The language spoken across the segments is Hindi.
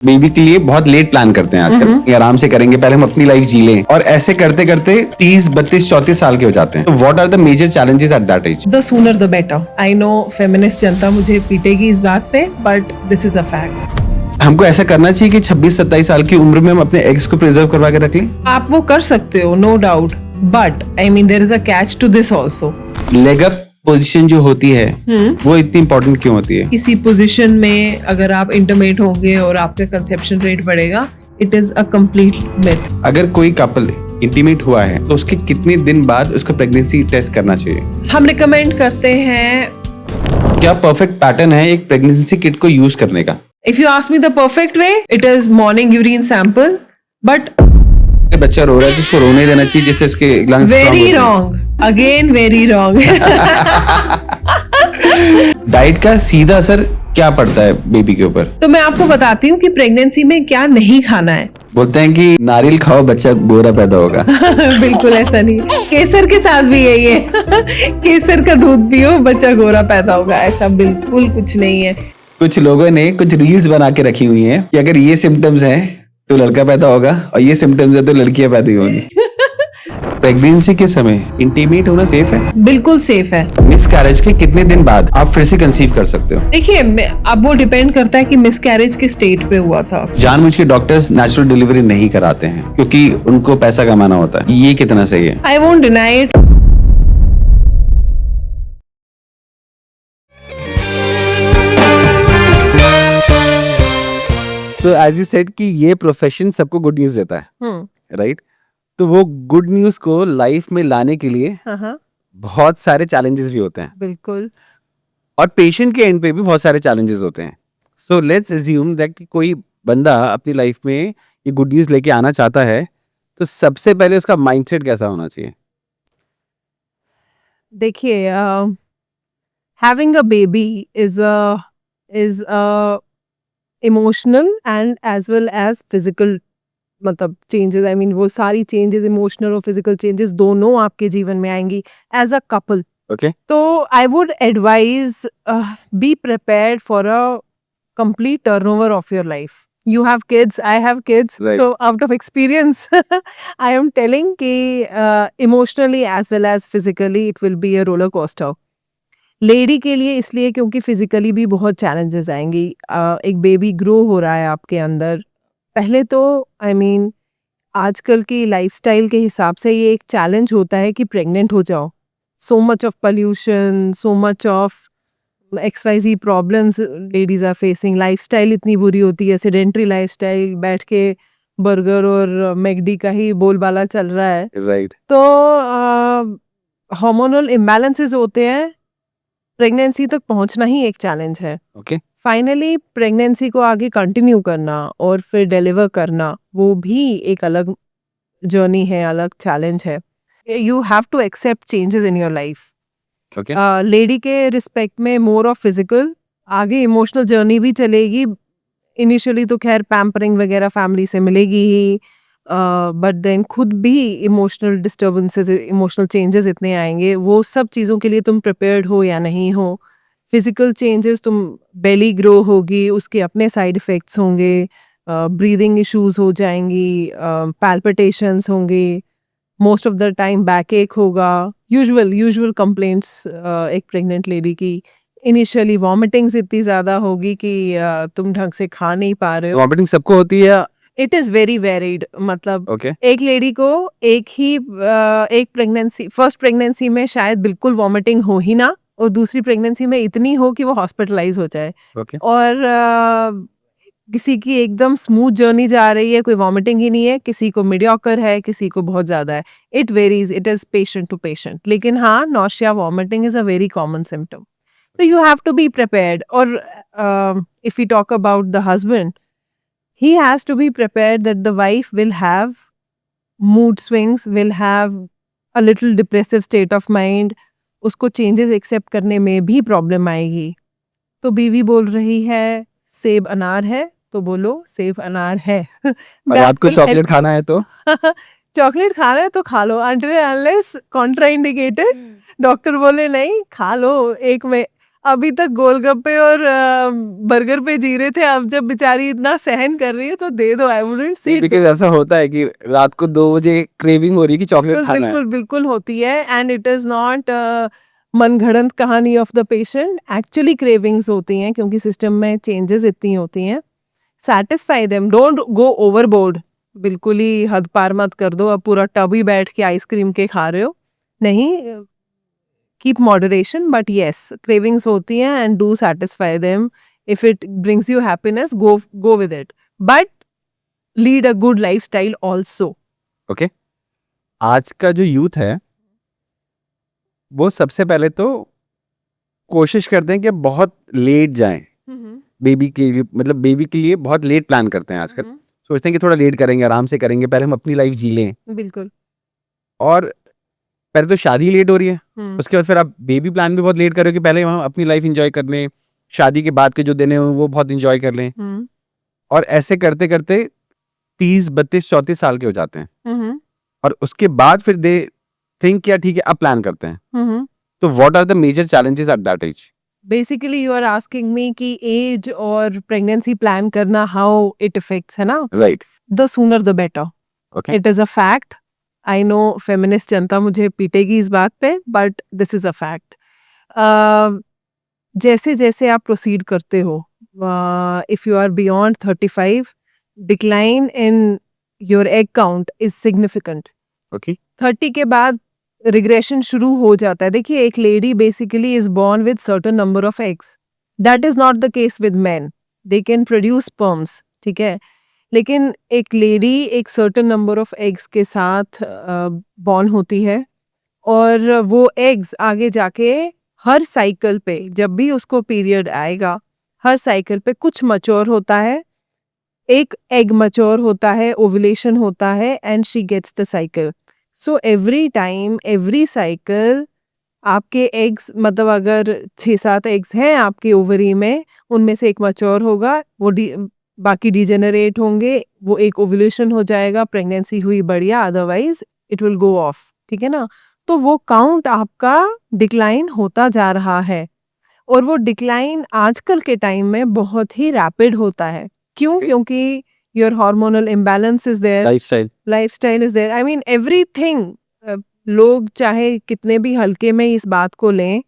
बेबी के लिए बहुत लेट प्लान करते हैं आजकल, आराम से करेंगे, पहले हम अपनी लाइफ जी लें, और ऐसे करते करते 30, 32, 34 साल के हो जाते हैं। तो what are the major challenges at that age? The sooner the better. I know feminist जनता मुझे पीटेगी इस बात पे, but this is a fact. हमको ऐसा करना चाहिए कि 26, 27 साल की उम्र में हम अपने एग्स को प्रिजर्व करवा के रख लें। आप वो कर सकते हो, no doubt. But I mean there is a catch to this also. Leg up position जो होती है वो इतनी इंपॉर्टेंट क्यों होती है? किसी पोजीशन में अगर आप इंटरमेट होंगे और आपका कंसेप्शन रेट बढ़ेगा, it is a complete myth. अगर कोई कपल इंटीमेट हुआ है तो उसके कितने दिन बाद उसको प्रेगनेंसी टेस्ट करना चाहिए? हम रिकमेंड करते हैं, क्या परफेक्ट पैटर्न है एक प्रेगनेंसी किट को यूज करने का? if you ask me the perfect way, it is morning urine sample, but बच्चा रो रहा है तो उसको रोने देना चाहिए जिससे उसके lungs very wrong. Again very wrong. Diet का सीधा असर क्या पड़ता है बेबी के ऊपर? तो मैं आपको बताती हूँ कि प्रेगनेंसी में क्या नहीं खाना है. बोलते हैं कि नारियल खाओ बच्चा गोरा पैदा होगा। बिल्कुल ऐसा नहीं है. केसर के साथ भी यही है. केसर का दूध पियो, बच्चा गोरा पैदा होगा, ऐसा बिल्कुल कुछ नहीं है. कुछ लोगों ने कुछ रील्स बना के रखी हुई हैं कि अगर ये सिम्टम्स हैं तो लड़का पैदा होगा और ये सिम्टम्स है तो लड़कियां पैदा होंगी। प्रेगनेंसी के समय इंटीमेट होना सेफ है? बिल्कुल सेफ है. मिसकैरेज के कितने दिन बाद आप फिर से कंसीव कर सकते हो? देखिए, अब वो डिपेंड करता है कि मिसकैरेज किस स्टेट पे हुआ था. जानबूझ के डॉक्टर्स नेचुरल डिलीवरी नहीं कराते हैं क्योंकि उनको पैसा कमाना होता है, ये कितना सही है? I won't deny it. So as you said कि ये प्रोफेशन सबको गुड न्यूज देता है, राइट? तो वो गुड न्यूज को लाइफ में लाने के लिए बहुत सारे चैलेंजेस भी होते हैं, बिल्कुल. और पेशेंट के एंड पे भी बहुत सारे चैलेंजेस होते हैं. सो लेट्स अज्यूम दैट कि कोई बंदा अपनी लाइफ में ये गुड न्यूज लेके आना चाहता है, तो सबसे पहले उसका माइंडसेट कैसा होना चाहिए? देखिए, having a baby is a emotional and as well as physical मतलब चेंजेस. आई मीन वो सारी चेंजेस, इमोशनल और फिजिकल चेंजेस दोनों आपके जीवन में आएंगी एज अ कपल. ओके, तो I would advise be prepared for a complete turnover of your life. You have kids, I have kids. Right. So out of experience, I am telling कि emotionally as well as physically it will be a roller coaster. Lady के लिए इसलिए क्योंकि फिजिकली भी बहुत चैलेंजेस आएंगी. एक बेबी ग्रो हो रहा है आपके अंदर. पहले तो आई मीन आजकल की लाइफस्टाइल के हिसाब से ये एक चैलेंज होता है कि प्रेग्नेंट हो जाओ. So much of pollution, so much of XYZ problems ladies are facing. Lifestyle इतनी बुरी होती है, सेडेंट्री लाइफस्टाइल, बैठ के बर्गर और मैकडी का ही बोलबाला चल रहा है. राइट. तो हार्मोनल इम्बैलेंसेस होते हैं. प्रेगनेंसी तक पहुंचना ही एक चैलेंज है. ओके, फाइनली प्रेगनेंसी को आगे कंटिन्यू करना और फिर डिलीवर करना, वो भी एक अलग जर्नी है, अलग चैलेंज है. You have to accept changes in your life. Okay. Lady के रिस्पेक्ट में मोर ऑफ फिजिकल, आगे इमोशनल जर्नी भी चलेगी. इनिशियली तो खैर पैम्परिंग वगैरह फैमिली से मिलेगी ही, बट देन खुद भी इमोशनल डिस्टर्बेंसेस, इमोशनल चेंजेस इतने आएंगे. वो सब चीज़ों के लिए तुम प्रिपेयर्ड हो या नहीं हो. फिजिकल चेंजेस, तुम बेली ग्रो होगी, उसके अपने साइड इफ़ेक्ट्स होंगे. ब्रीदिंग इश्यूज हो जाएंगी, पैल्पिटेशंस होंगे, most of the time back एक होगा. यूजुअल कंप्लेंट्स एक प्रेग्नेंट लेडी की. इनिशियली वॉमिटिंग्स इतनी ज़्यादा होगी कि तुम ढंग से खा नहीं पा रहे हो. वॉमिटिंग सबको होती है? It is very varied. मतलब ओके. एक लेडी को एक प्रेगनेंसी, फर्स्ट प्रेगनेंसी में शायद बिल्कुल वॉमिटिंग हो ही ना, और दूसरी प्रेगनेंसी में इतनी हो कि वो हॉस्पिटलाइज हो जाए. ओके. और किसी की एकदम स्मूथ जर्नी जा रही है, कोई वॉमिटिंग ही नहीं है, किसी को मीडियोकर है, किसी को बहुत ज़्यादा है. It varies, it is patient to patient. लेकिन हाँ, nausea, vomiting is a very common symptom. So you have to be prepared. Or if we talk about the husband, he has to be prepared that the wife will have mood swings, will have a little depressive state of mind. उसको changes accept करने में भी problem आएगी. तो बीवी बोल रही है सेब अनार है, तो बोलो सेब अनार है. और रात को चॉकलेट खाना है तो चॉकलेट खाना है तो खा लो, until unless contraindicated. डॉक्टर बोले नहीं खा लो. एक में अभी तक गोलगप्पे और बर्गर पे जी रहे थे, अब जब बेचारी इतना सहन कर रही है तो दे दो, आई वुडंट सी। बिकॉज ऐसा होता है कि रात को 2 बजे क्रेविंग हो रही है कि चॉकलेट बिल्कुल खाना है। बिल्कुल बिल्कुल होती है, एंड इट इज नॉट मनगढ़ंत कहानी of the patient, actually cravings होती हैं क्योंकि सिस्टम में चेंजेस इतनी होती हैं। Satisfy them, don't go overboard, बिल्कुल ही हद पार मत कर दो, अब पूरा टब ही बैठ के आइसक्रीम के खा रहे हो, नहीं, keep moderation, but yes cravings होती हैं and do satisfy them, if it brings you happiness go with it, but lead a good lifestyle also. Okay, आज का जो यूथ है वो सबसे पहले तो कोशिश करते हैं कि बहुत लेट जाएं बेबी के लिए, मतलब बेबी के लिए बहुत लेट प्लान करते हैं आजकल। सोचते हैं कि थोड़ा लेट करेंगे, आराम से करेंगे, पहले हम अपनी लाइफ जी लें। बिल्कुल। और पहले तो शादी लेट हो रही है, हम्म, उसके बाद फिर आप बेबी प्लान भी बहुत लेट करो कि पहले हम अपनी लाइफ एंजॉय कर लें, शादी के बाद के जो दिन है वो बहुत एंजॉय कर लें। हम्म, और ऐसे करते करते 30, 32, 34 साल के हो जाते हैं, हम्म, और उसके बाद फिर दे थिंक क्या ठीक है अब प्लान करते हैं। हम्म। तो what are the major challenges at that age? Basically you are asking me कि एज और प्रेगनेंसी प्लान करना हाउ इट इफेक्ट्स, है ना? Right. The sooner the better, okay. It is a fact. I know feminist जनता मुझे पीटेगी इस बात पे, but this is a fact. जैसे जैसे आप प्रोसीड करते हो, if you are beyond 35, decline in your egg count is significant. Okay. 30 के बाद रिग्रेशन शुरू हो जाता है। देखिए, एक lady basically is born with certain number of eggs, that is not the case with man, they can produce sperms, ठीक है, लेकिन एक लेडी एक सर्टेन नंबर ऑफ एग्स के साथ बॉर्न होती है, और वो एग्स आगे जाके हर साइकिल पे, जब भी उसको पीरियड आएगा, हर साइकिल पे कुछ मैच्योर होता है, एक एग मैच्योर होता है, ओव्यूलेशन होता है, and she gets the cycle. So every time, every cycle, आपके एग्स, मतलब अगर 6-7 एग्स हैं आपके ओवरी में, उनमें से एक मैच्योर होगा, वो बाकी डिजेनरेट होंगे, वो एक ओव्यूलेशन हो जाएगा, प्रेगनेंसी हुई, बढ़िया, otherwise it will go of, ठीक है ना? तो वो काउंट आपका डिक्लाइन होता जा रहा है, और वो डिक्लाइन आजकल के टाइम में बहुत ही रैपिड होता है। क्यों? Okay. क्योंकि your hormonal imbalance is there, lifestyle. Lifestyle is there, I mean everything. लोग चाहे कितने भी हल्के में इस बात को लें,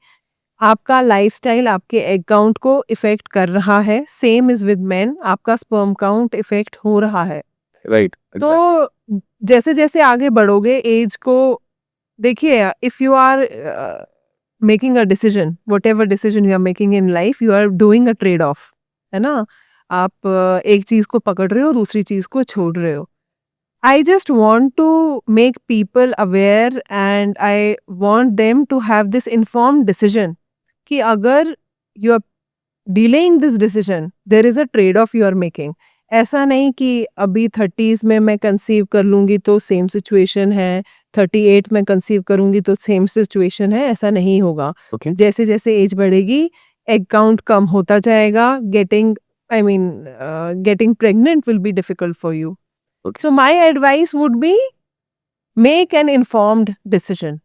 आपका लाइफस्टाइल आपके एग काउंट को इफेक्ट कर रहा है। सेम इज विद मेन, आपका स्पर्म काउंट इफेक्ट हो रहा है। राइट। तो जैसे जैसे आगे बढ़ोगे एज को, देखिए, if you are making a decision, whatever decision you are making in life, you are doing a trade off, है ना? आप एक चीज को पकड़ रहे हो, दूसरी चीज को छोड़ रहे हो। I just want to make people aware, and I want them to have this informed decision कि अगर you are delaying this decision, there is a trade-off you are making. ऐसा नहीं कि अभी 30s में मैं कंसीव कर लूंगी तो सेम सिचुएशन है, 38 में कंसीव करूंगी तो सेम सिचुएशन है, ऐसा नहीं होगा। ओके। जैसे जैसे एज बढ़ेगी, एग काउंट कम होता जाएगा, getting pregnant will be difficult for you. Okay. So my advice would be, make an informed decision.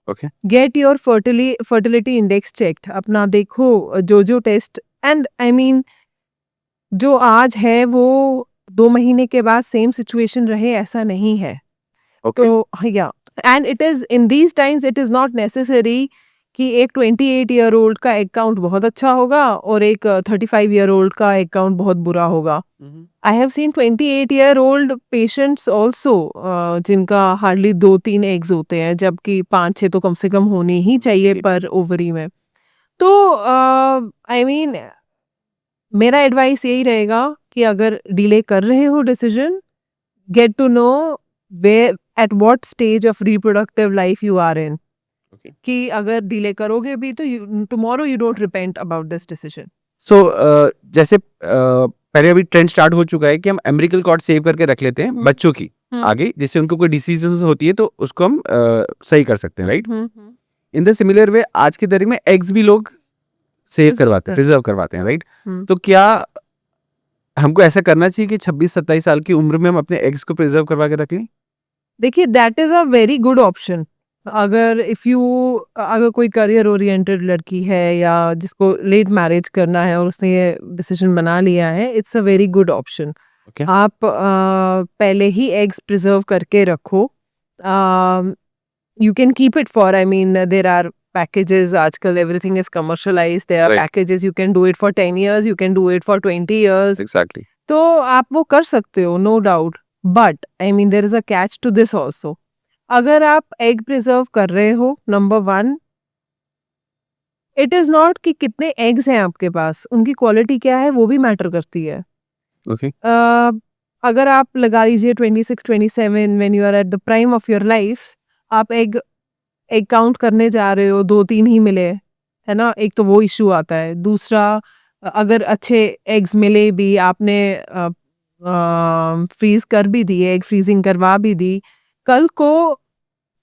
Okay. Get your fertility index checked. अपना देखो जो टेस्ट, and I mean जो आज है वो 2 महीने के बाद सेम सिचुएशन रहे, ऐसा नहीं है। ओके। तो या, and it is in these times it is not necessary कि एक 28 ईयर ओल्ड का एग काउंट बहुत अच्छा होगा और एक 35 ईयर ओल्ड का एग काउंट बहुत बुरा होगा। I have seen 28 year old patients also जिनका हार्डली 2-3 एग्स होते हैं, जबकि 5-6 तो कम से कम होनी ही चाहिए पर ओवरी में। तो आई मीन मेरा एडवाइस यही रहेगा कि अगर डिले कर रहे हो decision, get to know where at what stage of reproductive life you are in, कि अगर डिले करोगे भी तो tomorrow you don't repent about this decision. So जैसे पहले अभी ट्रेंड स्टार्ट हो चुका है कि हम अमेरिकन कॉर्ड सेव करके रख लेते हैं बच्चों की आगे, जिससे उनको कोई डिसीज होती है तो उसको हम सही कर सकते हैं, right? In the similar way आज की तारीख में एग्स भी लोग सेव करवाते हैं, प्रिजर्व करवाते हैं, राइट? तो क्या हमको ऐसा करना चाहिए कि 26-27 साल की उम्र में हम अपने एग्स को प्रिजर्व करवा के रख लें? देखिए, that is a very good option, अगर कोई करियर ओरिएंटेड लड़की है या जिसको लेट मैरिज करना है और उसने ये डिसीजन बना लिया है, it's a very good option. Okay आप पहले ही एग्स प्रिजर्व करके रखो। You can keep it for, I mean there are packages, आजकल everything is commercialised, there are Right. Packages, you can do it for 10 years, you can do it for 20 years। Exactly तो आप वो कर सकते हो, no doubt. But I mean there is a catch to this also. अगर आप एग प्रिजर्व कर रहे हो, नंबर 1, इट इज नॉट कि कितने एग्स हैं आपके पास, उनकी क्वालिटी क्या है वो भी मैटर करती है। ओके अगर आप लगा लीजिए 26-27 when you are at the prime of your life, आप एग एग काउंट करने जा रहे हो, 2-3 ही मिले, है ना, एक तो वो इशू आता है। दूसरा, अगर अच्छे एग्स मिले भी, आपने फ्रीज कर भी दिए, एग फ्रीजिंग करवा भी दी, कल को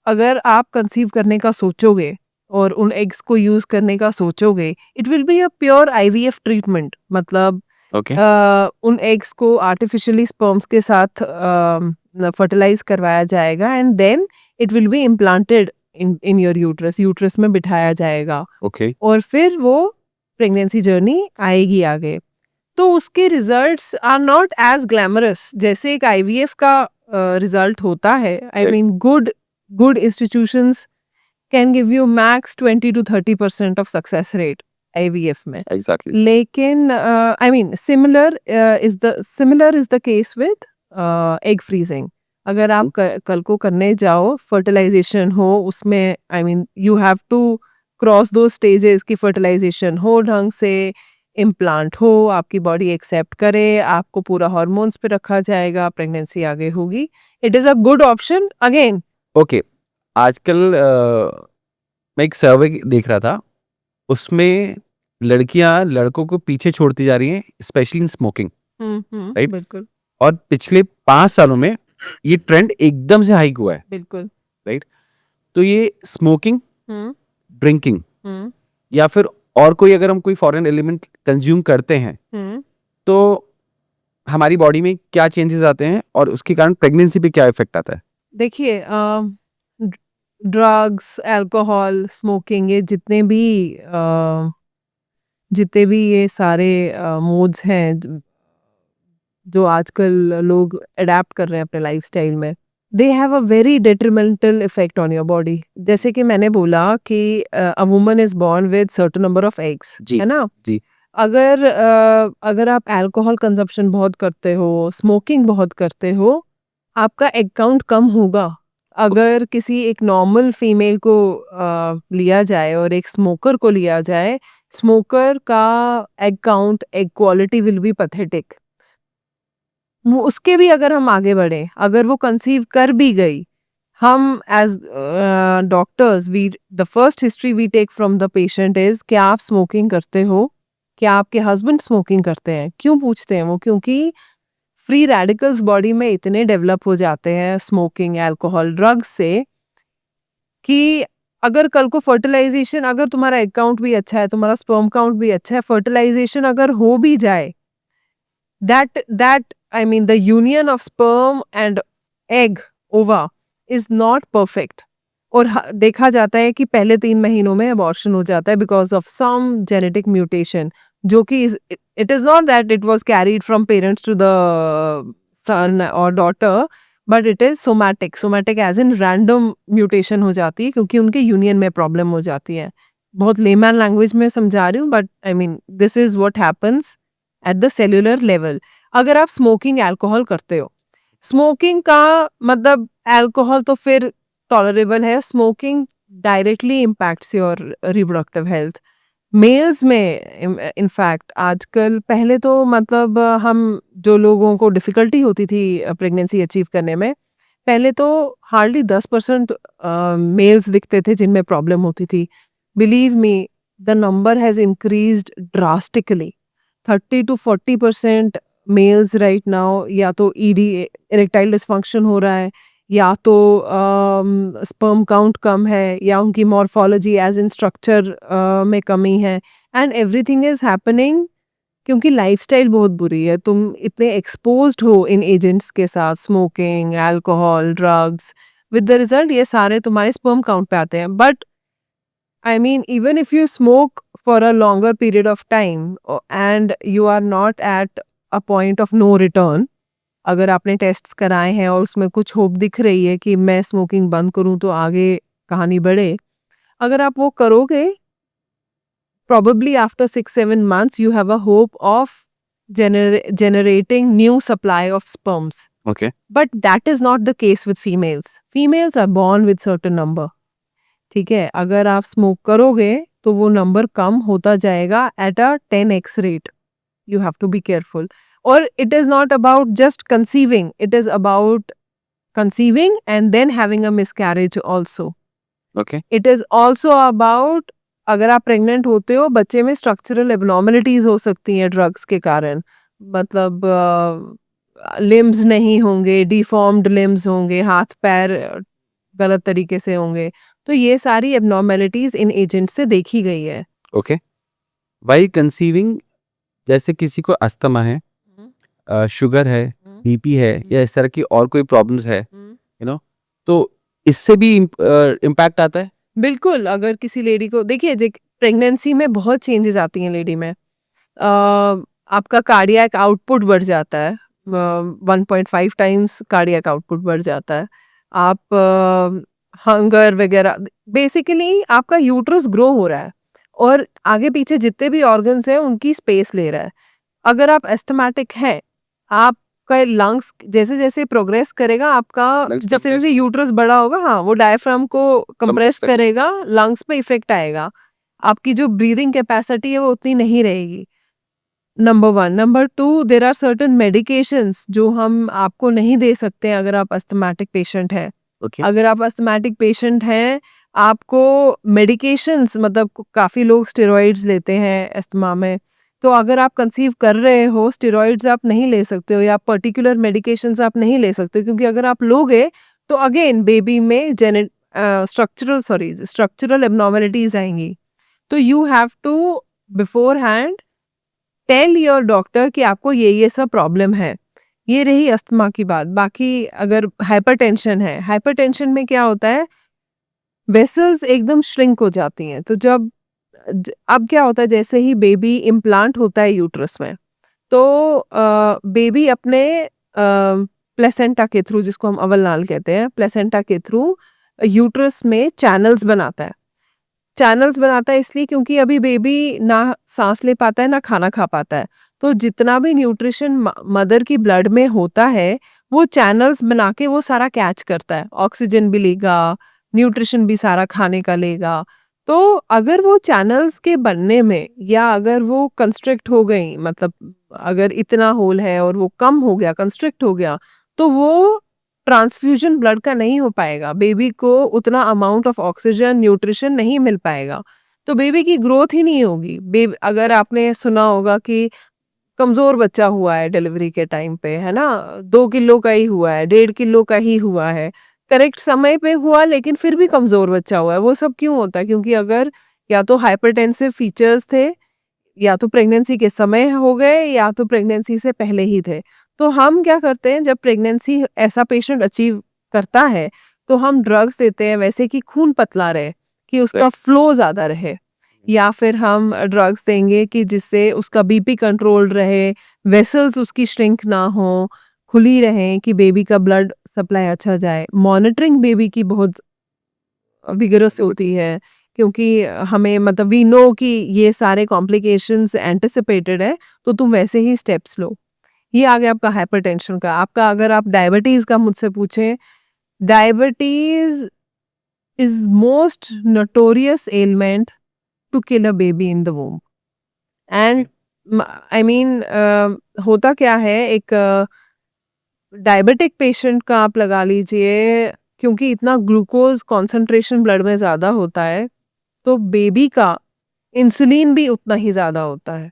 अगर आप कंसीव करने का सोचोगे और उन एग्स को यूज करने का सोचोगे, it will be a pure IVF treatment. मतलब ओके उन एग्स को आर्टिफिशियली स्पर्म्स के साथ फर्टिलाइज करवाया जाएगा and then it will be implanted in your uterus, uterus में बिठाया जाएगा ओके और फिर वो प्रेगनेंसी जर्नी आएगी आगे। तो उसके results are not as glamorous जैसे एक आईवीएफ का रिजल्ट होता है। I Right. Mean good institutions can give you max 20-30% of success rate IVF में। एग्जैक्टली लेकिन I mean similar is the case with egg freezing. अगर आप कल को करने जाओ, फर्टिलाइजेशन हो उसमें, I mean you have to cross दो स्टेजेस की फर्टिलाइजेशन हो ढंग से, इम्प्लांट हो, आपकी बॉडी एक्सेप्ट करे, आपको पूरा हार्मोन्स पे रखा जाएगा, प्रेगनेंसी आगे होगी। It is a good option again. Okay आजकल मैं एक सर्वे देख रहा था, उसमें लड़कियां लड़कों को पीछे छोड़ती जा रही हैं, स्पेशली इन स्मोकिंग। Right. बिल्कुल और पिछले 5 सालों में ये ट्रेंड एकदम से हाइक हुआ है। बिल्कुल। राइट तो ये स्मोकिंग, हम्म ड्रिंकिंग हम्म या फिर और कोई, अगर हम कोई फॉरेन एलिमेंट कंज्यूम करते हैं हम्म तो हमारी बॉडी में क्या चेंजेस आते हैं और उसके कारण प्रेगनेंसी पे क्या इफेक्ट आता है? देखिए, ड्रग्स, अल्कोहल, स्मोकिंग, ये जितने भी ये सारे मोड्स हैं जो आजकल लोग अडेप्ट कर रहे हैं अपने लाइफस्टाइल में, they have a very detrimental effect on your body. जैसे कि मैंने बोला कि a woman is born with certain number of eggs, जी, है ना। जी। अगर आप अल्कोहल कंजप्शन बहुत करते हो, स्मोकिंग बहुत करते हो, आपका एग काउंट कम होगा। अगर किसी एक नॉर्मल फीमेल को लिया जाए और एक स्मोकर को लिया जाए, स्मोकर का egg count, egg quality will be pathetic. वो उसके भी अगर हम आगे बढ़े, अगर वो कंसीव कर भी गई, हम as doctors, we the first history we take from the patient is, क्या आप स्मोकिंग करते हो, क्या आपके हस्बैंड स्मोकिंग करते हैं। क्यों पूछते हैं वो? क्योंकि फ्री रेडिकल्स बॉडी में इतने डेवलप हो जाते हैं स्मोकिंग, अल्कोहल, ड्रग्स से, कि अगर कल को फर्टिलाइजेशन, अगर तुम्हारा एग काउंट भी अच्छा है, तुम्हारा स्पर्म काउंट भी अच्छा है, फर्टिलाइजेशन अगर हो भी जाए, that I mean the union of sperm and egg ova is not perfect। और देखा जाता है कि पहले 3 महीनों में अबॉर्शन हो जाता है because of some genetic mutation, जो कि it is not that it was carried from parents to the son और daughter, but it is somatic as in random mutation हो जाती है क्योंकि उनके यूनियन में प्रॉब्लम हो जाती है। बहुत लेमैन लैंग्वेज में समझा रही हूँ, but I mean this is what happens at the cellular level. अगर आप स्मोकिंग अल्कोहल करते हो, स्मोकिंग का मतलब, अल्कोहल तो फिर टॉलरेबल है, smoking directly impacts your reproductive health. Males में इनफैक्ट आजकल, पहले तो मतलब हम जो लोगों को डिफ़िकल्टी होती थी प्रेगनेंसी अचीव करने में, पहले तो हार्डली 10% मेल्स दिखते थे जिनमें प्रॉब्लम होती थी। Believe me, the number has increased drastically. 30-40% males right now या तो ईडी, इरेक्टाइल डिस्फंक्शन हो रहा है, या तो स्पर्म काउंट कम है, या उनकी मॉर्फोलॉजी एज इन स्ट्रक्चर में कमी है, एंड एवरीथिंग इज हैपनिंग क्योंकि लाइफस्टाइल बहुत बुरी है। तुम इतने एक्सपोज्ड हो इन एजेंट्स के साथ, smoking, alcohol, drugs, with the result ये सारे तुम्हारे स्पर्म काउंट पे आते हैं. But I mean, even if you smoke for a longer period of time and you are not at a point of no return, अगर आपने टेस्ट्स कराए हैं और उसमें कुछ होप दिख रही है कि मैं स्मोकिंग बंद करूं तो आगे कहानी बढ़े, अगर आप वो करोगे, probably after 6-7 months you have a hope of generating new supply of sperms. Okay. But that is not the case with females. Females are born with certain number. ठीक है, अगर आप स्मोक करोगे तो वो नंबर कम होता जाएगा at a 10x rate. You have to be careful. और it is not about just conceiving, it is about conceiving and then having a miscarriage also. Okay. It is also about, अगर आप प्रेग्नेंट होते हो, बच्चे में स्ट्रक्चरल एबनॉर्मलिटीज हो सकती हैं ड्रग्स के कारण. मतलब लिम्स नहीं होंगे, डिफॉर्म्ड लिम्स होंगे, हाथ पैर गलत तरीके से होंगे. तो ये सारी एबनॉर्मेलिटीज इन एजेंट से देखी गई है. Okay. While conceiving, जैसे किसी को अस्थमा है, शुगर है, बीपी है, या इस तरह की और कोई प्रॉब्लम्स है, तो इससे भी इम्पैक्ट आता है. बिल्कुल. अगर किसी लेडी को देखिए, प्रेगनेंसी में बहुत चेंजेस आती हैं लेडी में. आपका कार्डियक आउटपुट बढ़ जाता है, 1.5 टाइम्स कार्डियक आउटपुट बढ़ जाता है. आप हंगर वगैरह, बेसिकली आपका यूट्रस ग्रो हो रहा है और आगे पीछे जितने भी ऑर्गन्स हैं उनकी स्पेस ले रहा है. अगर आप एस्थमेटिक हैं, आपका लंग्स जैसे जैसे प्रोग्रेस करेगा, आपका Lungs जैसे compress. जैसे यूट्रस बड़ा होगा, हाँ, वो डायफ्राम को कंप्रेस करेगा. करेगा, लंग्स पे इफेक्ट आएगा. आपकी जो ब्रीदिंग कैपेसिटी है वो उतनी नहीं रहेगी. Number 1. Number 2, there are certain medications जो हम आपको नहीं दे सकते हैं अगर आप अस्थमेटिक पेशेंट है. Okay. अगर आप अस्थमेटिक पेशेंट हैं, आपको मेडिकेशंस, मतलब काफ़ी लोग स्टेरॉइड्स लेते हैं अस्थमा में, तो अगर आप कंसीव कर रहे हो, स्टेरॉइड्स आप नहीं ले सकते हो या पर्टिकुलर मेडिकेशंस आप नहीं ले सकते हो, क्योंकि अगर आप लोगे तो अगेन बेबी में स्ट्रक्चरल एबनॉर्मलिटीज आएंगी. तो you have to beforehand tell your doctor कि आपको ये सब प्रॉब्लम है. ये रही अस्थमा की बात. बाकी अगर हाइपरटेंशन है, हाइपरटेंशन में क्या होता है, वेसल्स एकदम श्रिंक हो जाती हैं. तो जब अब क्या होता है, जैसे ही बेबी इम्प्लांट होता है यूट्रस में, तो बेबी अपने प्लेसेंटा के थ्रू, जिसको हम अवल नाल कहते हैं, प्लेसेंटा के थ्रू यूट्रस में चैनल्स बनाता है. चैनल्स बनाता है इसलिए क्योंकि अभी बेबी ना सांस ले पाता है ना खाना खा पाता है. तो जितना भी न्यूट्रिशन मदर की ब्लड में होता है, वो चैनल्स बना के वो सारा कैच करता है. ऑक्सीजन भी लेगा, न्यूट्रिशन भी सारा खाने का लेगा. तो अगर वो चैनल्स के बनने में, या अगर वो कंस्ट्रिक्ट हो गई, मतलब अगर इतना होल है और वो कम हो गया, कंस्ट्रिक्ट हो गया, तो वो ट्रांसफ्यूजन ब्लड का नहीं हो पाएगा. बेबी को उतना अमाउंट ऑफ ऑक्सीजन, न्यूट्रिशन नहीं मिल पाएगा. तो बेबी की ग्रोथ ही नहीं होगी. अगर आपने सुना होगा कि कमजोर बच्चा हुआ है डिलीवरी के टाइम पे, है ना, 2 किलो का ही हुआ है, 1.5 किलो का ही हुआ है, करेक्ट समय पे हुआ, लेकिन फिर भी कमजोर बच्चा हुआ है. वो सब क्यों होता है? क्योंकि अगर या तो हाइपरटेंसिव फीचर्स थे, या तो प्रेगनेंसी के समय हो गए, या तो प्रेगनेंसी से पहले ही थे. तो हम क्या करते हैं, जब प्रेगनेंसी ऐसा पेशेंट अचीव करता है, तो हम ड्रग्स देते हैं वैसे कि खून पतला रहे, कि उसका फ्लो ज़्यादा रहे. या फिर हम ड्रग्स देंगे कि जिससे उसका बीपी कंट्रोल रहे, वेसल्स उसकी श्रिंक ना हो, खुली रहें, कि बेबी का ब्लड सप्लाई अच्छा जाए. मॉनिटरिंग बेबी की बहुत विगरस होती है, क्योंकि हमें, मतलब वी नो कि ये सारे कॉम्प्लिकेशंस एंटिसिपेटेड है, तो तुम वैसे ही स्टेप्स लो. ये आ गया आपका हाइपरटेंशन का. आपका, अगर आप डायबिटीज का मुझसे पूछें, diabetes is most notorious element to kill a baby in the womb. And I mean, होता क्या है, एक डायबिटिक पेशेंट का आप लगा लीजिए, क्योंकि इतना ग्लूकोज कॉन्सेंट्रेशन ब्लड में ज़्यादा होता है, तो बेबी का इंसुलिन भी उतना ही ज़्यादा होता है.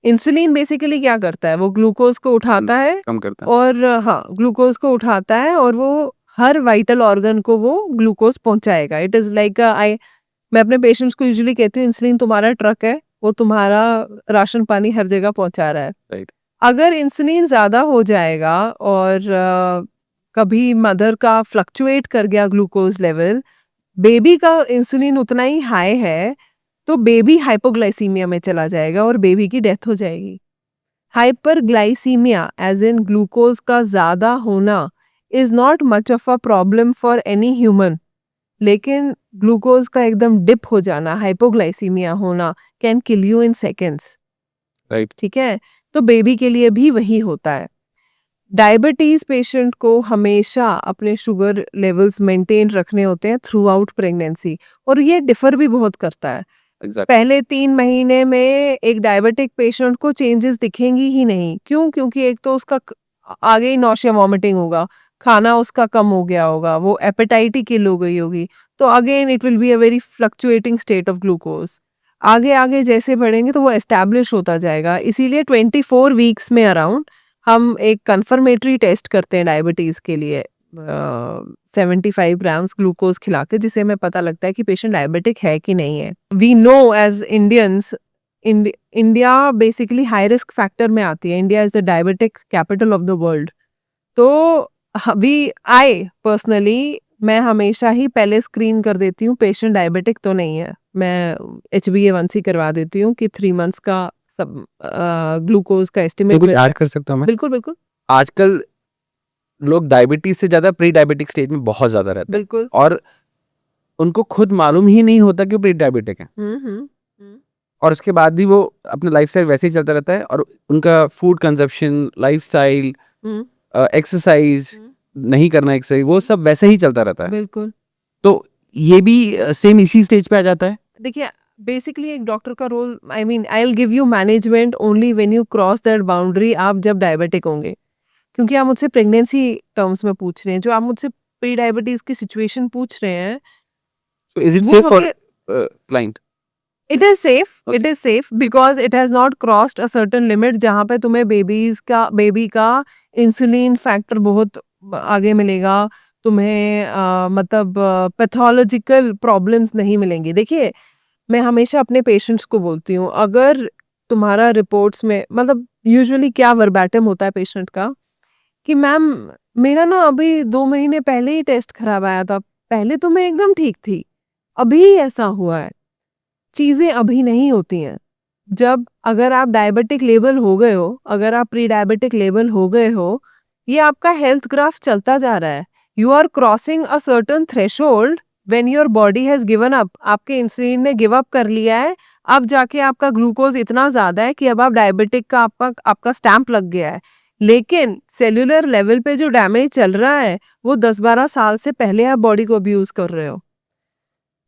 इंसुलिन बेसिकली क्या करता है, वो ग्लूकोज को उठाता है, कम करता है. और हाँ, ग्लूकोज को उठाता है और वो हर वाइटल ऑर्गन को वो ग्लूकोज पहुंचाएगा. इट इज़ लाइक मैं अपने पेशेंट्स को यूजुअली कहती हूँ, इंसुलिन तुम्हारा ट्रक है, वो तुम्हारा राशन पानी हर जगह पहुंचा रहा है. राइट. अगर इंसुलिन ज़्यादा हो जाएगा और कभी मदर का फ्लक्चुएट कर गया ग्लूकोज लेवल, बेबी का इंसुलिन उतना ही हाई है, तो बेबी हाइपोग्लाइसीमिया में चला जाएगा और बेबी की डेथ हो जाएगी। हाइपरग्लाइसीमिया एज इन ग्लूकोज का ज़्यादा होना is not much of a problem for any human, लेकिन ग्लूकोज का एकदम डिप हो जाना, हाइपोग्लाइसीमिया होना, can kill you in seconds. Right. ठीक है, तो बेबी के लिए भी वही होता है। डायबिटीज पेशेंट को हमेशा अपने शुगर लेवल्स मेंटेन रखने होते हैं थ्रू आउट प्रेगनेंसी, और ये डिफर भी बहुत करता है। एग्जैक्ट। पहले 3 महीने में एक डायबिटिक पेशेंट को चेंजेस दिखेंगी ही नहीं। क्यों? क्योंकि एक तो उसका आगे ही नौशिया वॉमिटिंग होगा, खाना उसका कम हो गया होगा, वो एपेटाइट ही किल हो गई होगी, तो again it will be a very fluctuating state of glucose. आगे आगे जैसे बढ़ेंगे तो वो एस्टैब्लिश होता जाएगा। इसीलिए 24 वीक्स में अराउंड हम एक कंफर्मेटरी टेस्ट करते हैं डायबिटीज के लिए, 75 ग्राम्स ग्लूकोज खिला के, जिसे हमें पता लगता है कि पेशेंट डायबिटिक है कि नहीं है। We know as Indians, India basically high risk factor में आती है। India is the diabetic capital of the world. तो पर्सनली मैं हमेशा ही पहले स्क्रीन कर देती हूँ पेशेंट डायबिटिक तो नहीं है। मैं HbA1c करवा देती हूँ कि 3 मंथ्स का सब ग्लूकोज का तो एस्टिमेट। कुछ ऐड कर सकता हूँ मैं? बिल्कुल बिल्कुल आजकल लोग डायबिटीज से ज्यादा प्री डायबिटिक स्टेज में बहुत ज्यादा रहते हैं, बिल्कुल। और उनको खुद मालूम ही नहीं होता कि वो प्री डायबिटिक है, और उसके बाद भी वो अपना लाइफस्टाइल वैसे ही चलता रहता है, और उनका फूड कंजप्शन, लाइफस्टाइल, एक्सरसाइज नहीं करना, एक्सरसाइज, वो सब वैसे ही चलता रहता है। बिल्कुल। तो ये भी सेम इसी स्टेज पे आ जाता है। देखिए, बेसिकली एक डॉक्टर का role, I mean I will give you management only when you cross that boundary, आप जब डायबिटिक होंगे। क्योंकि आप मुझसे प्रेगनेंसी टर्म्स में पूछ रहे हैं, जो आप मुझसे प्री डायबिटीज की सिचुएशन पूछ रहे हैं, So is it वो safe for हमें client? It is safe, Okay. It is safe because it has not crossed a certain limit जहाँ पे तुम्हें बेबी का इंसुलिन फैक्टर बहुत आगे मिलेगा, तुम्हें मतलब पैथोलॉजिकल प्रॉब्लम्स नहीं मिलेंगी। देखिए, मैं हमेशा अपने पेशेंट्स को बोलती हूँ, अगर तुम्हारा रिपोर्ट्स में मतलब यूजुअली क्या वर्बैटिम होता है पेशेंट का कि मैम मेरा ना अभी 2 महीने पहले ही टेस्ट खराब आया था, पहले तो मैं एकदम ठीक थी, अभी ऐसा हुआ है। चीज़ें अभी नहीं होती हैं। जब अगर आप डायबिटिक लेवल हो गए हो, अगर आप प्री डायबिटिक लेवल हो गए हो, ये आपका हेल्थ ग्राफ चलता जा रहा है। You are crossing a certain threshold when your body has given up, आपके इंसुलिन ने गिव अप कर लिया है। अब जाके आपका ग्लूकोज इतना ज़्यादा है कि अब आप डायबिटिक का आपका स्टैंप लग गया है। लेकिन सेल्यूलर लेवल पे जो डैमेज चल रहा है, वो 10-12 साल से पहले आप बॉडी को अब्यूज़ कर रहे हो।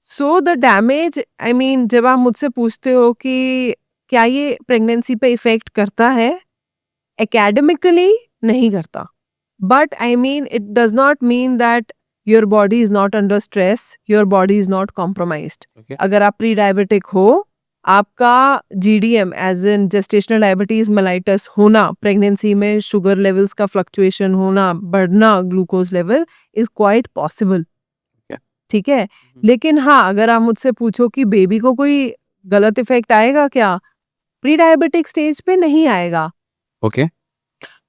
So the damage, I mean जब आप मुझसे पूछते हो कि क्या ये प्रेगनेंसी पे इफेक्ट करता है, एकेडमिकली नहीं करता, but I mean it does not mean that your body is not under stress, your body is not compromised. Okay. अगर आप प्री डायबिटिक हो, आपका GDM as in gestational diabetes mellitus होना, प्रेगनेंसी में शुगर लेवल्स का फ्लक्चुएशन होना, बढ़ना glucose level is quite possible. ठीक है, लेकिन हाँ, अगर आप मुझसे पूछो कि बेबी को कोई गलत इफेक्ट आएगा क्या, प्री डायबिटिक स्टेज पे नहीं आएगा। Okay.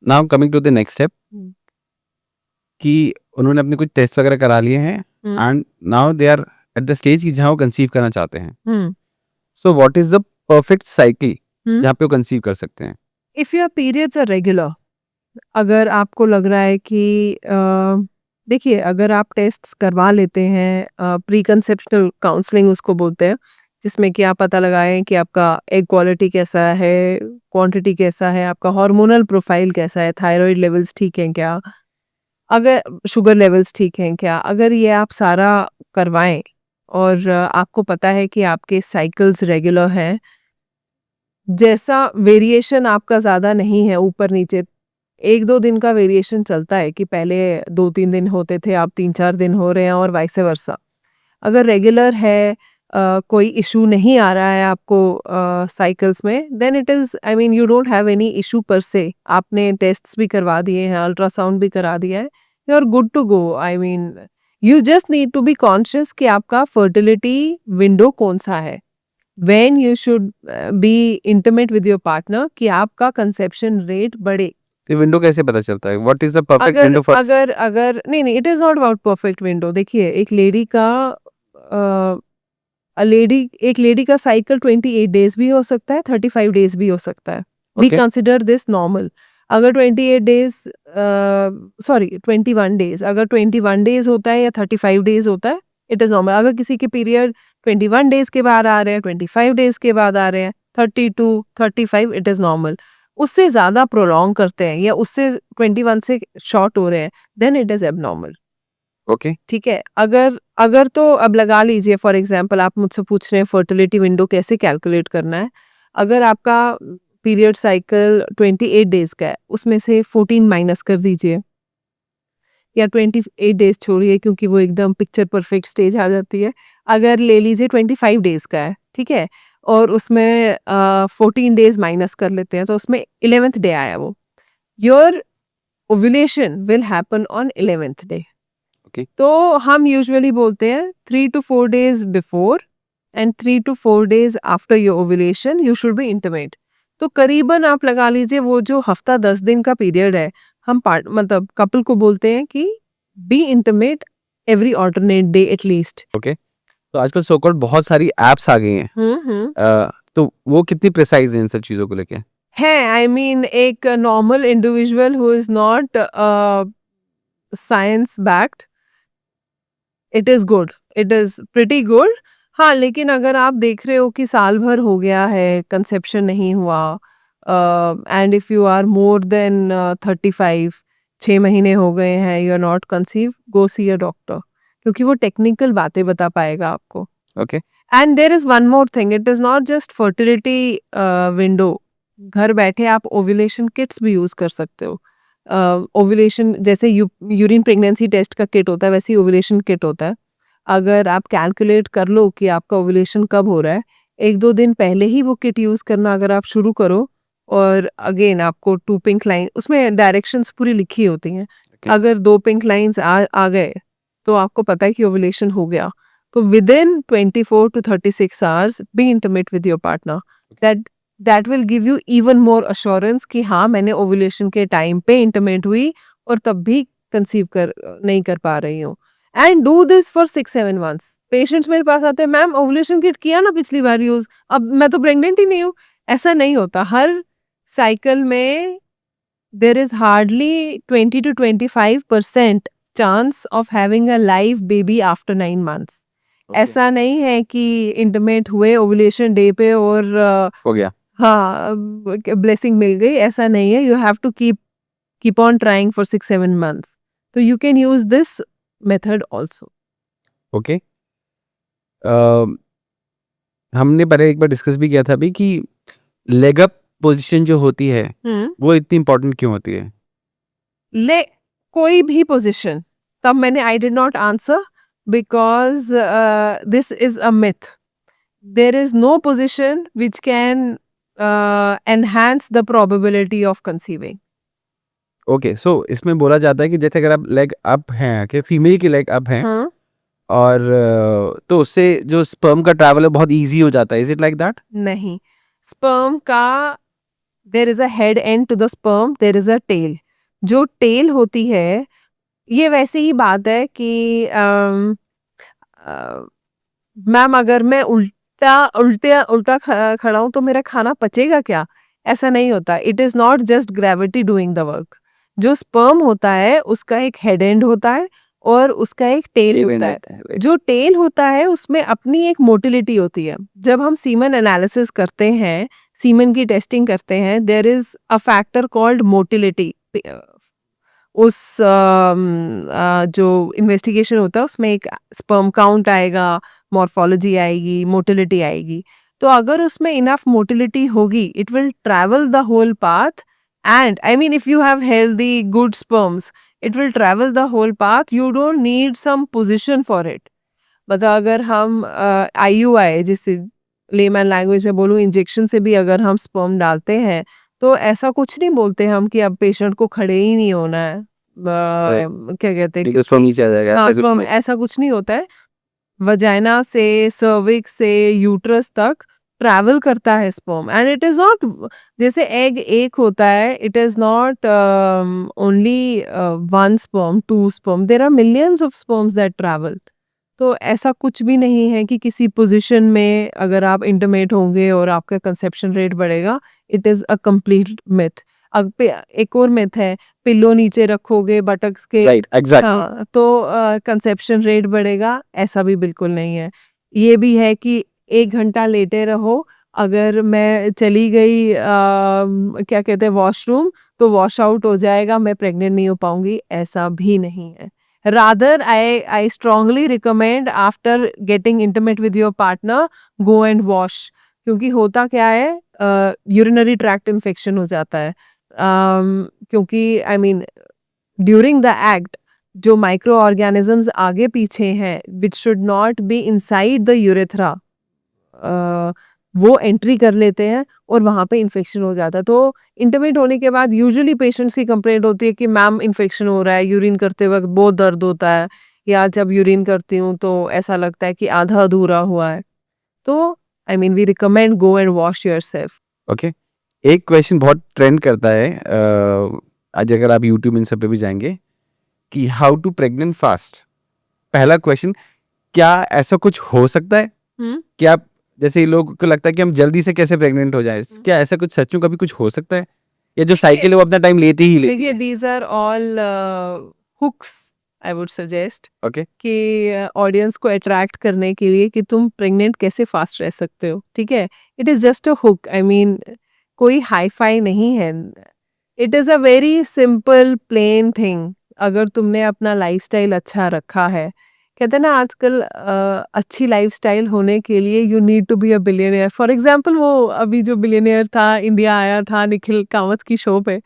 Now coming to the next step, कि उन्होंने अपने कुछ टेस्ट वगैरह करा लिए हैं, and now they are at the stage कि जहाँ वो कंसीव करना चाहते हैं। So what is the perfect cycle जहाँ पे वो कंसीव कर सकते हैं? If your periods are regular, अगर आपको लग रहा है कि देखिए, अगर आप टेस्ट्स करवा लेते हैं, प्री कंसेप्शनल काउंसलिंग उसको बोलते हैं, जिसमें कि आप पता लगाएं कि आपका एग क्वालिटी कैसा है, क्वांटिटी कैसा है, आपका हार्मोनल प्रोफाइल कैसा है, थायराइड लेवल्स ठीक हैं क्या, अगर शुगर लेवल्स ठीक हैं क्या, अगर ये आप सारा करवाएं और आपको पता है कि आपके साइकिल्स रेगुलर हैं, जैसा वेरिएशन आपका ज़्यादा नहीं है ऊपर नीचे, 1-2 दिन का वेरिएशन चलता है कि पहले 2-3 दिन होते थे, अब 3-4 दिन हो रहे हैं और वाइस वर्सा। अगर रेगुलर है, कोई इशू नहीं आ रहा है आपको साइकिल्स में, then it is, I mean you don't have any issue per se. आपने टेस्ट्स भी करवा दिए हैं, अल्ट्रासाउंड भी करा दिया है, you are good to go. I mean you just need to be conscious कि आपका फर्टिलिटी विंडो कौन सा है, when you should be intimate with your partner, कि आपका कंसेप्शन रेट बढ़े। तो विंडो कैसे पता चलता है? व्हाट इज द परफेक्ट अगर विंडो फॉर? अगर अगर नहीं, it is not about perfect window. देखिए, एक लेडी का साइकिल 28 डेज भी हो सकता है, 35 डेज भी हो सकता है। We okay, consider this normal. अगर 28 डेज, सॉरी 21 डेज, अगर 21 डेज होता है या 35 डेज होता है, इट इज नॉर्मल। अगर किसी के पीरियड 21 डेज के बाद आ रहे हैं, 25 डेज के बाद आ रहे हैं, 32, 35, इट इज नॉर्मल। उससे ज्यादा प्रोलॉन्ग करते हैं या उससे 21 से शॉर्ट हो रहे हैं, then it is abnormal. Okay, ठीक है। अगर अगर तो अब लगा लीजिए, फॉर एग्जांपल आप मुझसे पूछ रहे हैं फर्टिलिटी विंडो कैसे कैलकुलेट करना है। अगर आपका पीरियड साइकिल 28 डेज का है, उसमें से 14 माइनस कर दीजिए, या 28 डेज छोड़िए क्योंकि वो एकदम पिक्चर परफेक्ट स्टेज आ जाती है। अगर ले लीजिए 25 डेज का है, ठीक है, और उसमें 14 डेज माइनस कर लेते हैं, तो उसमें 11th डे आया वो। Your ovulation will happen on 11th day. Okay, तो हम यूजुअली बोलते हैं 3 to 4 days before and 3 to 4 days after your ovulation you should be intimate. तो करीबन आप लगा लीजिए वो जो हफ्ता 10 दिन का पीरियड है, हम पार्ट मतलब कपल को बोलते हैं कि be intimate every alternate day at least. Okay. तो आजकल सो कॉल्ड बहुत सारी एप्स आ गई हैं। तो वो कितनी प्रिसाइज हैं इन सब चीजों को लेके? है, आई मीन एक normal individual who is not science backed, it is good, it is pretty good. हाँ, लेकिन अगर आप देख रहे हो कि साल भर हो गया है, कंसेप्शन नहीं हुआ, and if you are more than 35, 6 महीने हो गए हैं, you are not conceive, go see a doctor, क्योंकि वो टेक्निकल बातें बता पाएगा आपको। Okay, and there is one more thing, it is not just fertility window. घर बैठे आप ओव्यूलेशन किट्स भी यूज कर सकते हो। ओव्यूलेशन जैसे यूरिन प्रेगनेंसी टेस्ट का किट होता है, वैसे ही ओव्यूलेशन किट होता है। अगर आप कैलकुलेट कर लो कि आपका ओव्यूलेशन कब हो रहा है, 1-2 दिन पहले ही वो किट यूज करना अगर आप शुरू करो, और अगेन आपको 2 पिंक लाइन, उसमें डायरेक्शंस पूरी लिखी होती हैं। Okay. अगर 2 पिंक लाइंस आ गए तो आपको पता है कि ओव्यूलेशन हो गया। तो within 24 to 36 hours be intimate with your partner. That will give you even more assurance कि हाँ, मैंने ओव्यूलेशन के टाइम पे इंटिमेट हुई और तब भी कंसीव नहीं कर पा रही हूँ। And do this for 6-7 months. Patients मेरे पास आते हैं, मैम ओव्यूलेशन किट किया ना पिछली बार यूज, अब मैं तो प्रेग्नेंट ही नहीं हूँ। ऐसा नहीं होता। हर साइकिल में there is hardly 20 to 25% chance of having a live baby after 9 months. ऐसा नहीं है कि इंटिमेट हुए ओव्यूलेशन डे पे और हो गया। हाँ, ब्लेसिंग मिल गई, ऐसा नहीं है। You have to keep on trying for 6-7 months. तो you can use this method also. Okay. हमने पहले एक बार डिस्कस भी किया था अभी कि लेग अप पोजीशन जो होती है वो इतनी इंपॉर्टेंट क्यों होती है? ले कोई भी पोजीशन, तब मैंने I did not answer because this is a myth. There is no position which can enhance the probability of conceiving. Okay, so इसमें बोला जाता है कि जैसे अगर आप लेग अप हैं, कि फीमेल की लेग अप है, हाँ, और तो उससे जो स्पर्म का ट्रैवल है बहुत इजी हो जाता है। Is it like that? नहीं। स्पर्म का there is a head and to the sperm, there is a tail. जो टेल होती है, ये वैसे ही बात है कि मैम अगर मैं उल्टा खड़ा हूं तो मेरा खाना पचेगा क्या? ऐसा नहीं होता। It is not just gravity doing the work. जो स्पर्म होता है उसका एक हेड एंड होता है और उसका एक टेल होता है। जो टेल होता है उसमें अपनी एक मोटिलिटी होती है। जब हम सीमन एनालिसिस करते हैं, सीमन की टेस्टिंग करते हैं, there is a factor called motility. उस जो इन्वेस्टिगेशन होता है उसमें एक स्पर्म काउंट आएगा, मॉर्फोलॉजी आएगी, मोटिलिटी आएगी। तो अगर उसमें इनफ मोटिलिटी होगी, it will travel the whole path. And I mean if you have healthy good sperms, it will travel the whole path. You don't need some position for it. मतलब अगर हम IUI, जिससे लेमैन लैंग्वेज में बोलूँ, इंजेक्शन से भी अगर हम स्पर्म डालते हैं, तो ऐसा कुछ नहीं बोलते हम कि अब पेशेंट को खड़े ही नहीं होना है। क्या कहते हैं, स्पर्म नीचे आ जाएगा, हाँ, ऐसा कुछ स्पर्म नहीं। ऐसा कुछ नहीं होता है। वजाइना से सर्विक्स से यूट्रस तक ट्रैवल करता है sperm, and it is not जैसे एग एक होता है, it is not only one sperm, two sperm, there are millions of sperms that travel. तो ऐसा कुछ भी नहीं है कि किसी पोजीशन में अगर आप इंटरमेट होंगे और आपका कंसेप्शन रेट बढ़ेगा, it is a complete myth. अब एक और मिथ है, पिल्लो नीचे रखोगे बटक्स के, राइट, एग्जैक्ट। हाँ, तो कंसेप्शन रेट बढ़ेगा, ऐसा भी बिल्कुल नहीं है। ये भी है कि 1 घंटा लेटे रहो, अगर मैं चली गई क्या कहते हैं वॉशरूम, तो वॉश आउट हो जाएगा, मैं प्रेग्नेंट नहीं हो पाऊंगी, ऐसा भी नहीं है। Rather, I strongly recommend after getting intimate with your partner, go and wash. क्योंकि होता क्या है, यूरिनरी ट्रैक्ट इन्फेक्शन हो जाता है, क्योंकि I mean during the act जो माइक्रो ऑर्गेनिजम्स आगे पीछे हैं which should not be inside the urethra, वो एंट्री कर लेते हैं और वहाँ पे इन्फेक्शन हो जाता है। तो इंटरमेट होने के बाद यूजुअली पेशेंट्स की कंप्लेंट होती है कि मैम इन्फेक्शन हो रहा है, यूरिन करते वक्त बहुत दर्द होता है, या जब यूरिन करती हूँ तो ऐसा लगता है कि आधा अधूरा हुआ है। तो I mean we recommend go and wash yourself. Okay, एक क्वेश्चन बहुत ट्रेंड करता है, आज अगर आप यूट्यूब इन सब पे भी जाएंगे, कि हाउ टू प्रेग्नेंट फास्ट। पहला क्वेश्चन, क्या ऐसा कुछ हो सकता है? क्या जैसे लोगों को लगता है कि हम जल्दी से कैसे प्रेग्नेंट हो जाए, क्या ऐसा कुछ सच में कभी कुछ हो सकता है, या जो साइकिल है वो अपना टाइम लेती ही लेती देखिए, है? These are all hooks I would suggest, okay, कि ऑडियंस को अट्रैक्ट करने के लिए कि तुम प्रेग्नेंट कैसे फास्ट रह सकते हो, ठीक है। It is just a hook, I mean कोई हाई फाई नहीं है, it is a very simple plain thing. अगर तुमने अपना लाइफस्टाइल अच्छा रखा है, कहते हैं ना आजकल अच्छी लाइफस्टाइल होने के लिए you need to be a billionaire. For example वो अभी जो बिलियनियर था, इंडिया आया था निखिल कामत की शो पे,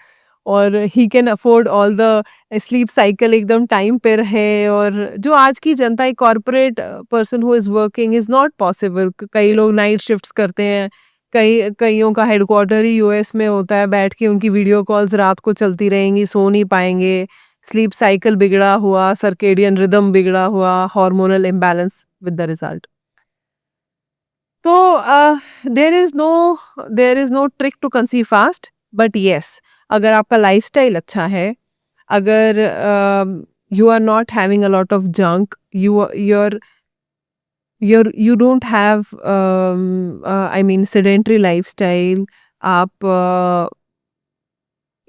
और he can afford all the sleep cycle एकदम टाइम पे रहे, और जो आज की जनता, एक corporate person who is working is not possible. कई लोग नाइट शिफ्ट्स करते हैं, कईयों का हेडक्वार्टर ही यूएस में होता है, बैठ के उनकी वीडियो कॉल्स रात को चलती रहेंगी, सो नहीं पाएंगे, स्लीप साइकिल बिगड़ा हुआ, सर्केडियन रिदम बिगड़ा हुआ, hormonal imbalance with the result. तो there is no trick to conceive fast, but yes, अगर आपका लाइफस्टाइल अच्छा है, अगर you are not having a lot of junk, you don't have I mean sedentary lifestyle, आप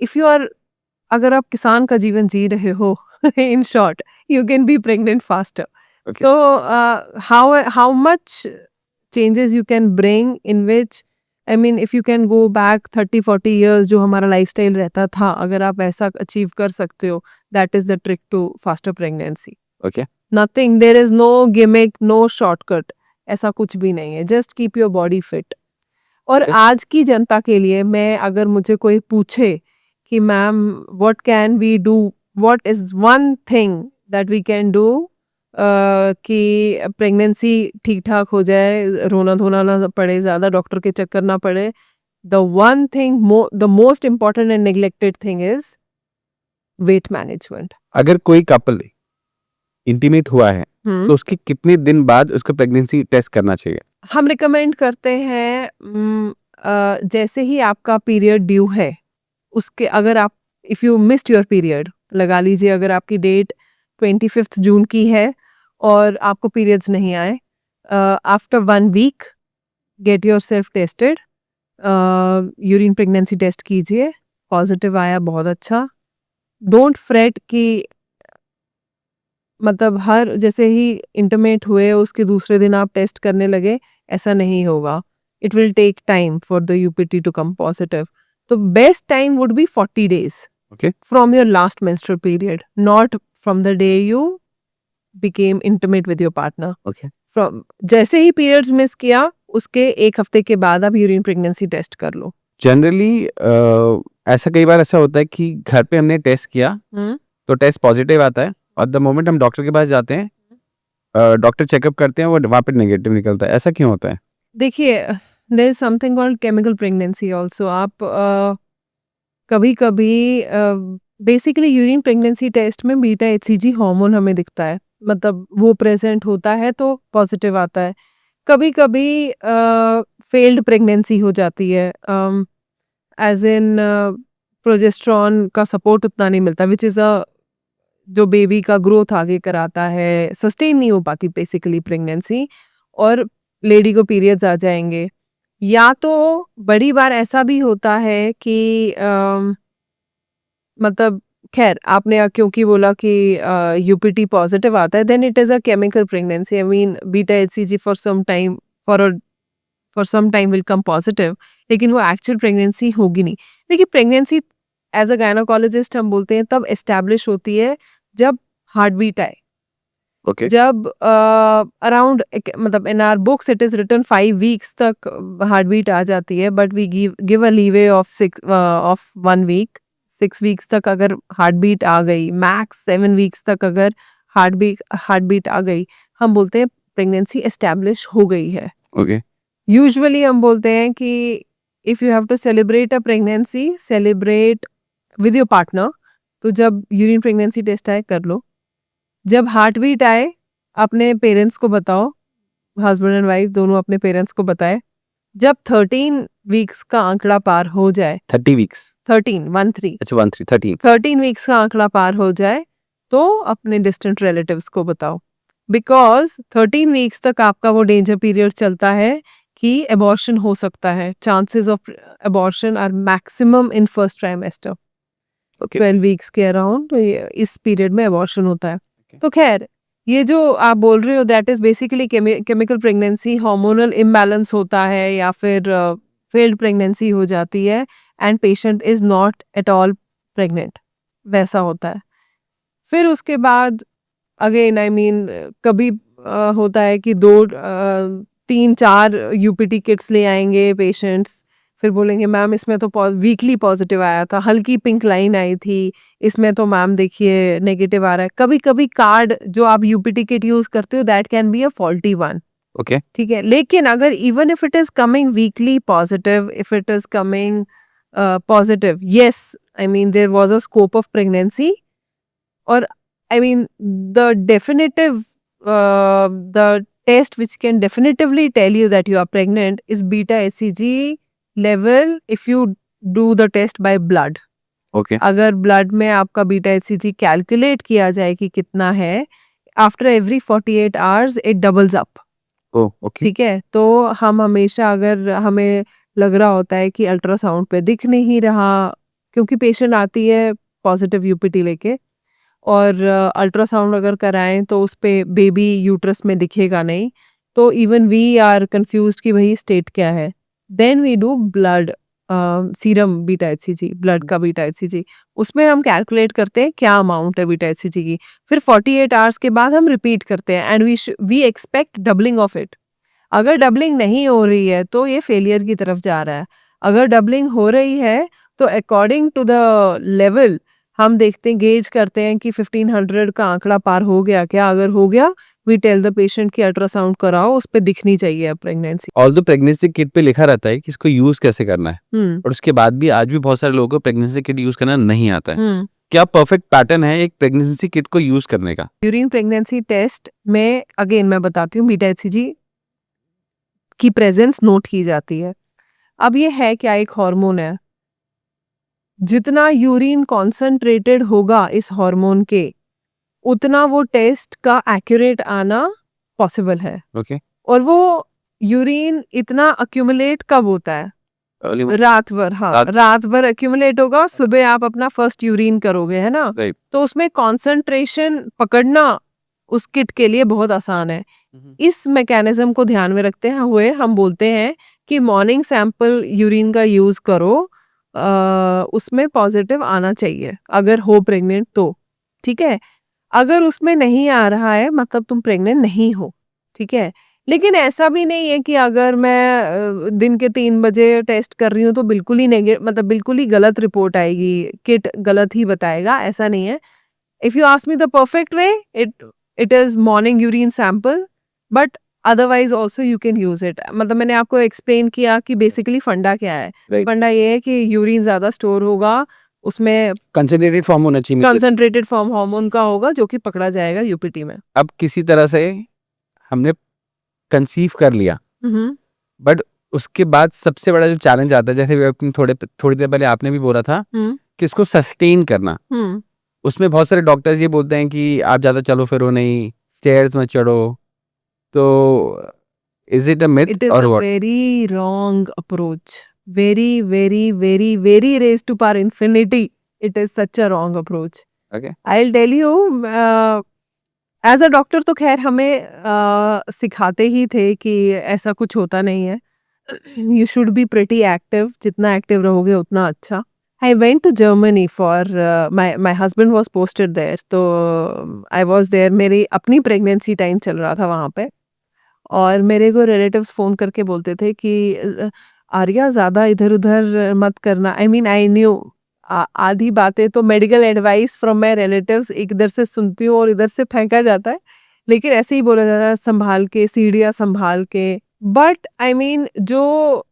if you are, अगर आप किसान का जीवन जी रहे हो in short, you can be pregnant faster. Okay. So how much changes you can bring, in which I mean if you can go back 30-40 years जो हमारा lifestyle रहता था, अगर आप ऐसा achieve कर सकते हो, that is the trick to faster pregnancy. Okay, Nothing, there is no gimmick, no shortcut, ऐसा कुछ भी नहीं है, just keep your body fit. और Okay. आज की जनता के लिए मैं, अगर मुझे कोई पूछे कि ma'am what can we do, what is one thing that we can do कि प्रेगनेंसी ठीक ठाक हो जाए, रोना धोना ना पड़े, ज़्यादा डॉक्टर के चक्कर ना पड़े, the one thing, the most important and neglected thing is weight management. अगर कोई कपल इंटीमेट हुआ है तो उसके कितने दिन बाद उसको प्रेगनेंसी टेस्ट करना चाहिए? हम रिकमेंड करते हैं जैसे ही आपका पीरियड ड्यू है, उसके अगर आप, if you missed your period, लगा लीजिए अगर आपकी डेट 25 जून की है और आपको पीरियड्स नहीं आए, after 1 week get yourself tested, urine pregnancy test कीजिए, पॉजिटिव आया बहुत अच्छा। डोंट फ्रेट कि मतलब हर जैसे ही इंटरमेट हुए उसके दूसरे दिन आप टेस्ट करने लगे, ऐसा नहीं होगा। It will take time for the UPT to come positive. तो best time would be 40 days okay, from your last menstrual period, not from the day you became intimate with your partner. Okay. From जैसे ही periods मिस किया, उसके 1 हफ्ते के बाद आप यूरिन प्रेगनेंसी टेस्ट कर लो। जनरली ऐसा कई बार ऐसा होता है कि घर पे हमने टेस्ट किया तो टेस्ट पॉजिटिव आता है, और द मोमेंट हम डॉक्टर के पास जाते हैं, डॉक्टर चेकअप करते हैं, वो वहाँ पे नेगेटिव निकलता है। ऐसा क्यों होता है? देखिए, there is something called chemical pregnancy also. आप कभी कभी बेसिकली यूरिन प्रेगनेंसी टेस्ट में बीटा एचसीजी हार्मोन हमें दिखता है, मतलब वो प्रेजेंट होता है तो पॉजिटिव आता है। कभी कभी फेल्ड प्रेगनेंसी हो जाती है, एज इन प्रोजेस्ट्रॉन का सपोर्ट उतना नहीं मिलता, विच इज़ जो बेबी का ग्रोथ आगे कराता है, सस्टेन नहीं हो पाती बेसिकली प्रेगनेंसी, और लेडी को पीरियड्स आ जाएंगे। या तो बड़ी बार ऐसा भी होता है कि मतलब खैर आपने क्योंकि बोला कि यूपीटी पॉजिटिव आता है, then it is a chemical pregnancy. I mean beta HCG for some time will come positive, लेकिन वो एक्चुअल प्रेगनेंसी होगी नहीं। देखिए प्रेगनेंसी एज अ गायनोकोलॉजिस्ट हम बोलते हैं तब एस्टैब्लिश होती है जब हार्ट बीट आए। ओके जब अराउंड मतलब in our books it is written 5 weeks तक हार्ट बीट आ जाती है, but we give a leeway of 1 week. 6 weeks तक अगर हार्ट बीट आ गई, मैक्स 7 वीक्स तक अगर हार्ट बीट आ गई, हम बोलते हैं प्रेगनेंसी एस्टैब्लिश हो गई है। ओके यूजुअली हम बोलते हैं कि if you have to celebrate a pregnancy, celebrate with your partner. तो जब यूरिन प्रेगनेंसी टेस्ट आए कर लो, जब हार्ट बीट आए अपने पेरेंट्स को बताओ, हस्बैंड एंड वाइफ दोनों अपने पेरेंट्स को बताए। जब 13 वीक्स का आंकड़ा पार हो जाए, 30 वीक्स 13 अच्छा 13 13 वीक्स का आंकड़ा पार हो जाए तो अपने डिस्टेंट रिलेटिव्स को बताओ, बिकॉज 13 वीक्स तक आपका वो डेंजर पीरियड चलता है कि एबॉर्शन हो सकता है। Chances of abortion are maximum in first trimester, okay 12 weeks के अराउंड। तो इस पीरियड में एबॉर्शन होता है। तो खैर ये जो आप बोल रहे हो that is basically chemical pregnancy, hormonal imbalance होता है या फिर फेल्ड प्रेगनेंसी हो जाती है and patient is not at all pregnant, वैसा होता है। फिर उसके बाद अगेन आई मीन कभी होता है कि 2 3 4 यूपीटी किट्स ले आएंगे पेशेंट्स, फिर बोलेंगे मैम इसमें तो वीकली पॉजिटिव आया था, हल्की पिंक लाइन आई थी, इसमें तो मैम देखिए नेगेटिव आ रहा है। कभी कभी कार्ड जो आप यूपीटी किट यूज करते हो that can be a faulty one, okay ठीक है। लेकिन अगर even if it is coming weakly positive, if it is coming positive, yes I mean there was a scope of pregnancy, और I mean the definitive the test which can definitively tell you that you are pregnant is beta HCG level if you do the test by blood. Okay अगर ब्लड में आपका बीटा एचसीजी कैलकुलेट किया जाए कि कितना है, after every 48 hours it doubles up, oh okay ठीक है। तो हम हमेशा अगर हमें लग रहा होता है कि अल्ट्रासाउंड पे दिख नहीं रहा, क्योंकि पेशेंट आती है पॉजिटिव यूपीटी लेके, और अल्ट्रासाउंड अगर कराएं तो उस पे बेबी यूट्रस में दिखेगा नहीं, तो इवन वी आर कंफ्यूज्ड कि भाई स्टेट क्या है। Then we do blood serum beta HCG, blood का बीटा एचसीजी, उसमें हम कैलकुलेट करते हैं क्या अमाउंट है बीटा एचसीजी की। फिर 48 आवर्स के बाद हम रिपीट करते हैं and we expect doubling of it. अगर डबलिंग नहीं हो रही है तो ये फेलियर की तरफ जा रहा है। अगर डबलिंग हो रही है तो अकॉर्डिंग टू द लेवल हम देखते हैं, गेज करते हैं कि 1500 का आंकड़ा पार हो गया क्या। अगर हो गया वी टेल द पेशेंट कि अल्ट्रासाउंड कराओ, उस पे दिखनी चाहिए प्रेगनेंसी। ऑल्दो प्रेगनेंसी किट पे लिखा रहता है कि इसको यूज कैसे करना है, और उसके बाद भी आज भी बहुत सारे लोगों को प्रेगनेंसी किट यूज करना नहीं आता है। क्या परफेक्ट पैटर्न है एक प्रेगनेंसी किट को यूज करने का? यूरिन प्रेगनेंसी टेस्ट में अगेन मैं बताती हूँ, बीटा एचसीजी की प्रेजेंस नोट की जाती है। अब ये है क्या, एक हार्मोन है, जितना यूरिन कॉन्सेंट्रेटेड होगा इस हार्मोन के उतना वो टेस्ट का एक्यूरेट आना पॉसिबल है। ओके और वो यूरिन इतना अक्यूमुलेट कब होता है? रात भर। हाँ, रात भर अक्यूमुलेट होगा, सुबह आप अपना फर्स्ट यूरिन करोगे, है ना। राइट तो उसमें कॉन्सेंट्रेशन पकड़ना उस किट के लिए बहुत आसान है। इस मैकेनिज्म को ध्यान में रखते हुए हम बोलते हैं कि मॉर्निंग सैंपल यूरिन का यूज करो, उसमें पॉजिटिव आना चाहिए अगर हो प्रेग्नेंट तो, ठीक है। अगर उसमें नहीं आ रहा है मतलब तुम प्रेग्नेंट नहीं हो, ठीक है। लेकिन ऐसा भी नहीं है कि अगर मैं दिन के 3 बजे टेस्ट कर रही हूँ तो बिल्कुल ही मतलब बिल्कुल ही गलत रिपोर्ट आएगी, किट गलत ही बताएगा, ऐसा नहीं है। If you ask me the perfect way, it is morning urine sample, but otherwise also you can use it. मतलब मैंने आपको एक्सप्लेन किया कि बेसिकली फंडा क्या है। Right. फंडा ये है कि यूरिन ज्यादा स्टोर होगा, उसमें कंसंट्रेटेड फॉर्म होना चाहिए। कंसंट्रेटेड फॉर्म हार्मोन का होगा जो कि पकड़ा जाएगा यूपीटी में। अब किसी तरह से हमने कंसीव कर लिया, बट उसके बाद सबसे बड़ा जो चैलेंज आता है, जैसे आपने थोड़ी देर पहले आपने भी बोला था कि इसको सस्टेन करना। उसमें बहुत सारे डॉक्टर्स ये बोलते हैं कि आप ज़्यादा चलो फिरो नहीं, स्टेयर्स मत चढ़ो। तो is it a myth It is और a what? very wrong approach. Very, very, very, very raised to power infinity. It is such a wrong approach. Okay, I'll tell you, as a doctor तो खैर हमें सिखाते ही थे कि ऐसा कुछ होता नहीं है. You should be pretty active, जितना एक्टिव रहोगे उतना अच्छा. I went to Germany for my husband was posted there, तो आई वॉज देयर. मेरी अपनी प्रेगनेंसी टाइम चल रहा था वहाँ पे. और मेरे को रिलेटिव्स फ़ोन करके बोलते थे कि आर्या ज़्यादा इधर-उधर मत करना. आई मीन आई न्यू आधी बातें तो medical advice from my relatives इधर से सुनती हूँ और इधर से फेंका जाता है. लेकिन ऐसे ही बोला जाता है संभाल के, सीढ़ियाँ संभाल के. बट आई मीन जो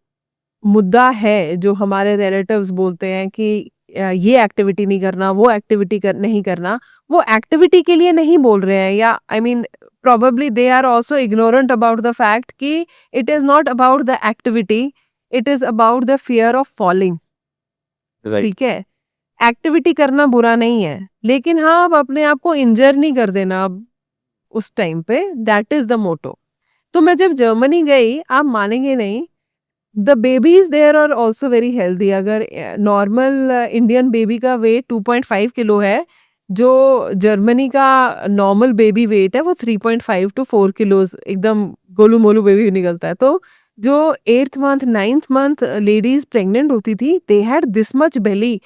मुद्दा है, जो हमारे रिलेटिव्स बोलते हैं कि ये एक्टिविटी नहीं करना, वो एक्टिविटी नहीं करना, वो एक्टिविटी के लिए नहीं बोल रहे हैं. या I mean probably they are also ignorant about the fact कि it is not about the activity, it is about the fear of falling. Right. ठीक है, एक्टिविटी करना बुरा नहीं है, लेकिन हाँ आप अपने आप को इंजर नहीं कर देना अब उस टाइम पे. That is the motto. तो मैं जब जर्मनी गई, आप मानेंगे नहीं, the babies there are also very healthy. अगर नॉर्मल इंडियन बेबी का वेट 2.5 किलो है, जो जर्मनी का नॉर्मल बेबी वेट है वो 3.5 to 4 किलोज, एकदम गोलू मोलू बेबी निकलता है. तो जो 8th month 9th month ladies pregnant होती थी, दे हैड दिस मच बेली.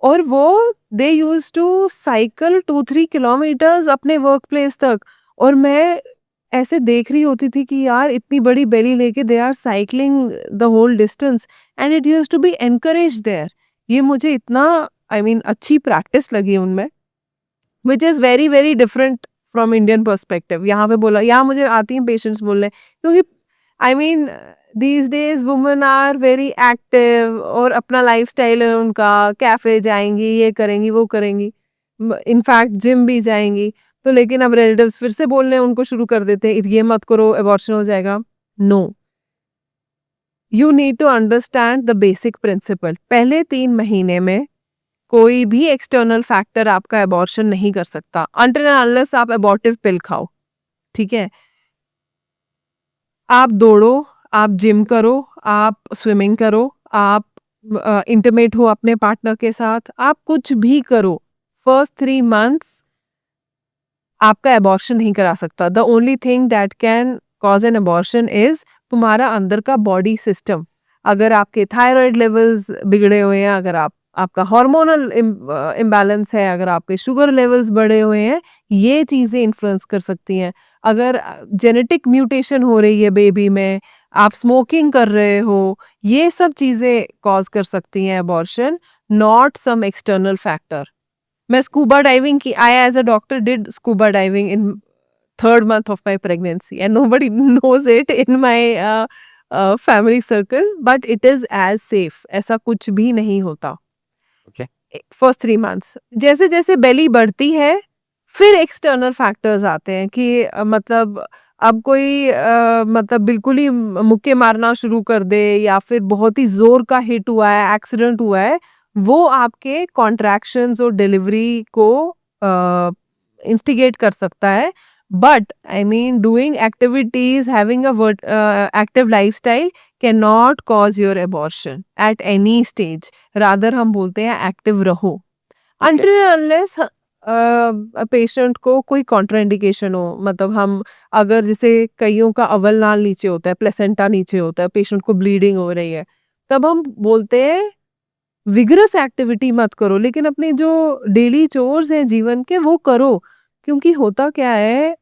और वो दे यूज टू साइकिल 2-3 किलोमीटर्स अपने वर्क प्लेस तक. और मैं ऐसे देख रही होती थी कि यार इतनी बड़ी बेली लेके they are cycling the whole distance and it used to be encourage there. ये मुझे इतना आई मीन अच्छी प्रैक्टिस लगी उनमें, which is very very different from Indian perspective. यहाँ पे बोला, यहाँ मुझे आती हैं पेशेंट्स बोलने, क्योंकि I mean these days women are very active और अपना लाइफस्टाइल है उनका, कैफे जाएंगी, ये करेंगी, वो करेंगी, इनफैक्ट जिम भी जाएंगी. तो लेकिन अब रिलेटिव्स फिर से बोलने उनको शुरू कर देते हैं, ये मत करो, अबॉर्शन हो जाएगा. No, you need to understand the basic principle. पहले 3 महीने में कोई भी एक्सटर्नल फैक्टर आपका अबॉर्शन नहीं कर सकता, अनटिल एंड अनलेस आप अबॉर्टिव पिल खाओ. ठीक है, आप दौड़ो, आप जिम करो, आप स्विमिंग करो, आप इंटीमेट हो अपने पार्टनर के साथ, आप कुछ भी करो, फर्स्ट 3 मंथ्स आपका अबॉर्शन नहीं करा सकता. The only thing that can cause an abortion is तुम्हारा अंदर का बॉडी सिस्टम. अगर आपके थायराइड लेवल्स बिगड़े हुए हैं, अगर आपका हार्मोनल इम्बैलेंस है, अगर आपके शुगर लेवल्स बढ़े हुए हैं, ये चीज़ें इन्फ्लुएंस कर सकती हैं. अगर जेनेटिक म्यूटेशन हो रही है बेबी में, आप स्मोकिंग कर रहे हो, ये सब चीज़ें कॉज कर सकती हैं abortion, not some external factor. मैं स्कूबा डाइविंग की, I as a doctor did scuba diving in 3rd month of my pregnancy and nobody knows it in my family circle, but it is as safe. ऐसा कुछ भी नहीं होता. ओके, फर्स्ट 3 मंथ्स जैसे जैसे बेली बढ़ती है, फिर एक्सटर्नल फैक्टर्स आते हैं कि मतलब अब कोई मतलब बिल्कुल ही मुक्के मारना शुरू कर दे, या फिर बहुत ही जोर का हिट हुआ है, एक्सीडेंट हुआ है, वो आपके कॉन्ट्रैक्शंस और डिलीवरी को इंस्टिगेट कर सकता है. But I mean doing activities, having a active lifestyle can not cause your abortion at any stage. Rather हम बोलते हैं एक्टिव रहो, अनटिल अनलेस पेशेंट को कोई कॉन्ट्राइंडिकेशन हो. मतलब हम अगर जैसे कईयों का अव्वल नाल नीचे होता है, प्लेसेंटा नीचे होता है, पेशेंट को ब्लीडिंग हो रही है, तब हम बोलते हैं विगरस एक्टिविटी मत करो, लेकिन अपने जो डेली चोर्स हैं जीवन के वो करो. क्योंकि होता क्या है,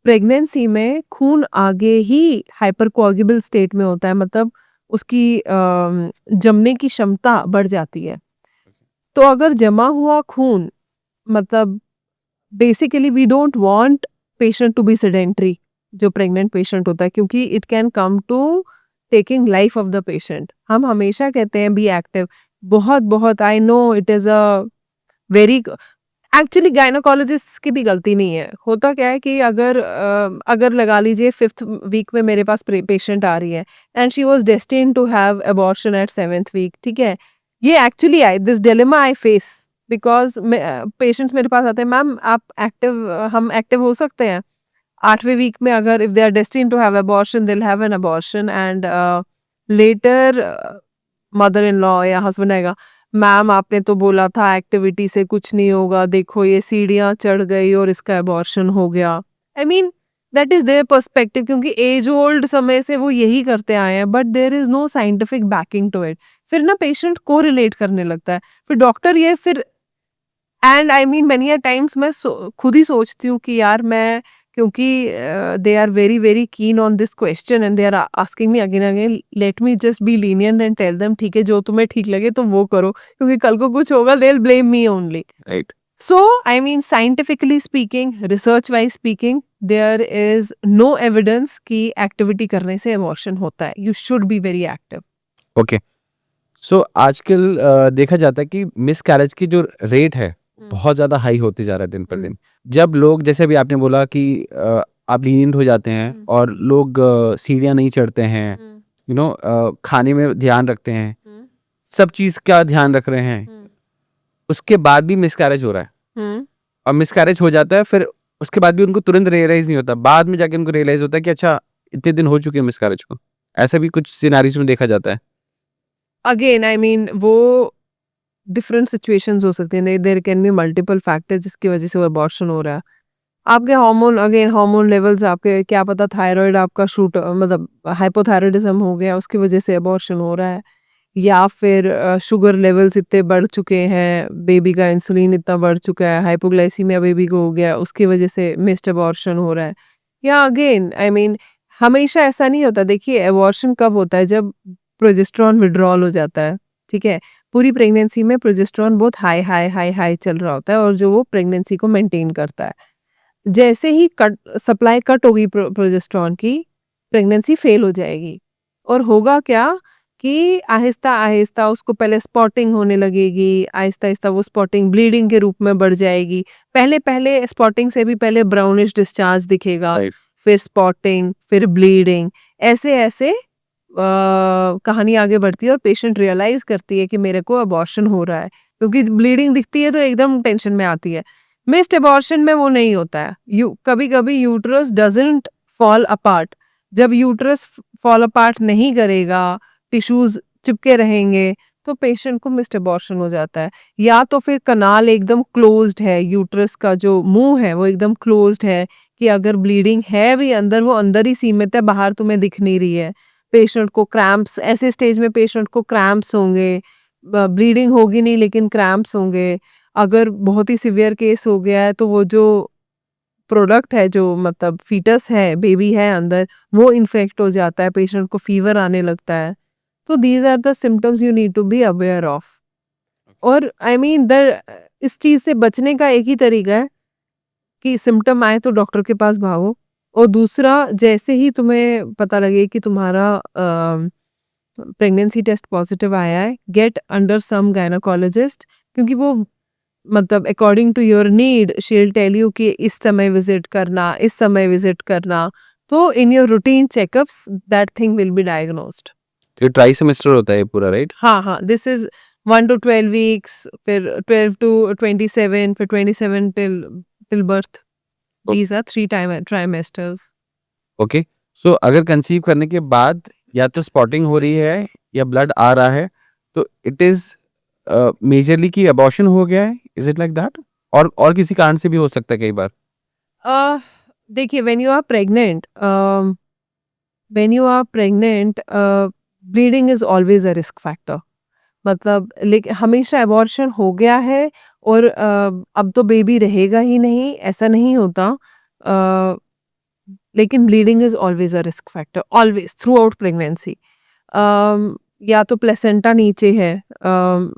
प्रेगनेंसी में खून आगे ही हाइपरकोआगुबल स्टेट में होता है, मतलब उसकी जमने की क्षमता बढ़ जाती है. तो अगर जमा हुआ खून, मतलब basically we don't want patient to be sedentary, जो प्रेग्नेंट पेशेंट होता है, क्योंकि it can come to taking life of the patient. हम हमेशा कहते हैं बी एक्टिव, बहुत बहुत I know it is a very actually gynaecologist की भी गलती नहीं है। होता क्या है कि अगर लगा लीजिए 5th वीक में मेरे पास पेशेंट आ रही है and she was destined to have abortion at 7th week, ठीक है? ये actually I this dilemma I face because patients मेरे पास आते हैं, मैम आप हम एक्टिव हो सकते हैं 8वें वीक में, अगर if they are destined to have abortion they will have an abortion and later mother in law या हस्बैंड आएगा, मैम आपने तो बोला था एक्टिविटी से कुछ नहीं होगा, देखो ये सीढ़ियाँ चढ़ गई और इसका अबॉर्शन हो गया। I mean that is their perspective, क्योंकि एज ओल्ड समय से वो यही करते आए हैं, but there is no scientific backing to it. फिर ना पेशेंट को रिलेट करने लगता है, फिर डॉक्टर ये फिर and I mean many a times मैं खुद ही सोचती हूँ कि यार मैं, क्योंकि they are very very keen on this question and they are asking me again again, let me just be lenient and tell them ठीक है जो तुम्हें ठीक लगे तुम वो करो, क्योंकि कल को कुछ होगा they will blame me only. Right. So I mean scientifically speaking, research wise speaking, there is no evidence कि एक्टिविटी करने से अबॉर्शन होता है। You should be very active. Okay. So आजकल देखा जाता है कि मिसकैरेज की जो रेट है बहुत ज़्यादा हाई होते जा रहा है दिन पर दिन। जब लोग, जैसे अभी आपने बोला कि आप लीनियंट हो जाते हैं और लोग सीढ़ियाँ नहीं चढ़ते हैं, खाने में ध्यान रखते हैं, सब चीज़ का ध्यान रख रहे हैं, उसके बाद भी मिसकैरेज हो रहा है और मिसकैरेज हो जाता है, फिर उसके बाद भी उनको तुरंत रियलाइज नहीं होता, बाद में जाके उनको रियलाइज होता है कि अच्छा इतने दिन हो चुके हैं मिसकैरेज को। ऐसा भी कुछ सिनारियोज में देखा जाता है। अगेन आई मीन वो डिफरेंट सिचुएशंस हो सकती हैं, there can be multiple factors जिसकी वजह से वो अबॉर्शन हो रहा है। आपके हार्मोन लेवल्स, आपके क्या पता थायराइड आपका शूट मतलब हाइपोथायराइडिज्म हो गया उसकी वजह से अबॉर्शन हो रहा है, या फिर शुगर लेवल्स इतने बढ़ चुके हैं, बेबी का इंसुलिन इतना बढ़ चुका है, हाइपोग्लाइसीमिया बेबी को हो गया उसकी वजह से मिस्ड अबॉर्शन हो रहा है। या अगेन आई मीन हमेशा ऐसा नहीं होता। देखिए अबॉर्शन कब होता है, जब प्रोजेस्टेरॉन विड्रॉल हो जाता है, ठीक है? पूरी प्रेगनेंसी में प्रोजेस्टेरॉन बहुत हाई हाई हाई हाई चल रहा होता है और जो वो प्रेगनेंसी को मेंटेन करता है। जैसे ही सप्लाई कट होगी प्रोजेस्टेरॉन की, प्रेगनेंसी फेल हो जाएगी। और होगा क्या कि आहिस्ता आहिस्ता उसको पहले स्पॉटिंग होने लगेगी, आहिस्ता आहिस्ता वो स्पॉटिंग ब्लीडिंग के रूप में बढ़ जाएगी। पहले पहले स्पॉटिंग से भी पहले ब्राउनिश डिस्चार्ज दिखेगा, राइट। फिर स्पॉटिंग, फिर ब्लीडिंग, ऐसे ऐसे कहानी आगे बढ़ती है और पेशेंट रियलाइज करती है कि मेरे को अबॉर्शन हो रहा है, क्योंकि ब्लीडिंग दिखती है तो एकदम टेंशन में आती है। मिस्ड अबॉर्शन में वो नहीं होता है। कभी कभी यूट्रस डजंट फॉल अपार्ट। जब यूट्रस फॉल अपार्ट नहीं करेगा, टिश्यूज चिपके रहेंगे, तो पेशेंट को मिस्ड अबॉर्शन हो जाता है। या तो फिर कनाल एकदम क्लोज्ड है, यूट्रस का जो मुंह है वो एकदम क्लोज्ड है कि अगर ब्लीडिंग है भी अंदर, वो अंदर ही सीमित है, बाहर तुम्हें दिख नहीं रही है। पेशेंट को क्रैम्प्स, ऐसे स्टेज में पेशेंट को क्रैम्प्स होंगे, ब्लीडिंग होगी नहीं लेकिन क्रैम्प्स होंगे। अगर बहुत ही सिवियर केस हो गया है तो वो जो प्रोडक्ट है, जो मतलब फीटस है, बेबी है अंदर, वो इन्फेक्ट हो जाता है, पेशेंट को फीवर आने लगता है। तो these are the symptoms you need to be aware of. और आई मीन इस चीज से बचने का एक ही तरीका है कि सिम्टम आए तो डॉक्टर के पास भागो। और दूसरा, जैसे ही तुम्हें पता लगे कि तुम्हारा प्रेगनेंसी टेस्ट पॉजिटिव आया है, गेट अंडर सम गायनोकोलॉजिस्ट, क्योंकि वो मतलब according to your need she will tell you कि इस समय विजिट करना, इस समय विजिट करना। तो in your routine checkups that thing will be diagnosed. तो ट्राई सेमेस्टर होता है ये पूरा, राइट? हाँ हाँ, दिस इज 1 to 12 वीक्स, फिर 12 to 27, फिर 27 till birth. These are 3 trimesters. Okay. सो अगर कंसीव करने के बाद या तो स्पॉटिंग हो रही है या ब्लड आ रहा है, तो इट इज मेजरली कि अबॉर्शन हो गया है, इज इट लाइक दैट? और किसी कारण से भी हो सकता है कई बार। देखिए when you are pregnant, bleeding is always a risk factor. मतलब लेकिन हमेशा अबॉर्शन हो गया है और अब तो बेबी रहेगा ही नहीं, ऐसा नहीं होता। लेकिन bleeding is always a risk factor, always through out pregnancy. या तो प्लेसेंटा नीचे है,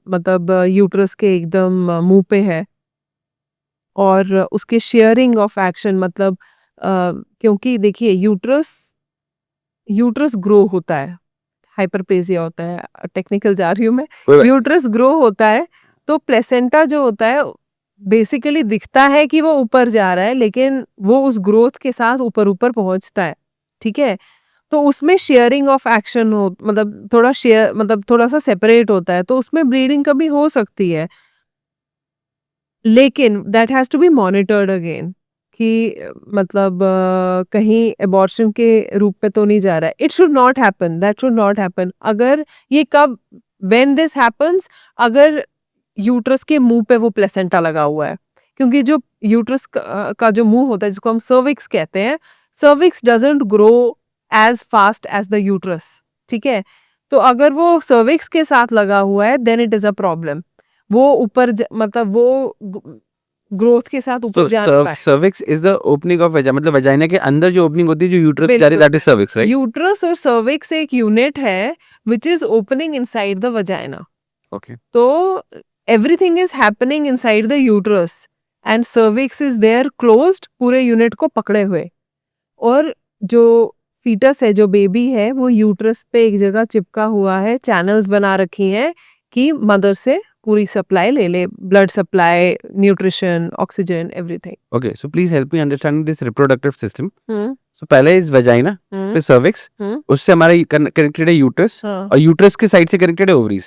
मतलब यूट्रस के एकदम मुंह पे है, और उसके शेयरिंग ऑफ एक्शन, मतलब क्योंकि देखिए यूट्रस ग्रो होता है, हाइपरप्लेजिया होता है, टेक्निकल जा रही हूँ मैं, कोई- यूट्रस ग्रो होता है, तो प्लेसेंटा जो होता है बेसिकली दिखता है कि वो ऊपर जा रहा है, लेकिन वो उस ग्रोथ के साथ ऊपर-ऊपर पहुँचता है, ठीक है? तो उसमें शेयरिंग ऑफ एक्शन हो, मतलब थोड़ा-सा सेपरेट होता है, तो उसमें ब्लीडिंग कभी हो सकती है। लेकिन that has to be monitored again कि मतलब कहीं अबॉर्शन के रूप में तो नहीं जा रहा है। It should not happen, that should not happen. अगर ये कब व्हेन दिस हैपेंस, अगर यूट्रस के मुंह पे वो प्लेसेंटा लगा हुआ है, क्योंकि जो यूट्रस का जो मुंह होता है जिसको हम सर्विक्स कहते हैं, cervix doesn't grow as fast as the uterus, ठीक है? तो अगर वो सर्विक्स के साथ लगा हुआ है then it is a problem. वो मतलब वो ग्रोथ के साथ So ऊपर जा नहीं पाए। cervix is the opening of vagina, मतलब वजाइना के अंदर जो ओपनिंग होती है जो यूट्रस जा रही है, बिल्कुल। that is cervix, right? Uterus और सर्विक्स एक यूनिट है which is opening inside the vagina. Okay. तो everything is happening inside the uterus and cervix is there closed, पूरे यूनिट को पकड़े हुए। और जो फीटस है, जो बेबी है, वो यूट्रस पे एक जगह चिपका हुआ है, चैनल्स बना रखी हैं कि मदर से पूरी सप्लाई ले ले, blood supply, nutrition, oxygen, everything. Okay, so please help me understand this reproductive system. So पहले is vagina, फिर cervix, उससे हमारा कनेक्टेड है यूट्रस, और यूट्रस के साइड से कनेक्टेड है ovaries.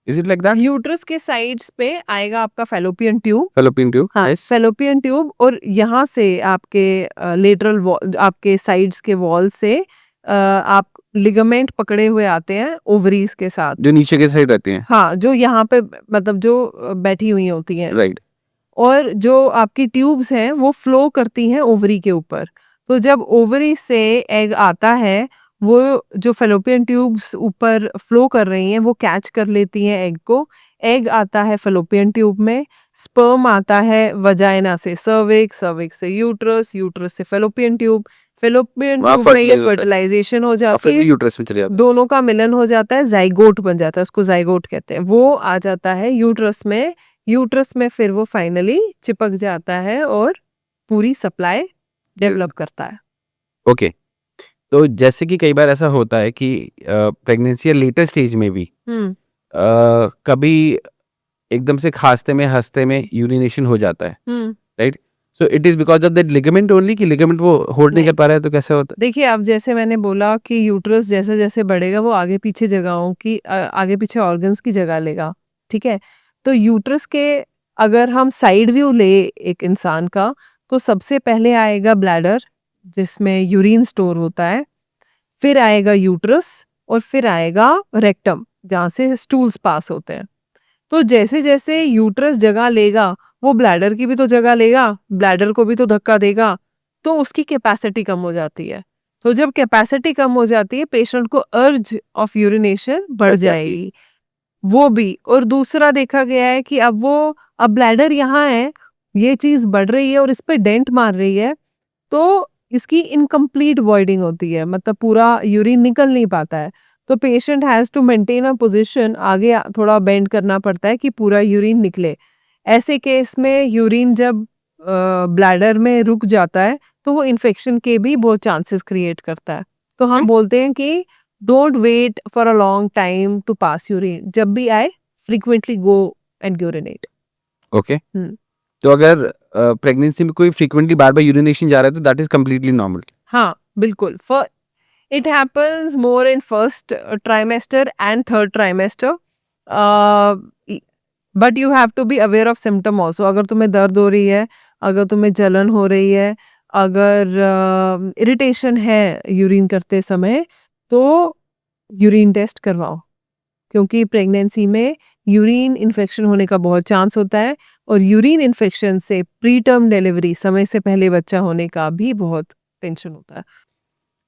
Is it like that? Uterus के साइड्स पे आएगा आपका फेलोपियन ट्यूब। Fallopian tube. हाँ, Yes. फेलोपियन ट्यूब, और यहाँ से आपके लेटरल वॉल, आपके साइड्स के वॉल से आप लिगामेंट पकड़े हुए आते हैं ओवरीज के साथ। जो नीचे के साइड रहती हैं. हाँ, जो यहाँ पे मतलब जो बैठी हुई होती हैं, Right. और जो आपकी ट्यूब्स हैं वो फ्लो करती हैं ओवरी के ऊपर। तो जब ओवरी से एग आता है, वो जो फेलोपियन ट्यूब्स ऊपर फ्लो कर रही हैं वो कैच कर लेती हैं एग को। एग आता है फेलोपियन ट्यूब में, स्पर्म आता है वजाइना से सर्विक्स, सर्विक्स से यूट्रस, यूट्रस से फेलोपियन ट्यूब, फेलोपियन वहाँ ट्यूब में ये fertilize होता है. फर्टिलाइजेशन हो और जाती फिर है, यूट्रस में चले जाता है. दोनों का मिलन हो जाता है, जाइगोट बन जाता है, उसको जाइगोट कहते हैं। वो आ जाता है यूट्रस में, यूट्रस में फिर वो फाइनली चिपक जाता है और पूरी सप्लाई डेवलप करता है। ओके. तो जैसे कि कई बार ऐसा होता है कि प्रेगनेंसी या लेटर स्टेज में भी कभी एकदम से खांसते में हंसते में यूरिनेशन हो जाता है, right? So it is because of that ligament only, कि लिगामेंट वो होल्ड नहीं कर पा रहा है, तो कैसे होता देखिए, अब जैसे मैंने बोला कि यूट्रस जैसे जैसे बढ़ेगा वो आगे पीछे जगहों की आगे पीछे ऑर्गन्स की जगह लेगा, ठीक है? तो यूट्रस के अगर हम साइड व्यू ले एक इंसान का, तो सबसे पहले आएगा ब्लैडर जिसमें यूरिन स्टोर होता है, फिर आएगा यूट्रस, और फिर आएगा रेक्टम जहाँ से स्टूल्स पास होते हैं। तो जैसे जैसे यूट्रस जगह लेगा वो ब्लैडर की भी तो जगह लेगा, ब्लैडर को भी तो धक्का देगा, तो उसकी कैपेसिटी कम हो जाती है। तो जब कैपेसिटी कम हो जाती है, पेशेंट को अर्ज ऑफ यूरिनेशन बढ़ जाएगी, वो भी। और दूसरा देखा गया है कि अब ब्लैडर यहाँ है, ये चीज बढ़ रही है और इस पे डेंट मार रही है, तो इसकी इनकम्प्लीट वॉइडिंग होती है, मतलब पूरा यूरिन निकल नहीं पाता है। तो patient has to maintain a position, आगे थोड़ा बेंड करना पड़ता है कि पूरा यूरिन निकले। ऐसे केस में यूरिन जब ब्लैडर में रुक जाता है तो वो इन्फेक्शन के भी बहुत चांसेस क्रिएट करता है। तो हम बोलते हैं कि don't wait for a long time to pass urine, जब भी आए frequently go and urinate. Okay. तो अगर प्रेगनेंसी में कोई फ्रीक्वेंटली बार बार यूरिनेशन जा रहा है तो दैट इज कम्प्लीटली नॉर्मल. हाँ, बिल्कुल। It happens more in first trimester and third trimester. But you have to be aware of symptom also. अगर तुम्हें दर्द हो रही है, अगर तुम्हें जलन हो रही है, अगर इरिटेशन है यूरिन करते समय, तो यूरिन टेस्ट करवाओ, क्योंकि प्रेगनेंसी में यूरिन इन्फेक्शन होने का बहुत चांस होता है, और यूरिन इन्फेक्शन से प्री टर्म डिलीवरी, समय से पहले बच्चा होने का भी बहुत टेंशन होता है।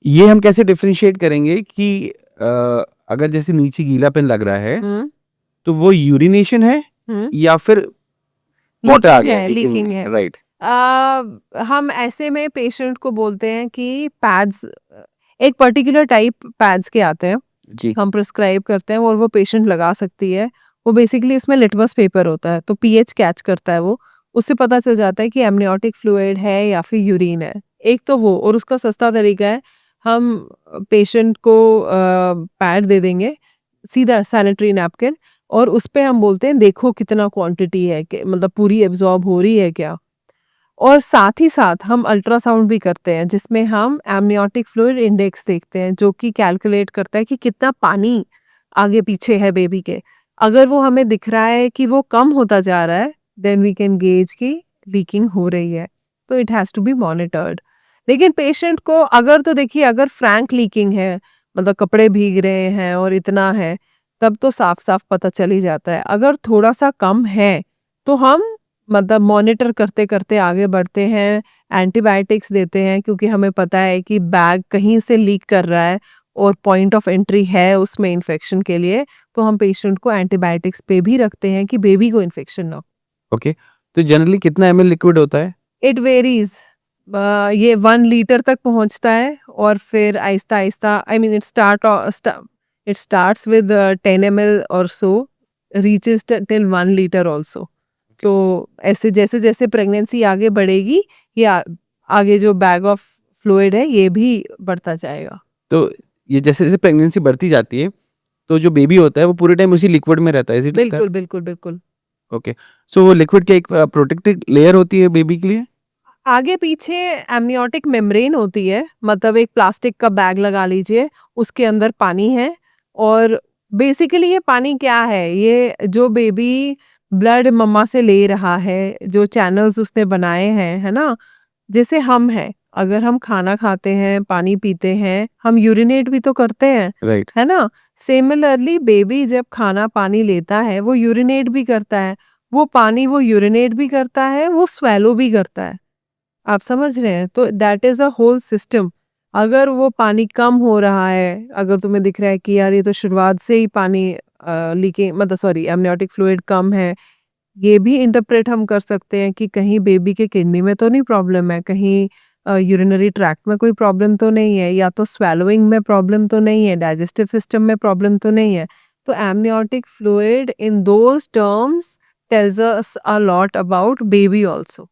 ये हम कैसे डिफरेंशिएट करेंगे कि अगर जैसे नीचे गीलापन लग रहा है तो वो यूरिनेशन है या फिर वाटर आ गया, लीकिंग है, राइट? हम ऐसे में पेशेंट को बोलते हैं कि पैड्स, एक पर्टिकुलर टाइप पैड्स के आते हैं, जी. हम प्रिस्क्राइब करते हैं और वो पेशेंट लगा सकती है। वो बेसिकली इसमें लिटमस पेपर होता है, तो पीएच कैच करता है वो, उससे पता चल जाता है कि एमनियोटिक फ्लूइड है या फिर यूरिन है। एक तो वो, और उसका सस्ता तरीका है, हम पेशेंट को पैड दे देंगे, सीधा सैनिटरी नैपकिन, और उस पे हम बोलते हैं देखो कितना क्वांटिटी है, मतलब पूरी एब्जॉर्ब हो रही है क्या। और साथ ही साथ हम अल्ट्रासाउंड भी करते हैं जिसमें हम एमनियोटिक फ्लूइड इंडेक्स देखते हैं, जो कि कैलकुलेट करता है कि कितना पानी आगे पीछे है बेबी के। अगर वो हमें दिख रहा है कि वो कम होता जा रहा है, देन वी कैन गेज की लीकिंग हो रही है, तो it has to be monitored. लेकिन पेशेंट को अगर, तो देखिए अगर फ्रैंक लीकिंग है, मतलब कपड़े भीग रहे हैं और इतना है, तब तो साफ साफ पता चल ही जाता है। अगर थोड़ा सा कम है तो हम मतलब मॉनिटर करते करते आगे बढ़ते हैं, एंटीबायोटिक्स देते हैं, क्योंकि हमें पता है कि बैग कहीं से लीक कर रहा है और पॉइंट ऑफ एंट्री है उसमें इन्फेक्शन के लिए, तो हम पेशेंट को एंटीबायोटिक्स पे भी रखते हैं कि बेबी को इन्फेक्शन ना हो। ओके, तो जनरली कितना एमएल लिक्विड होता है? इट वेरीज, ये 1 लीटर तक पहुंचता है और फिर आहिस्ता आहिस्ता, आई mean it starts with 10 ml और सो, रीचेस टिल 1 लीटर ऑल्सो। तो ऐसे जैसे जैसे प्रेगनेंसी आगे बढ़ेगी, ये आगे जो बैग ऑफ फ्लूइड है ये भी बढ़ता जाएगा। तो ये जैसे जैसे प्रेगनेंसी बढ़ती जाती है, तो जो बेबी होता है वो पूरे टाइम उसी लिक्विड में रहता है, इज इट? बिल्कुल बिल्कुल बिल्कुल। ओके, सो वो लिक्विड की एक प्रोटेक्टेड लेयर होती है बेबी के लिए? आगे पीछे एमनियोटिक मेम्ब्रेन होती है, मतलब एक प्लास्टिक का बैग लगा लीजिए, उसके अंदर पानी है। और बेसिकली ये पानी क्या है, ये जो बेबी ब्लड मम्मा से ले रहा है, जो चैनल्स उसने बनाए हैं, है ना, जैसे हम हैं, अगर हम खाना खाते हैं, पानी पीते हैं, हम यूरिनेट भी तो करते हैं, राइट। है ना। सिमिलरली बेबी जब खाना पानी लेता है वो यूरिनेट भी करता है, वो पानी वो यूरिनेट भी करता है, वो स्वेलो भी करता है। आप समझ रहे हैं, तो that is a whole system. अगर वो पानी कम हो रहा है, अगर तुम्हें दिख रहा है कि यार ये तो शुरुआत से ही पानी लीकिंग, मतलब सॉरी एमनियोटिक फ्लूइड कम है, ये भी इंटरप्रेट हम कर सकते हैं कि कहीं बेबी के किडनी में तो नहीं प्रॉब्लम है, कहीं यूरिनरी ट्रैक्ट में कोई प्रॉब्लम तो नहीं है, या तो स्वेलोइंग में प्रॉब्लम तो नहीं है, डाइजेस्टिव सिस्टम में प्रॉब्लम तो नहीं है। तो amniotic fluid in those terms tells us a lot about baby also.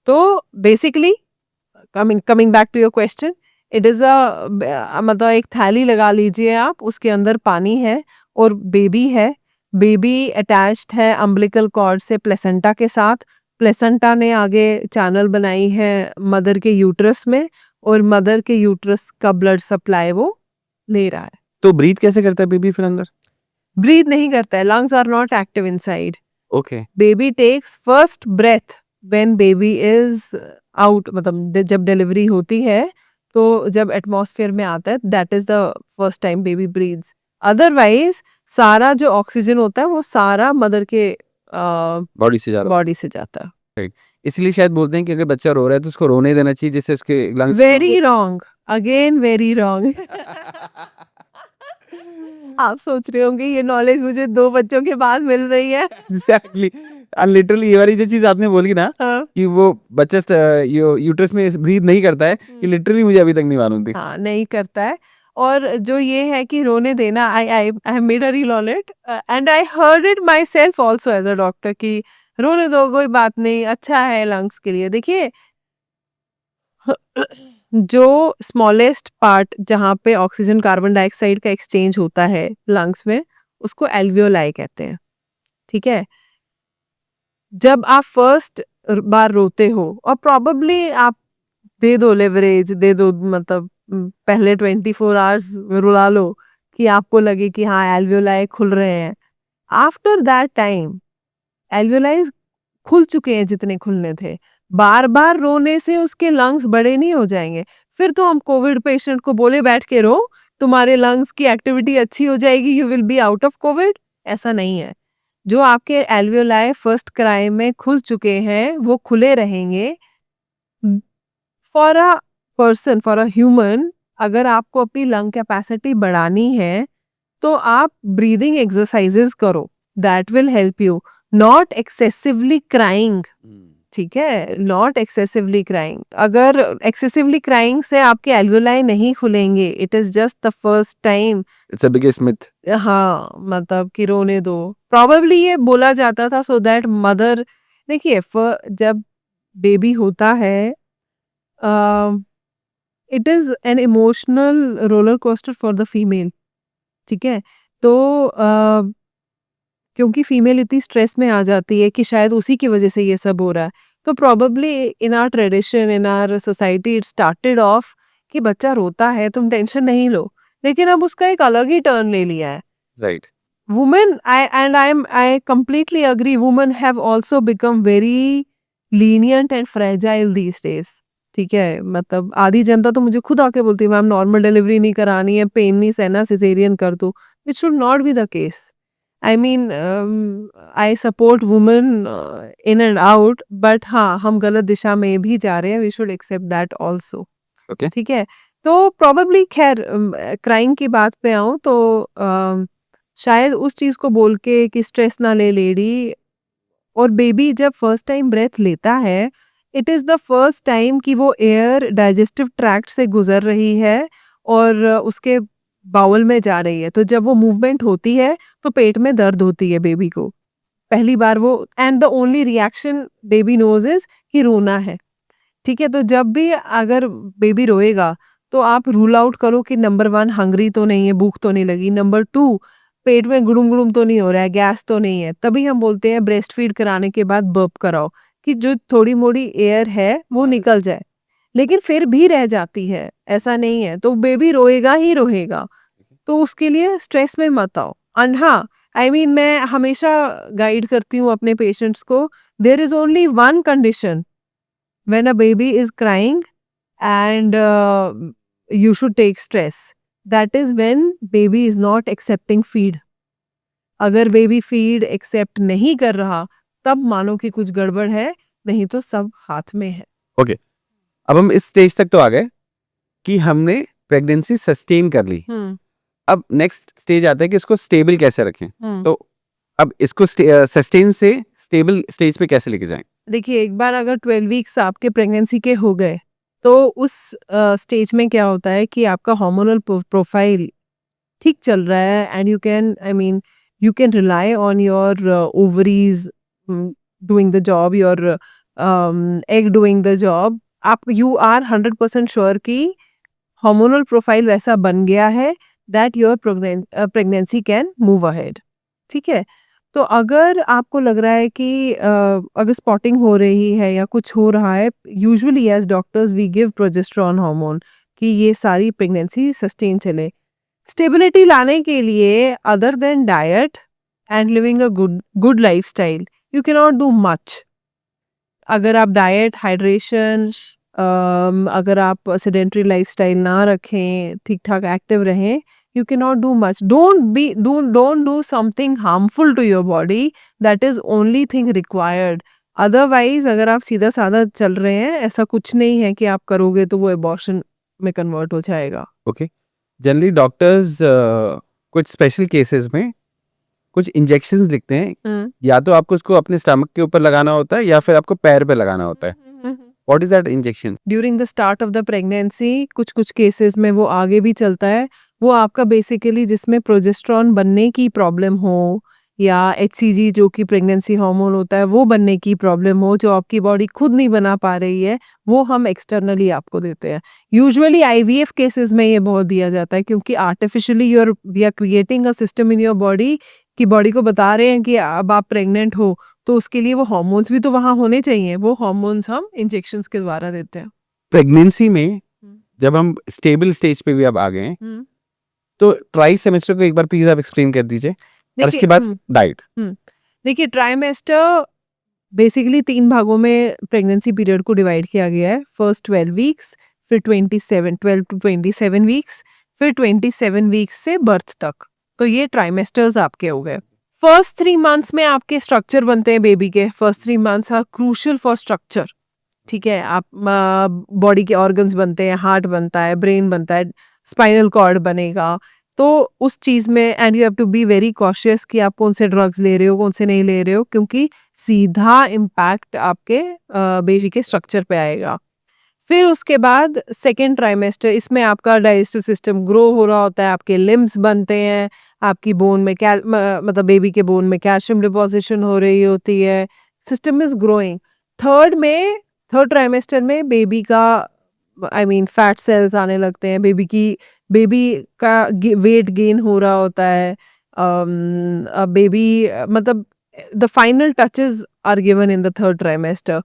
तो basically coming back to your question, it is मतलब एक थाली लगा लीजिए आप, उसके अंदर पानी है और बेबी है। बेबी अटैच्ड है अम्बिलिकल कॉर्ड से प्लेसेंटा के साथ। प्लेसेंटा ने आगे चैनल बनाई है मदर के यूट्रस में, और मदर के यूट्रस का ब्लड सप्लाई वो ले रहा है। तो ब्रीथ कैसे करता है बेबी फिर अंदर? ब्रीथ नहीं करता है, lungs are not active inside. Okay. Baby takes first breath when baby is out, मतलब जब डिलीवरी होती है, तो जब एटमॉस्फेयर में आता है, that is the first time baby breathes. Otherwise सारा जो ऑक्सीजन होता है वो सारा मदर के बॉडी से जा रहा बॉडी से जाता है। है, राइट। इसलिए शायद बोलते हैं कि अगर बच्चा रो रहा है तो उसको रोने देना चाहिए, जिससे उसके lungs very wrong, again very wrong. आप सोच रहे होंगे ये नॉलेज मुझे 2 बच्चों के बाद मिल रही है। एग्जैक्टली। लिटरली ये वाली जो चीज आपने बोली ना, हाँ कि वो बच्चा यूट्रस में ब्रीथ नहीं करता है, ये लिटरली मुझे अभी तक नहीं मालूम थी। हाँ, नहीं करता है। और जो ये है कि रोने देना, I have made a reel on it, and I heard it myself also as a doctor कि रोने दो, कोई बात नहीं, अच्छा है लंग्स के लिए। देखिए जो स्मॉलेस्ट पार्ट जहाँ पे ऑक्सीजन कार्बन डाइऑक्साइड का एक्सचेंज होता है लंग्स में, उसको एल्वियोलाई कहते हैं, ठीक है। जब आप फर्स्ट बार रोते हो, और प्रॉबेबली आप दे दो लेवरेज, दे दो, मतलब पहले 24 आवर्स रुला लो कि आपको लगे कि हाँ एल्वियोलाई खुल रहे हैं। आफ्टर दैट टाइम एल्वियोलाई खुल चुके हैं जितने खुलने थे। बार बार रोने से उसके लंग्स बड़े नहीं हो जाएंगे। फिर तो हम कोविड पेशेंट को बोले बैठ के रो, तुम्हारे लंग्स की एक्टिविटी अच्छी हो जाएगी, you will be out of Covid. ऐसा नहीं है। जो आपके एल्वियोलाई फर्स्ट क्राई में खुल चुके हैं वो खुले रहेंगे। For a person, for a human, अगर आपको अपनी लंग कैपेसिटी बढ़ानी है तो आप ब्रीदिंग एक्सरसाइजेस करो, that will help you. Not excessively crying, ठीक है, नॉट एक्सेसिवली क्राइंग। अगर एक्सेसिवली क्राइंग से आपके एल्वियोलाई नहीं खुलेंगे, it is just the first time. It's a biggest myth. हाँ, मतलब कि रोने दो, प्रॉबेबली ये बोला जाता था सो दैट मदर, देखिए जब बेबी होता है, it is an emotional roller coaster for the female, ठीक है। तो क्योंकि फीमेल इतनी स्ट्रेस में आ जाती है कि शायद उसी की वजह से ये सब हो रहा है। तो probably in our tradition, in our society it started off कि बच्चा रोता है तुम टेंशन नहीं लो, लेकिन अब उसका एक अलग ही टर्न ले लिया है। Right. Women, I completely agree, women have also become very lenient and fragile these days. ठीक है, मतलब आधी जनता तो मुझे खुद आके बोलती है मैम नॉर्मल डिलीवरी नहीं करानी है, पेन नहीं सहना, सिजेरियन कर दो, which should not be the case. I mean, I support women in and out, but हाँ हम गलत दिशा में भी जा रहे हैं, we should accept that also. Okay. ठीक है, तो प्रोबेबली खैर क्राइंग की बात पे आऊँ तो शायद उस चीज़ को बोल के कि स्ट्रेस ना ले लेडी, और बेबी जब फर्स्ट टाइम ब्रेथ लेता है it is the first time कि वो एयर डाइजेस्टिव ट्रैक्ट से गुजर रही है और उसके बाउल में जा रही है। तो जब वो मूवमेंट होती है तो पेट में दर्द होती है बेबी को पहली बार वो, and the only reaction baby knows is कि रोना है। ठीक है, तो जब भी अगर बेबी रोएगा तो आप रूल आउट करो कि नंबर 1 हंग्री तो नहीं है, भूख तो नहीं लगी, नंबर 2 पेट में गुड़ुम गुड़ुम तो नहीं हो रहा है, गैस तो नहीं है। तभी हम बोलते हैं ब्रेस्ट फीड कराने के बाद बर्प कराओ कि जो थोड़ी मोड़ी एयर है वो निकल जाए, लेकिन फिर भी रह जाती है, ऐसा नहीं है, तो बेबी रोएगा ही रोएगा। तो उसके लिए स्ट्रेस में मत आओ। एंड हाँ, आई मीन मैं हमेशा गाइड करती हूँ अपने पेशेंट्स को, there is only one condition when a baby is crying and you should take stress, that is when baby is not accepting feed. अगर बेबी फीड एक्सेप्ट नहीं कर रहा तब मानो कि कुछ गड़बड़ है, नहीं तो सब हाथ में है। ओके, अब हम इस स्टेज तक तो आ गए कि हमने प्रेगनेंसी सस्टेन कर ली। अब नेक्स्ट स्टेज आता है कि इसको स्टेबल कैसे रखें। तो अब इसको सस्टेन से स्टेबल स्टेज पे कैसे लेके जाएं? देखिए, एक बार अगर 12 वीक्स आपके प्रेगनेंसी के हो गए तो उस स्टेज में क्या होता है कि आपका हार्मोनल प्रोफाइल ठीक चल रहा है and you can rely on your ovaries doing the job, your egg doing the job. आप यू आर 100% श्योर कि हार्मोनल प्रोफाइल वैसा बन गया है that your pregnancy can move ahead. ठीक है, तो अगर आपको लग रहा है कि अगर स्पॉटिंग हो रही है या कुछ हो रहा है, usually as doctors we give progesterone hormone कि ये सारी प्रेगनेंसी सस्टेन चले। स्टेबिलिटी लाने के लिए other than diet and living a good lifestyle you can not do much. अगर आप डाइट, हाइड्रेशन, अगर आप सेडेंटरी लाइफस्टाइल ना रखें, ठीक ठाक एक्टिव रहें, you cannot do much. Don't do something harmful to your body. That is only thing required. Otherwise अगर आप सीधा साधा चल रहे हैं, ऐसा कुछ नहीं है कि आप करोगे तो वो एबॉर्शन में कन्वर्ट हो जाएगा। ओके, जनरली डॉक्टर्स कुछ स्पेशल केसेस में कुछ इंजेक्शंस लिखते हैं, या तो आपको उसको अपने स्टमक के ऊपर लगाना होता है या फिर आपको पैर पे लगाना होता है। What is that injection? During the start of the pregnancy कुछ केसेस में वो आगे भी चलता है। वो आपका बेसिकली जिसमें प्रोजेस्टेरॉन बनने की प्रॉब्लम हो या HCG जो कि प्रेगनेंसी हार्मोन होता है वो बनने की प्रॉब्लम हो, जो आपकी बॉडी खुद नहीं बना पा रही है, वो हम एक्सटर्नली आपको देते हैं। यूजुअली IVF केसेस में ये बहुत दिया जाता है क्योंकि artificially we are creating a system in your body कि बॉडी को बता रहे हैं कि अब आप प्रेग्नेंट हो, तो उसके लिए वो हार्मोन्स भी तो वहाँ होने चाहिए। वो हार्मोन्स हम इंजेक्शंस के द्वारा देते हैं। प्रेगनेंसी में जब हम स्टेबल स्टेज पे भी अब आ गए हैं, तो ट्राई सेमेस्टर को एक बार प्लीज आप एक्सप्लेन कर दीजिए, और उसके बाद डाइट। देखिए, ट्राइमेस्टर बेसिकली 3 भागों में प्रेगनेंसी पीरियड को डिवाइड किया गया है। फर्स्ट 12 वीक्स, फिर 12 to 27 वीक्स, फिर 27 वीक्स से बर्थ तक। तो ये ट्राइमेस्टर्स आपके हो गए। फर्स्ट 3 मंथ्स में आपके स्ट्रक्चर बनते हैं बेबी के। First 3 months are crucial for structure. ठीक है, आप बॉडी के ऑर्गन्स बनते हैं, हार्ट बनता है, ब्रेन बनता है, स्पाइनल कॉर्ड बनेगा। तो उस चीज़ में and you have to be very cautious कि आप कौन से ड्रग्स ले रहे हो, कौन से नहीं ले रहे हो, क्योंकि सीधा इम्पैक्ट आपके बेबी के स्ट्रक्चर पे आएगा। फिर उसके बाद सेकेंड ट्राइमेस्टर, इसमें आपका डाइजेस्टिव सिस्टम ग्रो हो रहा होता है, आपके लिम्स बनते हैं, आपकी बोन में मतलब बेबी के बोन में कैल्शियम डिपोजिशन हो रही होती है, system is growing. Third trimester में बेबी का फैट सेल्स आने लगते हैं, बेबी का वेट गेन हो रहा होता है, बेबी मतलब the final touches are given in the third trimester.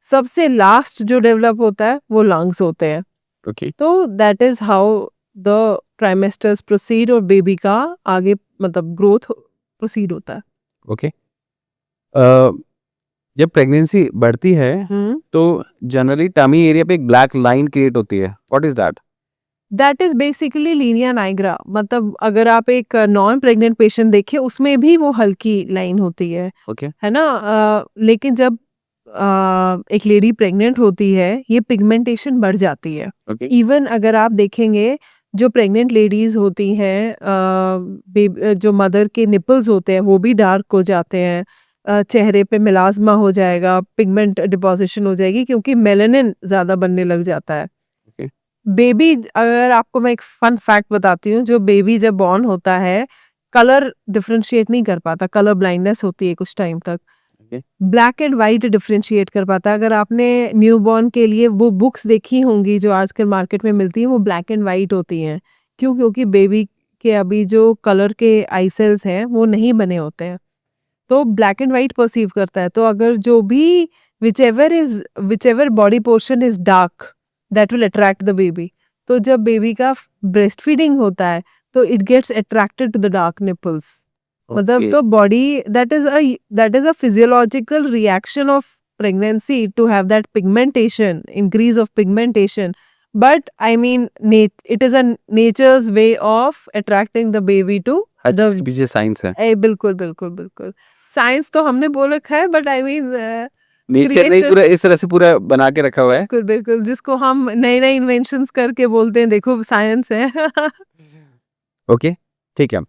सबसे लास्ट जो डेवलप होता है वो लंग्स होते हैं। ओके तो that is how the trimesters proceed और बेबी का आगे मतलब ग्रोथ प्रोसीड होता है। ओके जब प्रेगनेंसी बढ़ती है तो जनरली टमी एरिया पे एक ब्लैक लाइन क्रिएट होती है, what is that? That is basically linea nigra. मतलब अगर आप एक नॉन प्रेग्नेंट पेशेंट देखिए उसमें भी वो हल्की लाइन होती ओके है ना। लेकिन जब एक लेडी प्रेग्नेंट होती है ये पिगमेंटेशन बढ़ जाती है। ओके इवन अगर आप देखेंगे जो प्रेग्नेंट लेडीज होती हैं जो मदर के निपल्स होते हैं वो भी डार्क हो जाते हैं। चेहरे पे मिलाजमा हो जाएगा, पिगमेंट डिपॉजिशन हो जाएगी क्योंकि मेलानिन ज्यादा बनने लग जाता है। ओके बेबी अगर आपको मैं एक फन फैक्ट बताती हूँ, जो बेबी जब बॉर्न होता है कलर डिफरेंशिएट नहीं कर पाता, कलर ब्लाइंडनेस होती है कुछ टाइम तक। Okay black and white differentiate कर पाता है। अगर आपने न्यूबॉर्न के लिए वो बुक्स देखी होंगी जो आजकल मार्केट में मिलती हैं वो ब्लैक एंड वाइट होती हैं। क्यों? क्योंकि बेबी के अभी जो कलर के आई सेल्स हैं वो नहीं बने होते हैं, तो ब्लैक एंड वाइट परसीव करता है। तो अगर जो भी whichever body portion is dark that will attract the baby. तो जब बेबी का ब्रेस्ट फीडिंग होता है तो it gets attracted to the dark nipples. मतलब तो body that is a physiological reaction of pregnancy to have that pigmentation, increase of pigmentation. But I mean it is a nature's way of attracting the baby to her the चीज के पीछे साइंस है। बिल्कुल बिल्कुल बिल्कुल। साइंस तो हमने बोल रखा है बट आई मीन नेचर ने क्रिएशन। पूरा इस तरह से पूरा बना के रखा हुआ है। बिल्कुल बिल्कुल, जिसको हम नए नए इन्वेंशंस करके बोलते हैं देखो साइंस है। ओके ठीक है,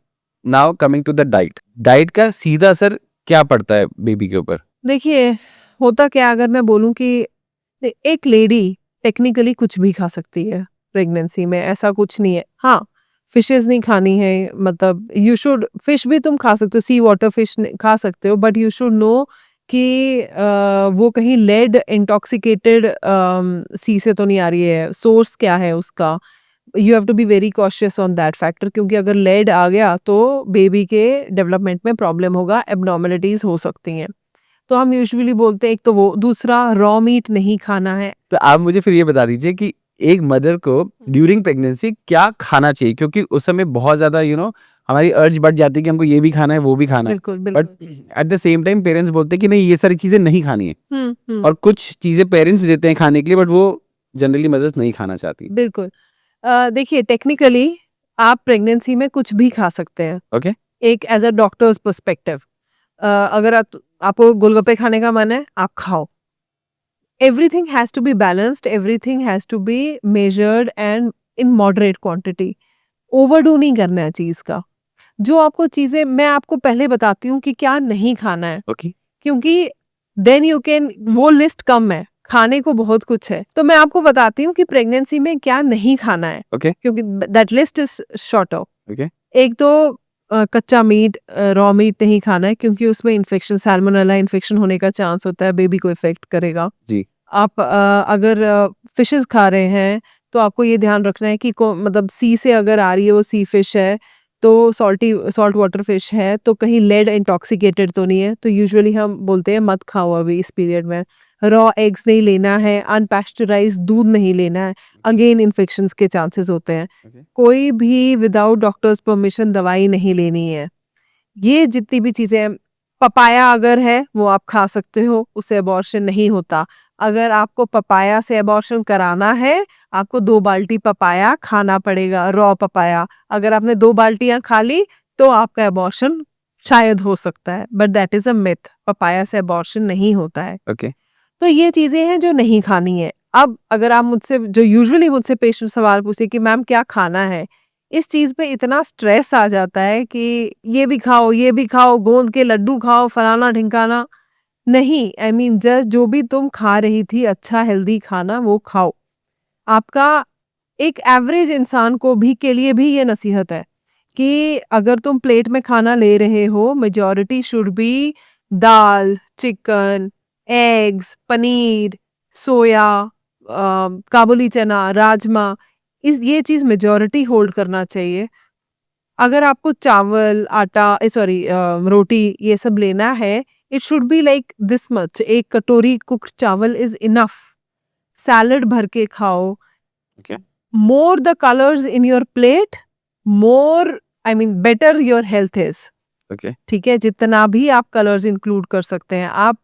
now coming to the diet, diet का सीधा असर क्या पड़ता है बेबी के ऊपर? देखिए होता क्या, अगर मैं बोलूं कि एक लेडी टेक्निकली कुछ भी खा सकती है प्रेगनेंसी में, ऐसा कुछ नहीं है। हाँ, फिशेस नहीं खानी है, मतलब यू शुड, फिश भी तुम खा सकते हो, सी वाटर फिश खा सकते हो, बट यू शुड नो कि वो कहीं लेड इंटॉक्सिकेटेड सी से तो नहीं आ रही है, सोर्स क्या है उसका। You have to be very cautious on that factor, क्योंकि अगर लेड आ गया तो बेबी के डेवलपमेंट में प्रॉब्लम होगा, एबनॉर्मलिटीज हो सकती हैं। तो हम यूजुअली बोलते हैं एक तो वो, दूसरा रॉ मीट नहीं खाना है। तो आप मुझे फिर ये बता दीजिए कि एक मदर को ड्यूरिंग प्रेगनेंसी क्या खाना चाहिए, क्योंकि उस समय बहुत ज्यादा हमारी अर्ज बढ़ जाती है कि हमको ये भी खाना है वो भी खाना है, बिल्कुल बट बिल्कुल। At the same time parents बोलते हैं कि नहीं ये सारी चीजें नहीं खानी है, हम्म। और कुछ चीजें पेरेंट्स देते हैं खाने के लिए बट वो जनरली मदर्स नहीं खाना चाहती। बिल्कुल। देखिए टेक्निकली आप प्रेगनेंसी में कुछ भी खा सकते हैं, ओके एक एज अ डॉक्टर्स पर्सपेक्टिव। अगर आपको गोलगप्पे खाने का मन है आप खाओ। Everything has to be balanced, everything has to be measured and in moderate quantity. Overdo नहीं करना है चीज का। जो आपको चीजें मैं आपको पहले बताती हूँ कि क्या नहीं खाना है, ओके क्योंकि देन यू कैन, वो लिस्ट कम है, खाने को बहुत कुछ है। तो मैं आपको बताती हूँ कि प्रेगनेंसी में क्या नहीं खाना है, ओके क्योंकि that list is shorter. Okay एक तो कच्चा मीट, रॉ मीट नहीं खाना है, क्योंकि उसमें इन्फेक्शन, सैल्मोनेला इन्फेक्शन होने का चांस होता है, बेबी को इफेक्ट करेगा। जी आप अगर फिशेस खा रहे हैं तो आपको ये ध्यान रखना है कि मतलब सी से अगर आ रही है वो सी फिश है, तो सॉल्ट वाटर फिश है, तो कहीं लेड इंटॉक्सिकेटेड तो नहीं है। तो यूजुअली हम बोलते हैं मत खाओ अभी इस पीरियड में। रॉ एग्स नहीं लेना है, अनपैस्चराइज्ड दूध नहीं लेना है, अगेन इन्फेक्शंस के चांसेस होते हैं। ओके कोई भी विदाउट डॉक्टर्स परमिशन दवाई नहीं लेनी है। ये जितनी भी चीजें, पपाया अगर है वो आप खा सकते हो, उससे अबॉर्शन नहीं होता। अगर आपको पपाया से अबॉर्शन कराना है, आपको 2 बाल्टी पपाया खाना पड़ेगा, रॉ पपाया। अगर आपने 2 बाल्टियां खा ली तो आपका अबॉर्शन शायद हो सकता है, but that is a myth, papaya से अबॉर्शन नहीं होता है। ओके तो ये चीजें हैं जो नहीं खानी है। अब अगर आप मुझसे, जो यूजुअली मुझसे पेशेंट सवाल पूछते कि मैम क्या खाना है, इस चीज पे इतना स्ट्रेस आ जाता है कि ये भी खाओ, ये भी खाओ, गोंद के लड्डू खाओ, फलाना ढिमकाना। नहीं, आई मीन जस्ट जो भी तुम खा रही थी अच्छा हेल्दी खाना वो खाओ। आपका एक एवरेज इंसान को भी के लिए भी ये नसीहत है कि अगर तुम प्लेट में खाना ले रहे हो, majority should be dal, chicken, eggs, paneer, soya, kabuli chana, rajma. इस ये चीज मेजॉरिटी होल्ड करना चाहिए। अगर आपको चावल आटा सॉरी रोटी ये सब लेना है, it should be like this much, एक कटोरी कुक्ड चावल इज इनफ। सैलड भर के खाओ। Okay. More the colours in your plate, more I mean better your health is. Okay. ठीक है, जितना भी आप कलर्स इंक्लूड कर सकते हैं आप।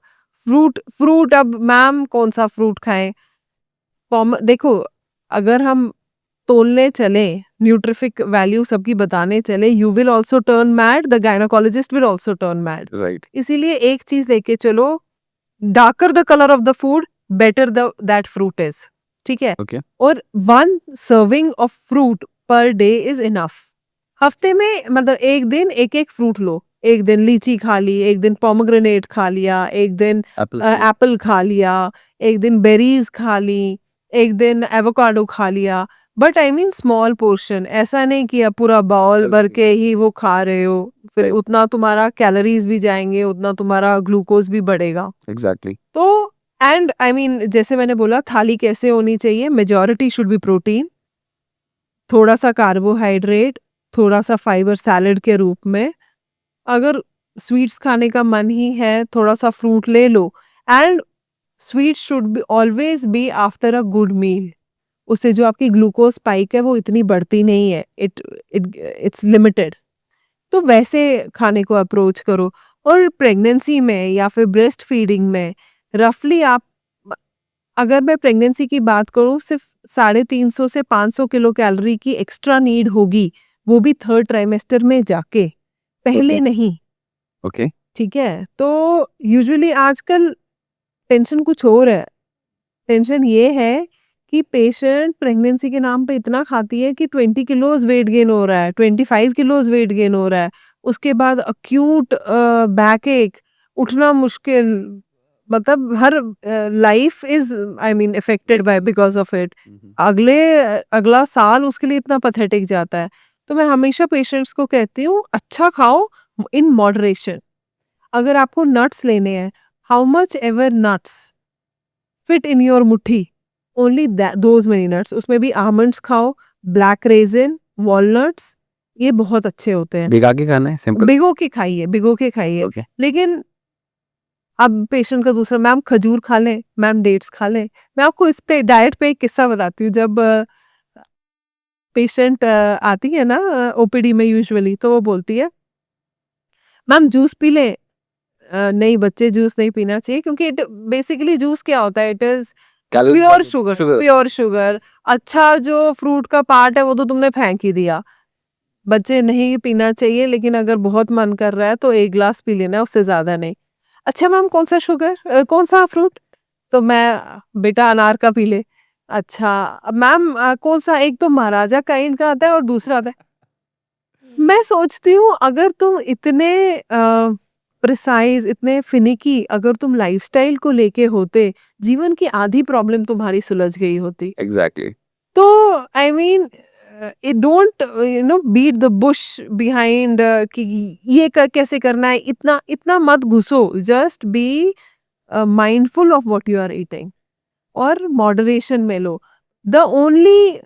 फ्रूट अब मैम कौन सा फ्रूट खाएं? देखो, अगर हम तोलने चले, न्यूट्रिफिक वैल्यू सबकी बताने चले, you will also turn mad, the gynaecologist will also turn mad. Right. इसीलिए एक चीज लेके चलो, darker the colour of the food better that fruit is. ठीक है, Okay. और 1 serving of fruit per day is enough. हफ्ते में मतलब एक दिन एक एक फ्रूट लो। एक दिन लीची खा ली, एक दिन पोमोग्रेनेट खा लिया, एक दिन Apple. एप्पल खा लिया, एक दिन बेरीज खा ली, एक दिन एवोकाडो खा लिया। But I mean small portion, ऐसा नहीं कि आप पूरा बाउल भर के ही वो खा रहे हो, फिर Right. उतना तुम्हारा कैलोरीज भी जाएंगे, उतना तुम्हारा ग्लूकोज भी बढ़ेगा। Exactly. तो एंड आई मीन जैसे मैंने बोला, थाली कैसे होनी चाहिए? मेजॉरिटी शुड बी प्रोटीन, थोड़ा सा कार्बोहाइड्रेट, थोड़ा सा फाइबर सैलेड के रूप में। अगर स्वीट्स खाने का मन ही है, थोड़ा सा फ्रूट ले लो। And sweet should be always be after a good meal. उससे जो आपकी ग्लूकोज स्पाइक है वो इतनी बढ़ती नहीं है, इट्स लिमिटेड। तो वैसे खाने को अप्रोच करो। और प्रेगनेंसी में या फिर ब्रेस्ट फीडिंग में रफली आप, अगर मैं प्रेगनेंसी की बात करूं, सिर्फ 350 से 500 किलो कैलोरी की एक्स्ट्रा नीड होगी, वो भी 3rd ट्राइमेस्टर में जाके, पहले Okay. नहीं। Okay. ठीक है, तो यूजुअली आजकल टेंशन कुछ और है। टेंशन ये है कि पेशेंट प्रेगनेंसी के नाम पे इतना खाती है कि 20 किलोज वेट गेन हो रहा है, 25 किलोज वेट गेन हो रहा है। उसके बाद अक्यूट बैक एक, उठना मुश्किल, मतलब हर life is I mean affected by because of it. अगला साल उसके लिए इतना पैथेटिक जाता है। तो मैं हमेशा पेशेंट्स को कहती हूँ, अच्छा खाओ इन मॉडरेशन। अगर आपको नट्स लेने हैं, how much ever nuts fit in your मुट्ठी, ओनली दोज मेनी नट्स। उसमें भी आमंड्स खाओ, ब्लैक रेजिन, वॉलनट्स, ये बहुत अच्छे होते हैं। भिगा के खाना है सिंपल. भिगो के खाइए, भिगो के खाइए। Okay. लेकिन अब पेशेंट का दूसरा, मैम खजूर खा लें, मैम डेट्स खा लें। मैं आपको इस पे डाइट पे एक किस्सा बताती हूँ। जब पेशेंट आती है ना ओपीडी में यूजुअली, तो वो बोलती है, मैम जूस पी लें। नहीं बच्चे, जूस नहीं पीना चाहिए, क्योंकि इट बेसिकली जूस क्या होता है? It is pure sugar, pure sugar. अच्छा जो फ्रूट का पार्ट है वो तो तुमने फेंक ही दिया। बच्चे नहीं पीना चाहिए, लेकिन अगर बहुत मन कर रहा है तो 1 ग्लास पी लेना, उससे ज्यादा नहीं। अच्छा मैम कौन सा शुगर, कौन सा फ्रूट? तो मैं, बेटा अनार का पी ले। अच्छा अब मैम कौन सा? एक तो महाराजा काइंड का आता है और दूसरा आता है। मैं सोचती हूँ, अगर तुम इतने प्रिसाइज, इतने फिनिकी अगर तुम लाइफस्टाइल को लेके होते, जीवन की आधी प्रॉब्लम तुम्हारी सुलझ गई होती। Exactly. तो I mean it don't beat the bush behind कि ये कैसे करना है, इतना इतना मत घुसो। Just be mindful of what you are eating, और मॉडरेशन में लो। The only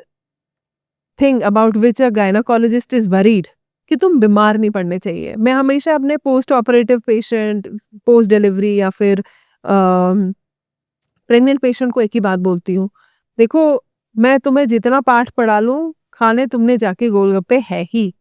thing about which a gynaecologist is worried कि तुम बीमार नहीं पड़ने चाहिए। मैं हमेशा अपने post operative patient, post delivery या फिर प्रेग्नेंट पेशेंट को एक ही बात बोलती हूँ, देखो मैं तुम्हें जितना पाठ पढ़ा लूँ, खाने तुमने जाके गोलगप्पे है ही।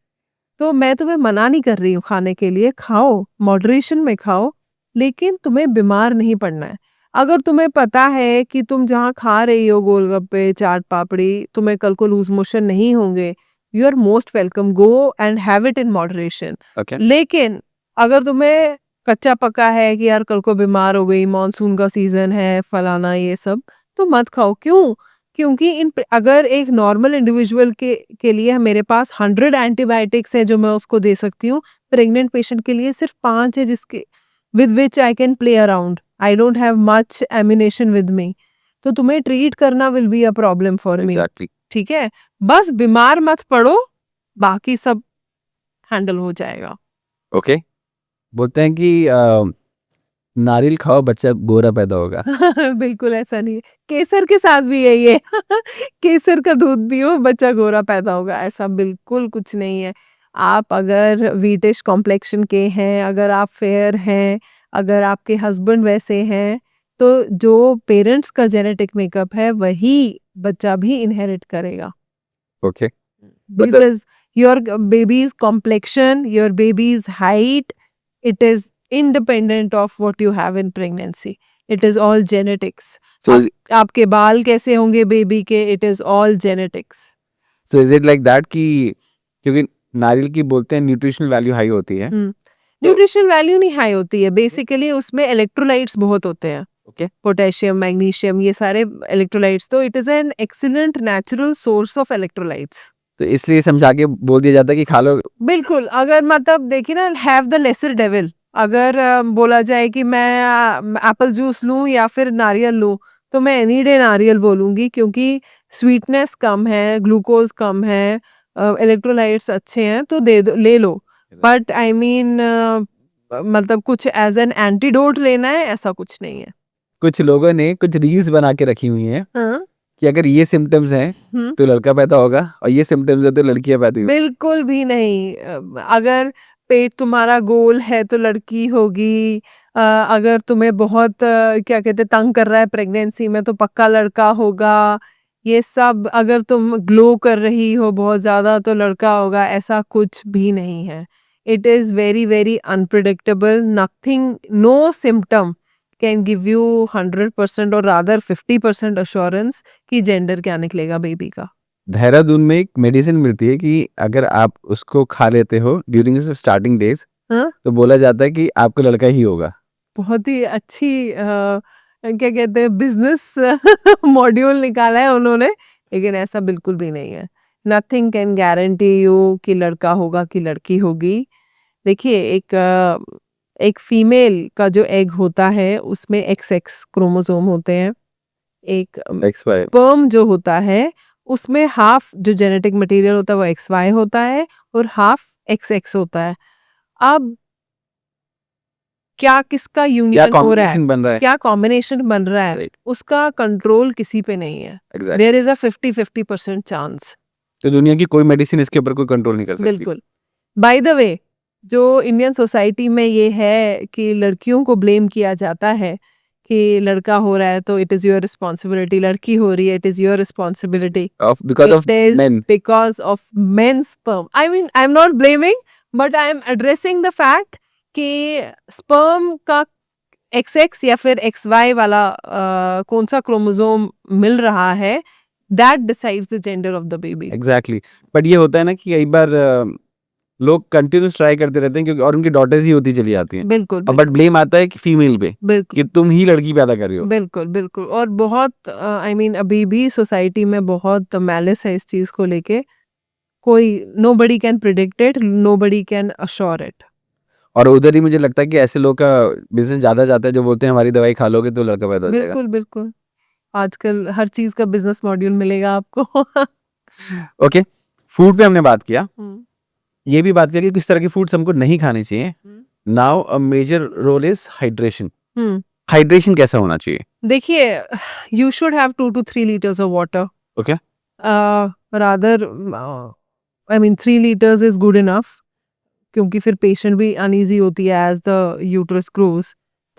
तो मैं तुम्हें मना नहीं कर रही हूँ खाने के लिए, खाओ, मॉडरेशन में खाओ, लेकिन तुम्हें बीमार नहीं पड़ना है। अगर तुम्हें पता है कि तुम जहाँ खा रही हो गोलगप्पे, चाट पापड़ी, तुम्हें कल को लूज मोशन नहीं होंगे, you are most welcome, go and have it in moderation. Okay. लेकिन अगर तुम्हें कच्चा पक्का है कि यार कल को बीमार हो गई, मॉनसून का सीजन है, फलाना ये सब, तो मत खाओ। क्यों? क्योंकि अगर एक नॉर्मल इंडिविजुअल के लिए मेरे पास 100 एंटीबायोटिक्स है जो मैं उसको दे सकती हूँ, प्रेग्नेंट पेशेंट के लिए सिर्फ 5 है जिसके with which I can play around. I don't have much ammunition with me. तो तुम्हें ट्रीट करना will be a problem for me. Exactly. ठीक है, बस बीमार मत पड़ो, बाकी सब हैंडल हो जाएगा। Okay. बोलते हैं कि नारियल खाओ बच्चा गोरा पैदा होगा. बिल्कुल ऐसा नहीं है, केसर के साथ भी यही है। केसर का दूध पियो, बच्चा गोरा पैदा होगा, ऐसा बिल्कुल कुछ नहीं है। आप अगर वीटिश कॉम्प्लेक्शन के हैं, अगर आप फेयर हैं, अगर आपके हस्बैंड वैसे हैं, तो जो पेरेंट्स का जेनेटिक मेकअप है वही बच्चा भी इनहेरिट करेगा। Okay Because your baby's complexion, your baby's height, it is independent of what you have in pregnancy. It is all genetics. So आपके बाल कैसे होंगे बेबी के, it is all genetics. So is it like that कि क्योंकि नारियल की बोलते हैं न्यूट्रिशनल वैल्यू हाई होती है, न्यूट्रिशन वैल्यू नहीं हाई होती है, बेसिकली उसमें इलेक्ट्रोलाइट्स बहुत होते हैं, ओके पोटेशियम, मैग्नीशियम, ये सारे इलेक्ट्रोलाइट्स, तो it is an excellent natural source of electrolytes. तो इसलिए समझा के बोल दिया जाता है कि खा लो। बिल्कुल, अगर मतलब देखिए ना, हैव द लेसर डेविल, अगर बोला जाए कि मैं एप्पल जूस लूं या फिर नारियल लूं, तो मैं एनी डे नारियल बोलूंगी, क्योंकि स्वीटनेस कम है, ग्लूकोज कम है, इलेक्ट्रोलाइट्स अच्छे हैं, तो ले लो। बट आई मीन मतलब कुछ एज एन एंटीडोट लेना है, ऐसा कुछ नहीं है। कुछ लोगों ने कुछ रील्स बना के रखी हुई हैं हाँ? कि अगर ये सिम्टम्स हैं तो लड़का पैदा होगा और ये सिम्टम्स है तो लड़कियां पैदा होगी। बिल्कुल भी नहीं। अगर पेट तुम्हारा गोल है तो लड़की होगी, अगर तुम्हें बहुत क्या कहते हैं तंग कर रहा है प्रेगनेंसी में, तो पक्का लड़का होगा। ये सब, अगर तुम ग्लो कर रही हो बहुत ज़्यादा तो लड़का होगा, ऐसा कुछ भी नहीं है। It is very very unpredictable, nothing, no symptom can give you 100% और रादर 50% अश्योरेंस कि जेंडर क्या निकलेगा बेबी का। देहरादून में एक मेडिसिन मिलती है कि अगर आप उसको खा लेते हो ड्यूरिंग स्टार्टिंग डेज हाँ? तो बोला जाता है कि आपको लड़का ही होगा। बहुत ही अच्छी क्या कहते हैं बिजनेस मॉड्यूल निकाला है उन्होंने, लेकिन ऐसा बिल्कुल भी नहीं है। नथिंग कैन गारंटी यू कि लड़का होगा कि लड़की होगी। देखिए, एक फीमेल का जो एग होता है उसमें XX क्रोमोसोम होते हैं। एक XY स्पर्म जो होता है उसमें हाफ जो जेनेटिक मटेरियल होता है वो XY होता है और हाफ XX होता है। अब क्या किसका क्या यूनियन हो रहा है, कॉम्बिनेशन बन रहा है। क्या कॉम्बिनेशन बन रहा है, उसका कंट्रोल किसी पे नहीं है। Exactly. There is a 50-50% chance. तो दुनिया की कोई मेडिसिन इसके ऊपर कोई कंट्रोल नहीं कर सकती। बिल्कुल। बाय द वे, जो इंडियन सोसाइटी में ये है कि लड़कियों को ब्लेम किया जाता है कि लड़का हो रहा है तो इट इज योर रिस्पॉन्सिबिलिटी, लड़की हो रही है it is your responsibility, because of it is main. because of men's sperm. I mean, I'm not blaming, but I am addressing the fact कि sperm का XX या फिर XY वाला कौन सा क्रोमोसोम मिल रहा है, that decides the gender of the baby. Exactly but ये होता है ना कि कई बार लोग कंटिन्यूस ट्राई करते रहते हैं क्योंकि और उनकी डॉटर्स ही होती चली जाती हैं, बिल्कुल बट ब्लेम आता है कि फीमेल पे बिल्कुल कि तुम ही लड़की पैदा कर रही हो। बिल्कुल बिल्कुल। और बहुत आई मीन अभी भी सोसाइटी में बहुत मैलिस है इस चीज को लेके। कोई nobody can predict it, nobody can assure it. और उधर ही मुझे लगता है कि ऐसे लोग का बिजनेस ज्यादा जाता है जो बोलते हैं हमारी दवाई खा लोगे तो लड़का पैदा हो जाएगा। बिल्कुल बिल्कुल, आजकल हर चीज का बिजनेस मॉड्यूल मिलेगा आपको। ओके, फूड पे हमने बात किया, हम्म, ये भी बात किया कि किस तरह की फूड्स हमको नहीं खाने चाहिए। Hmm, now a major role is hydration. Hmm. Hydration कैसा होना चाहिए? देखिए, you should have 2 to 3 liters of water. Okay Rather, I mean 3 liters is good enough, क्योंकि फिर पेशेंट भी अनईजी होती है एज द यूट्रस ग्रोज।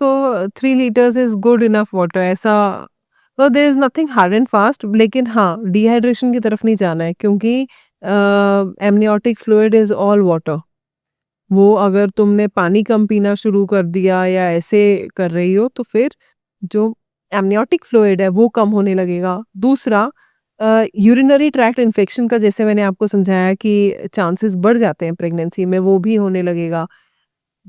तो 3 liters is good enough water. ऐसा तो there is nothing hard and fast, लेकिन हाँ, डिहाइड्रेशन की तरफ नहीं जाना है, क्योंकि amniotic fluid is all water. वो अगर तुमने पानी कम पीना शुरू कर दिया या ऐसे कर रही हो तो फिर जो एमनियोटिक फ्लूइड है वो कम होने लगेगा। दूसरा, यूरिनरी ट्रैक्ट इन्फेक्शन का, जैसे मैंने आपको समझाया कि चांसेस बढ़ जाते हैं प्रेगनेंसी में, वो भी होने लगेगा।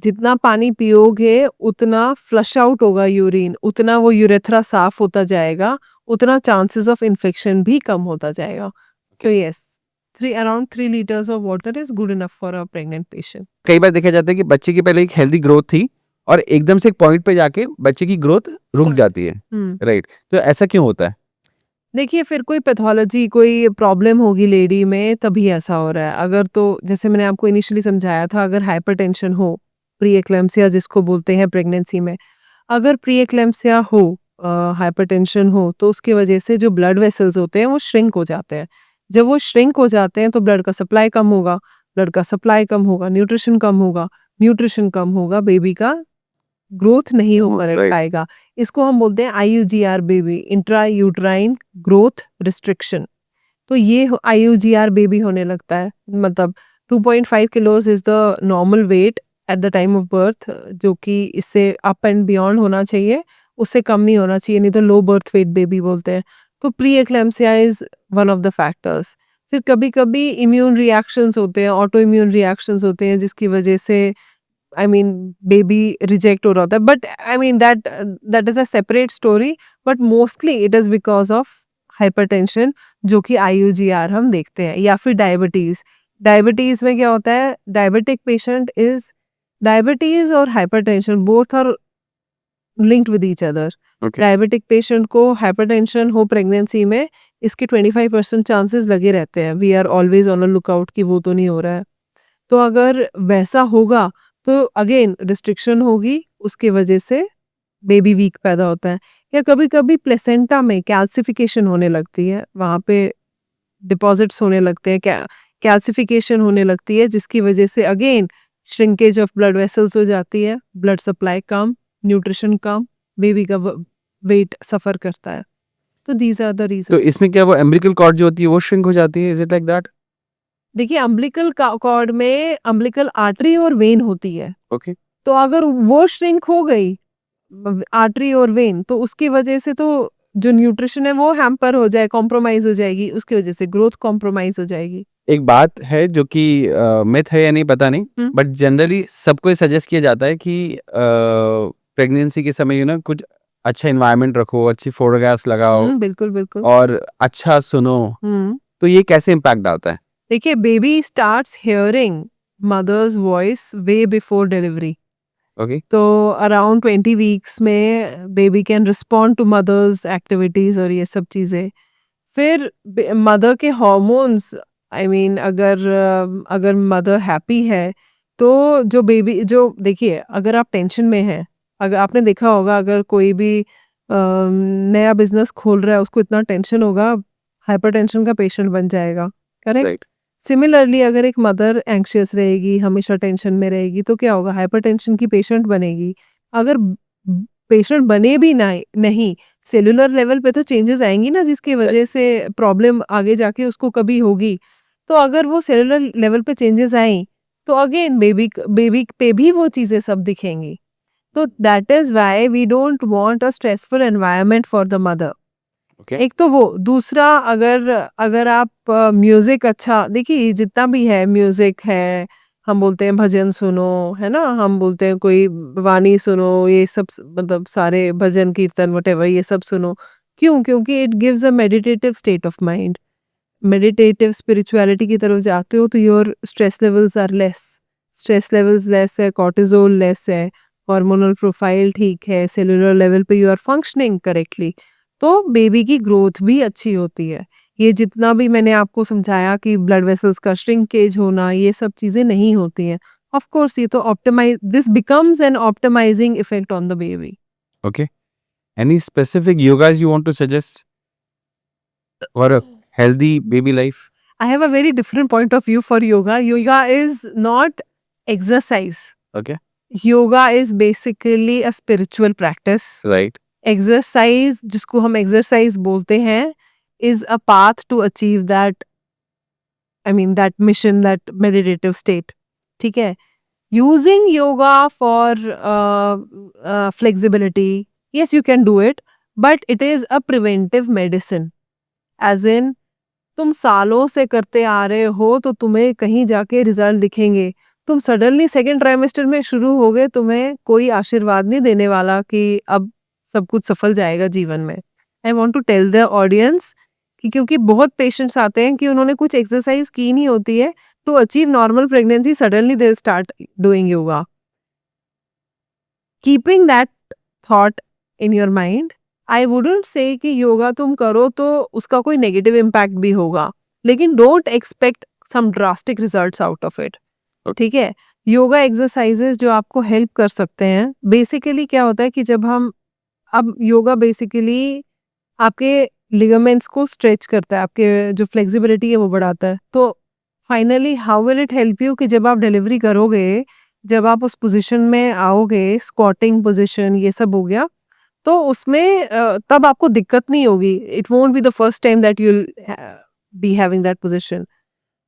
जितना पानी पियोगे उतना फ्लश आउट होगा यूरिन, उतना वो यूरेथ्रा साफ होता जाएगा, उतना चांसेस ऑफ इन्फेक्शन भी कम होता जाएगा। तो yes, around 3 liters of water is good enough for a pregnant patient. कई बार देखा जाता है कि बच्चे की पहले एक हेल्दी ग्रोथ थी और एकदम से एक पॉइंट पे जाके बच्चे की ग्रोथ रुक जाती है, राइट? तो ऐसा क्यों होता है? देखिए, फिर कोई पैथोलॉजी, कोई प्रॉब्लम होगी लेडी में, तभी ऐसा हो रहा है। अगर तो जैसे मैंने आपको इनिशियली समझाया था, अगर हाइपरटेंशन हो, प्री एक्लेम्पसिया जिसको बोलते हैं प्रेगनेंसी में, अगर प्री एक्लेम्पसिया हो, हाइपरटेंशन हो, तो उसकी वजह से जो ब्लड वेसल्स होते हैं वो श्रिंक हो जाते हैं। जब वो श्रिंक हो जाते हैं तो ब्लड का सप्लाई कम होगा, ब्लड का सप्लाई कम होगा, न्यूट्रिशन कम होगा, न्यूट्रिशन कम होगा, बेबी का ग्रोथ नहीं हो Right. पाएगा। इसको हम बोलते हैं IUGR baby, intra uterine growth restriction. तो ये IUGR बेबी होने लगता है, मतलब 2.5 kilos is the normal weight at the time of birth, जो कि इससे अप एंड बियॉन्ड होना चाहिए, उससे कम नहीं होना चाहिए, नहीं तो लो बर्थ वेट बेबी बोलते हैं। तो pre eclampsia is one of the factors. फिर कभी कभी इम्यून रिएक्शंस होते हैं, ऑटो इम्यून रिएक्शंस होते हैं, जिसकी वजह से बेबी रिजेक्ट हो रहा होता है, but that is a separate story. But mostly it is because of hypertension, जो कि IUGR हम देखते हैं, या फिर डायबिटीज। डायबिटीज में क्या होता है, डायबिटिक पेशेंट इज, डायबिटीज और hypertension both are linked with each other. Okay. Diabetic patient को हाइपरटेंशन हो प्रेगनेंसी में, इसके 25% चांसेस लगे रहते हैं। We are always on a lookout कि वो तो नहीं हो रहा है। तो अगर वैसा होगा तो अगेन रिस्ट्रिक्शन होगी, उसके वजह से बेबी वीक पैदा होता है। या कभी कभी प्लेसेंटा में कैल्सिफिकेशन होने लगती है, वहाँ पे डिपॉजिट्स होने लगते हैं, कैल्सिफिकेशन होने लगती है, जिसकी वजह से again shrinkage of blood vessels हो जाती है, ब्लड सप्लाई कम, न्यूट्रिशन कम, बेबी का वेट सफर करता है। तो दीज आर द तो रीजन। इसमें क्या वो एम्ब्रिकल कॉर्ड जो होती है वो श्रिंक हो जाती है? Is it like that? देखिए, अम्बिलिकल कॉर्ड में अम्बिलिकल आर्टरी और वेन होती है। ओके। तो अगर वो श्रिंक हो गई, आर्टरी और वेन, तो उसकी वजह से तो जो न्यूट्रिशन है वो हैम्पर हो जाए, कॉम्प्रोमाइज हो जाएगी, उसकी वजह से ग्रोथ कॉम्प्रोमाइज हो जाएगी। एक बात है जो कि मिथ है या नहीं पता नहीं, बट जनरली सबको सजेस्ट किया जाता है कि प्रेगनेंसी के समय कुछ अच्छा एनवायरनमेंट रखो, अच्छी फोटोग्राफ्स लगाओ बिल्कुल बिल्कुल। और अच्छा सुनो। तो ये कैसे इम्पैक्ट डालता है? देखिए, baby starts hearing mother's voice way before delivery. Okay. तो अराउंड 20 वीक्स में baby can respond to mother's activities और ये सब चीज़ें। फिर मदर के हॉर्मोन्स, अगर मदर हैप्पी है, तो जो बेबी, जो देखिए, अगर आप टेंशन में हैं, अगर आपने देखा होगा, अगर कोई भी नया बिजनेस खोल रहा है, उसको इतना टेंशन होगा, हाइपरटेंशन का पेशेंट बन जाएगा। करेक्ट। राइट। सिमिलरली अगर एक मदर एंग्शियस रहेगी, हमेशा टेंशन में रहेगी, तो क्या होगा, हाइपरटेंशन की पेशेंट बनेगी। अगर पेशेंट बने भी नहीं, सेलुलर लेवल पे तो चेंजेस आएंगी ना, जिसकी वजह से प्रॉब्लम आगे जाके उसको कभी होगी। तो अगर वो सेलुलर लेवल पे चेंजेस आई, तो अगेन बेबी पे भी वो चीजें सब दिखेंगी। तो that is why we don't want a stressful environment for the mother. Okay. एक तो वो, दूसरा, अगर अगर आप म्यूजिक, अच्छा देखिए, जितना भी है म्यूजिक है, हम बोलते हैं भजन सुनो, है ना, हम बोलते हैं कोई वाणी सुनो, ये सब मतलब सारे भजन कीर्तन वटेवर ये सब सुनो। क्यों? क्योंकि it gives a meditative state of mind. Meditative spirituality की तरफ जाते हो तो your stress levels are less, stress levels less है, कॉर्टिजोल लेस है, हार्मोनल प्रोफाइल ठीक है, सेलुलर लेवल पे यू आर फंक्शनिंग करेक्टली, तो बेबी की ग्रोथ भी अच्छी होती है। ये जितना भी मैंने आपको समझाया कि ब्लड वेसल्स का श्रिंकेज होना, ये सब चीजें नहीं होती हैं। ऑफ कोर्स ये तो optimise, this becomes an optimising effect on the baby. Okay. Any specific yogas you want to suggest for a healthy baby life? I have a very different point of view for yoga. Yoga is not exercise. Okay. Yoga is basically a spiritual practice. Right. Exercise, जिसको हम exercise बोलते हैं, is a path to achieve that, that mission, that meditative state. ठीक है? Using yoga for flexibility, yes, you can do it, but it is a preventive medicine. As in, तुम सालों से करते आ रहे हो तो तुम्हें कहीं जाके रिजल्ट दिखेंगे। तुम सडनली सेकेंड ट्राइमेस्टर में शुरू हो गए, तुम्हें कोई आशीर्वाद नहीं देने वाला कि अब सब कुछ सफल जाएगा जीवन में। I want to tell the audience कि, क्योंकि बहुत पेशेंट्स आते हैं कि उन्होंने कुछ एक्सरसाइज की नहीं होती है to achieve normal pregnancy, suddenly they start doing yoga. Keeping that thought in your mind, I wouldn't say कि योगा तुम करो तो उसका कोई नेगेटिव इम्पैक्ट भी होगा, लेकिन don't expect some drastic results out of it. ठीक है? योगा एक्सरसाइजेस जो आपको हेल्प कर सकते हैं, बेसिकली क्या होता है कि जब हम, अब योगा बेसिकली आपके लिगामेंट्स को स्ट्रेच करता है, आपके जो फ्लेक्सिबिलिटी है वो बढ़ाता है। तो finally how will it help you कि जब आप डिलीवरी करोगे, जब आप उस पोजीशन में आओगे, स्क्वाटिंग पोजीशन ये सब हो गया, तो उसमें तब आपको दिक्कत नहीं होगी। It won't be the first time that you will be having that position.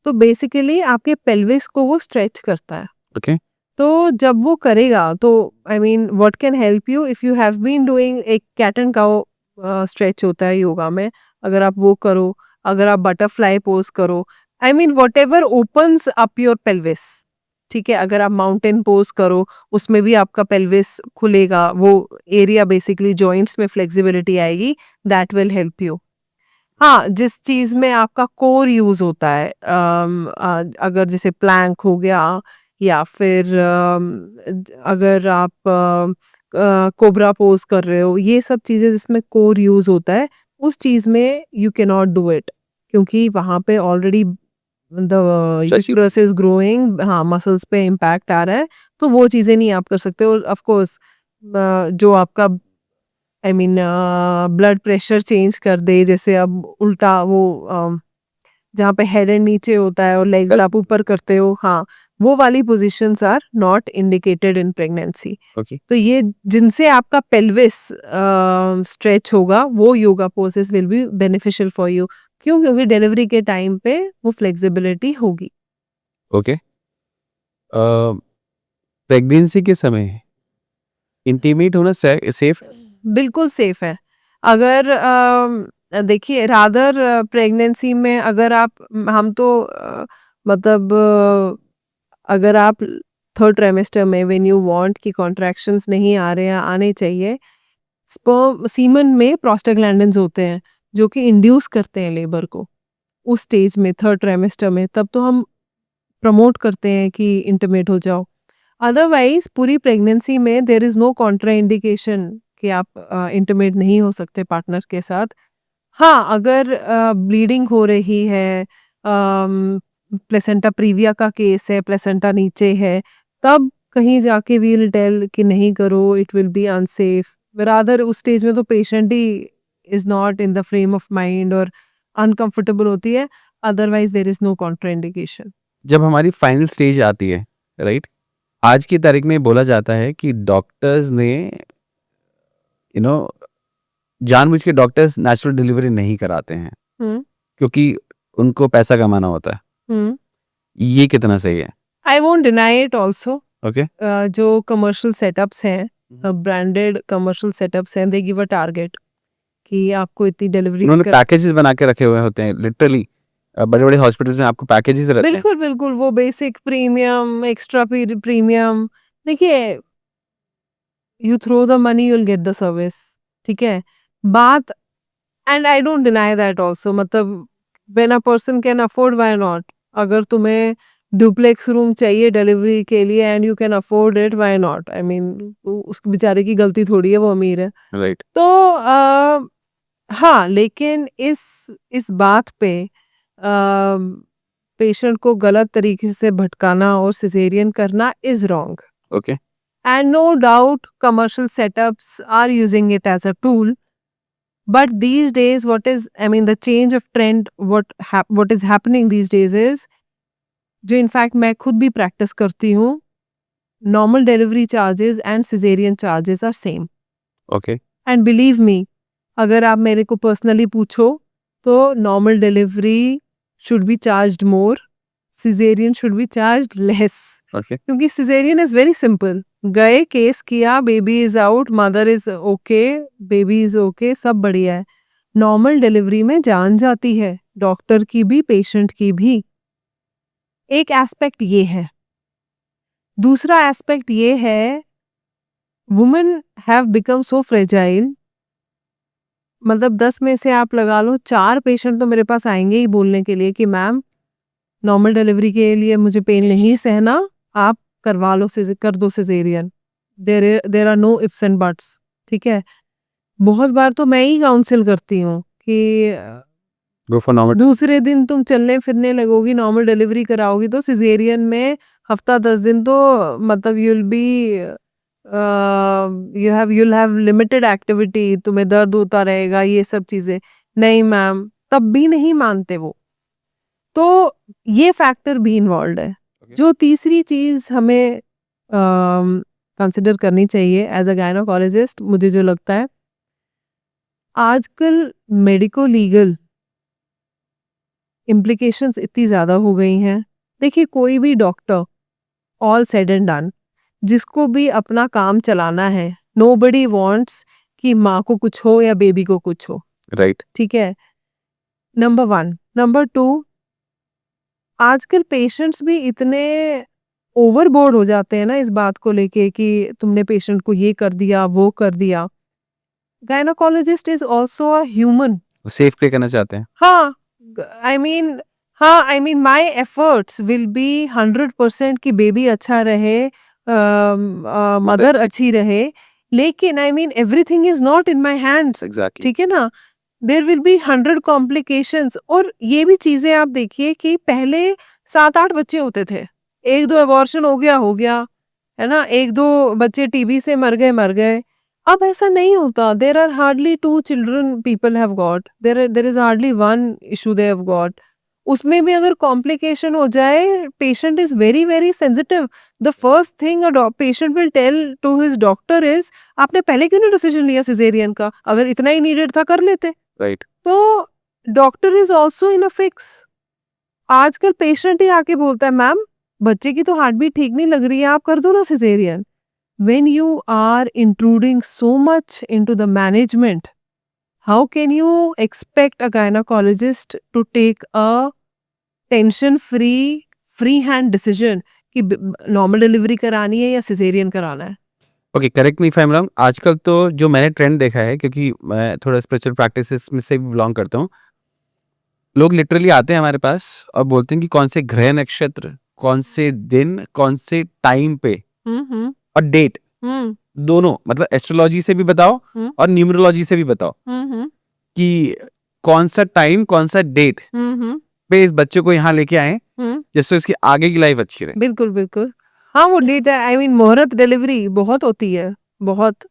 तो बेसिकली आपके पेल्विस को वो स्ट्रेच करता है। ओके। तो जब वो करेगा तो I mean what can help you if you have been doing एक कैट एंड काउ स्ट्रेच होता है योगा में, अगर आप वो करो, अगर आप बटरफ्लाई पोज करो, I mean whatever opens up your pelvis, ठीक है। अगर आप माउंटेन पोज करो, उसमें भी आपका पेल्विस खुलेगा, वो एरिया बेसिकली जॉइंट्स में फ्लेक्सिबिलिटी आएगी, दैट विल हेल्प यू। हाँ, जिस चीज़ में आपका कोर यूज़ होता है, अगर जैसे प्लैंक हो गया या फिर अगर आप कोबरा पोज़ कर रहे हो, ये सब चीज़ें जिसमें कोर यूज़ होता है, उस चीज़ में you can not do it, क्योंकि वहाँ पे already the Shashi uterus is growing, हाँ, मसल्स पे इम्पैक्ट आ रहा है, तो वो चीज़ें नहीं आप कर सकते। और ऑफ कोर्स जो आपका I mean blood pressure change कर दे, जैसे अब उल्टा वो जहाँ पे हेड एंड नीचे होता है और लेग्स कल आप ऊपर करते हो, हाँ, वो वाली positions are not indicated in pregnancy. Okay. तो ये जिनसे आपका पेल्विस स्ट्रेच होगा, वो yoga poses will be beneficial for you. क्यों? क्योंकि डिलीवरी के टाइम पे वो फ्लेक्सिबिलिटी होगी। ओके। प्रेगनेंसी के समय इंटीमेट होना सेफ? बिल्कुल सेफ है। अगर देखिए रादर प्रेगनेंसी में अगर आप हम तो मतलब अगर आप थर्ड ट्राइमेस्टर में व्हेन यू वांट कि कॉन्ट्रैक्शंस नहीं आ रहे हैं, आने चाहिए, स्पर्म सीमन में प्रोस्टाग्लैंडिन्स होते हैं जो कि इंड्यूस करते हैं लेबर को। उस स्टेज में थर्ड ट्राइमेस्टर में तब तो हम प्रमोट करते हैं कि इंटिमेट हो जाओ। अदरवाइज पूरी प्रेगनेंसी में देयर इज नो कॉन्ट्राइंडिकेशन कि आप इंटिमेट नहीं हो सकते पार्टनर के साथ। हाँ, अगर ब्लीडिंग हो रही है, प्लेसेंटा प्रीविया का केस है, प्लेसेंटा नीचे है, तब कहीं जाके वी विल टेल कि नहीं करो, it will be unsafe. Rather उस स्टेज में तो पेशेंट ही is not in the frame of mind और अनकंफर्टेबल होती है, otherwise there is no contraindication. जब हमारी फाइनल स्टेज आती है, राइट? आज की तारीख में बोला जाता है कि डॉक्टर्स ने यू नो जानबूझ के डॉक्टर्स नेचुरल डिलीवरी नहीं कराते हैं हम्म क्योंकि उनको पैसा कमाना होता है। हम्म ये कितना सही है? I won't deny it also. Okay. जो कमर्शियल सेटअप्स हैं, ब्रांडेड कमर्शियल सेटअप्स हैं, दे गिव अ टारगेट कि आपको इतनी डिलीवरीज उन्होंने कर। पैकेजेस बना के रखे हुए होते हैं लिटरली। बड़े बड़े हॉस्पिटल्स में आपको पैकेजेस रहते हैं। बिल्कुल बिल्कुल, वो बेसिक प्रीमियम, एक्स्ट्रा प्रीमियम। देखिए, you throw the money you will get the service, ठीक है। बात, and I don't deny that also, मतलब when a person can afford, why not. अगर तुम्हें डुप्लेक्स रूम चाहिए डिलीवरी के लिए and you can afford it, why not. I mean उस बेचारे की गलती थोड़ी है, वो अमीर है। राइट। तो हाँ, लेकिन इस बात पे पेशेंट को गलत तरीके से भटकाना और सिजेरियन करना is wrong. Okay. And no doubt commercial setups are using it as a tool, but these days the change of trend, what is happening these days is, जो इनफैक्ट मैं खुद भी प्रैक्टिस करती हूँ, normal delivery charges and caesarean charges are same. Okay. And believe me, अगर आप मेरे को पर्सनली पूछो तो normal delivery should be charged more, caesarean should be charged less. Okay. क्योंकि सिजेरियन इज वेरी सिंपल, गए, केस किया, baby is out, mother is okay, baby is okay, सब बढ़िया है। नॉर्मल डिलीवरी में जान जाती है, डॉक्टर की भी, पेशेंट की भी। एक एस्पेक्ट ये है। दूसरा एस्पेक्ट ये है, women have become so fragile, मतलब 10 में से आप लगा लो 4 पेशेंट तो मेरे पास आएंगे ही बोलने के लिए कि मैम नॉर्मल डिलीवरी के लिए मुझे पेन नहीं सहना, आप करवा लो, कर दो caesarean. There are no ifs and buts, ठीक है। बहुत बार तो मैं ही काउंसिल करती हूँ कि गो फॉर नॉर्मल। दूसरे दिन तुम चलने फिरने लगोगी, नॉर्मल डिलीवरी कराओगी, तो सिजेरियन में हफ्ता 10 दिन तो मतलब you'll have लिमिटेड एक्टिविटी, तुम्हें दर्द होता रहेगा, ये सब चीजें। नहीं मैम, तब भी नहीं मानते वो। तो ये फैक्टर भी इन्वॉल्व है। Okay. जो तीसरी चीज हमें कंसिडर करनी चाहिए एज अ गायनोकोलॉजिस्ट, मुझे जो लगता है, आजकल मेडिको लीगल इम्प्लीकेशंस इतनी ज़्यादा हो गई हैं। देखिए, कोई भी doctor, all said and done, जिसको भी अपना काम चलाना है, नोबडी वांट्स कि माँ को कुछ हो या बेबी को कुछ हो, राइट। ठीक है? नंबर 1। नंबर 2, आजकल पेशेंट्स भी इतने ओवरबोर्ड हो जाते हैं ना इस बात को लेके कि तुमने पेशेंट को ये कर दिया, वो कर दिया। Gynaecologist is also a human. वो सेफ प्ले करना चाहते हैं। हाँ, I mean my efforts will be 100% कि बेबी अच्छा रहे, मदर अच्छी रहे, लेकिन I mean everything is not in my hands, exactly. ठीक है ना? There will be 100 complications. और ये भी चीजें आप देखिए कि पहले 7-8 बच्चे होते थे, 1-2 अबॉर्शन हो गया, है ना? 1-2 बच्चे टीबी से मर गए। अब ऐसा नहीं होता। There are hardly 2 children people have got, there is hardly 1 issue they have got. उसमें भी अगर कॉम्प्लिकेशन हो जाए, patient is very very sensitive. The first thing a patient will tell to his doctor is, आपने पहले क्यों नहीं डिसीजन लिया सिजेरियन का? अगर इतना ही नीडेड था कर लेते। राइट। तो doctor is also in a fix. आजकल पेशेंट ही आके बोलता है, मैम बच्चे की तो हार्ट बीट ठीक नहीं लग रही है, आप कर दो ना caesarean. When you are intruding so much into the management, how can you expect a gynecologist to take a tension-free, free-hand decision कि नॉर्मल डिलीवरी करानी है या सिजेरियन कराना है? Okay, correct me if I am wrong. आजकल तो जो मैंने ट्रेंड देखा है, क्योंकि मैं थोड़ा स्पिरिचुअल प्रैक्टिसेस में से भी बिलोंग करता हूँ, लोग लिटरली आते हैं हमारे पास और बोलते हैं कि कौन से ग्रह नक्षत्र, कौन से दिन, कौन से टाइम पे हम्म और डेट, हम्म दोनों, मतलब एस्ट्रोलॉजी से भी बताओ हम्म और न्यूमरोलॉजी से भी बताओ हम्म कि कौन सा टाइम, कौन सा डेट हम्म पे इस बच्चे को यहाँ लेके आए जिससे इसकी आगे की लाइफ अच्छी रहे। बिल्कुल बिल्कुल। हाँ, वो डेट है, आई मीन मुहूर्त डिलीवरी बहुत होती है, बहुत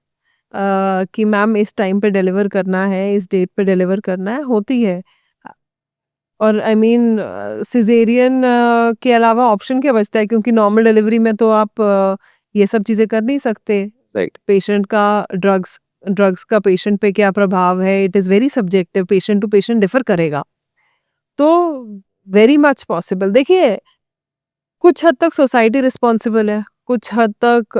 कि मैम इस टाइम पे डिलीवर करना है, इस डेट पे डिलीवर करना है, होती है। और आई मीन सिजेरियन के अलावा ऑप्शन क्या बचता है? क्योंकि नॉर्मल डिलीवरी में तो आप ये सब चीज़ें कर नहीं सकते। राइट। पेशेंट का ड्रग्स का पेशेंट पे क्या प्रभाव है, it is very subjective, patient to patient differ करेगा। तो वेरी मच पॉसिबल। देखिए, कुछ हद तक सोसाइटी रिस्पॉन्सिबल है, कुछ हद तक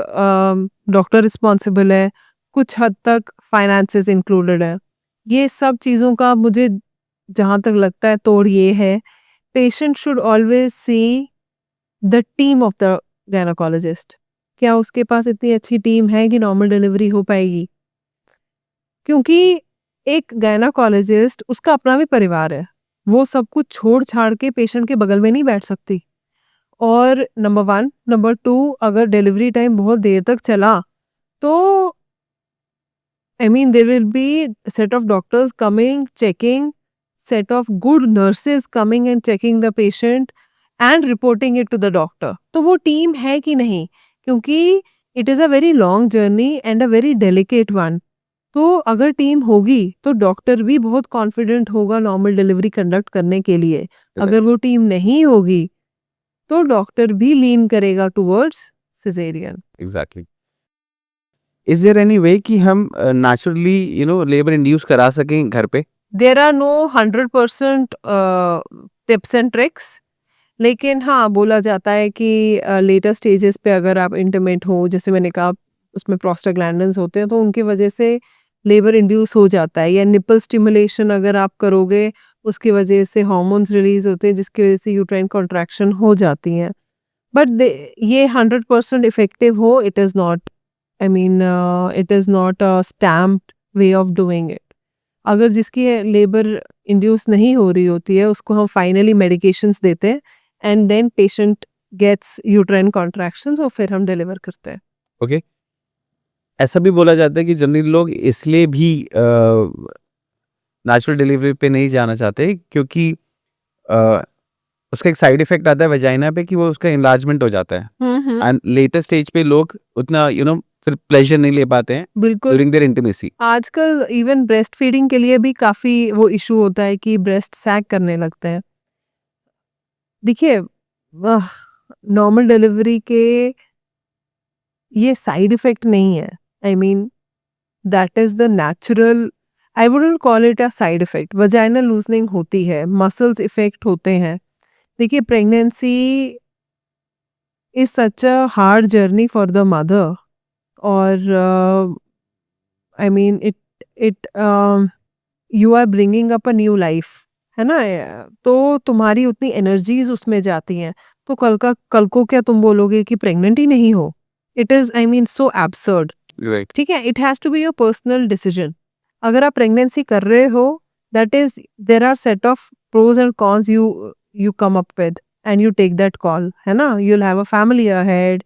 डॉक्टर रिस्पॉन्सिबल है, कुछ हद तक फाइनेंसेस इंक्लूडेड है। ये सब चीज़ों का मुझे जहाँ तक लगता है तोड़ ये है, patient should always see the team of the gynaecologist. क्या उसके पास इतनी अच्छी टीम है कि नॉर्मल डिलीवरी हो पाएगी? क्योंकि एक गायनोकोलॉजिस्ट, उसका अपना भी परिवार है, वो सब कुछ छोड़ छाड़ के पेशेंट के बगल में नहीं बैठ सकती। और नंबर 1, नंबर 2, अगर डिलीवरी टाइम बहुत देर तक चला तो I mean there will be set of doctors coming, checking, set of good nurses coming and checking the patient and reporting it to the doctor. तो वो टीम है कि नहीं? क्योंकि it is a very long journey and a very delicate one. तो अगर टीम होगी तो डॉक्टर भी बहुत कॉन्फिडेंट होगा नॉर्मल डिलीवरी कंडक्ट करने के लिए। अगर वो टीम नहीं होगी तो डॉक्टर भी लीन करेगा towards caesarean. Exactly. Is there any way कि हम नेचुरली लेबर इंड्यूस करा सकें घर पे? There are no 100% tips and tricks, लेकिन हाँ, बोला जाता है कि लेटर स्टेजेस पे अगर आप इंटिमेट हो, जैसे मैंने कहा उसमें प्रोस्टाग्लैंडिन्स होते हैं, तो उनकी वजह से लेबर इंड्यूस हो जाता है। या निपल स्टिमुलेशन अगर आप करोगे, उसकी वजह से हार्मोन्स रिलीज होते हैं, जिसकी वजह से यूट्राइन कॉन्ट्रैक्शन हो जाती हैं। बट ये 100% इफेक्टिव हो, it is not, I mean it is not a stamped way of doing it. अगर जिसकी लेबर इंड्यूस नहीं हो रही होती है, उसको हम फाइनली मेडिकेशंस देते हैं and then patient gets uterine contractions और फिर हम डिलीवर करते हैं। ओके। ऐसा भी बोला जाता है कि जनरली लोग इसलिए भी नेचुरल डिलीवरी पे नहीं जाना चाहते क्योंकि अ, उसका एक साइड इफेक्ट आता है वजाइना पे कि वो उसका इनलार्जमेंट हो जाता है एंड लेटर स्टेज पे लोग उतना फिर प्लेजर नहीं ले पाते हैं बिल्कुल। During their intimacy. आजकल इवन ब्रेस्ट फीडिंग के लिए भी काफ़ी वो इशू होता है कि ब्रेस्ट सैग करने लगते हैं। देखिए नॉर्मल डिलीवरी के ये साइड इफेक्ट नहीं है. I mean that is the natural. I wouldn't call it a side effect. Vaginal loosening होती है, मसल्स इफेक्ट होते हैं. देखिए pregnancy is such a hard journey for the mother. और I mean it you are bringing up a new life, है ना. तो तुम्हारी उतनी एनर्जीज उसमें जाती हैं. तो कल को क्या तुम बोलोगे कि प्रेग्नेंट ही नहीं हो. It is I mean so absurd. Right. ठीक है, it has to be your personal decision. अगर आप प्रेगनेंसी कर रहे हो, that is there are set of pros and cons you come up with and you take that call, है ना. You will have a family ahead.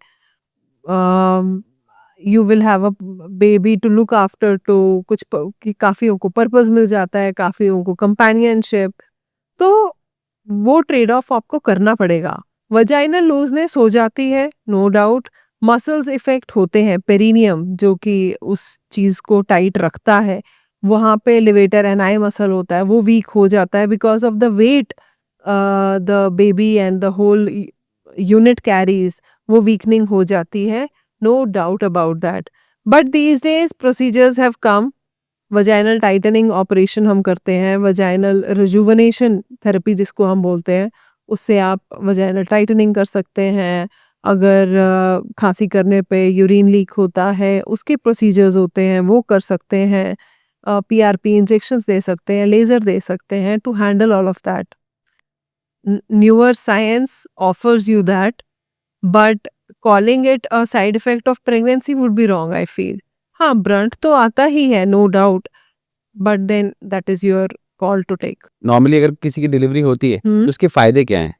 You will have a baby to look after. To कि काफियों को पर्पस मिल जाता है, काफियों को कंपेनियनशिप. तो वो ट्रेड ऑफ आपको करना पड़ेगा. वजाइनल लूजनेस हो जाती है, नो डाउट. मसल्स इफेक्ट होते हैं. पेरिनियम जो कि उस चीज को टाइट रखता है, वहां पे लिवेटर एनाई मसल होता है, वो वीक हो जाता है because of the weight the baby and the whole unit carries. वो वीकनिंग हो जाती है, no doubt about that. But these days procedures have come. Vaginal tightening operation हम करते हैं, वजाइनल रिजुवनेशन थेरेपी जिसको हम बोलते हैं, उससे आप वजाइनल टाइटनिंग कर सकते हैं. अगर खांसी करने पे यूरिन लीक होता है, उसके प्रोसीजर्स होते हैं, वो कर सकते हैं. पीआरपी इंजेक्शंस दे सकते हैं, लेजर दे सकते हैं to handle all of that. Newer science offers you that, but calling it a side effect of pregnancy would be wrong I feel. हाँ, ब्रंट तो आता ही है, no doubt, but then that is your call to take. Normally अगर किसी की डिलीवरी होती है तो उसके फायदे क्या हैं?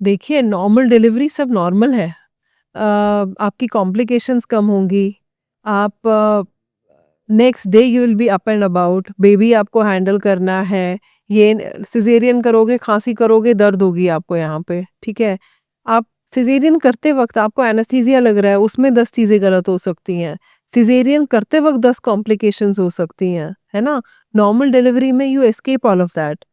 देखिए नॉर्मल डिलीवरी सब नॉर्मल है. आपकी कॉम्प्लिकेशंस कम होंगी. आप next day you will be up and about. Baby आपको हैंडल करना है. ये सिजेरियन करोगे, खांसी करोगे, दर्द होगी आपको यहाँ पे. ठीक है, आप सिजेरियन करते वक्त आपको एनेस्थीसिया लग रहा है, उसमें 10 चीजें गलत हो सकती हैं. सिजेरियन करते वक्त 10 कॉम्प्लिकेशंस हो सकती हैं, है ना. नॉर्मल डिलीवरी में you escape all of that.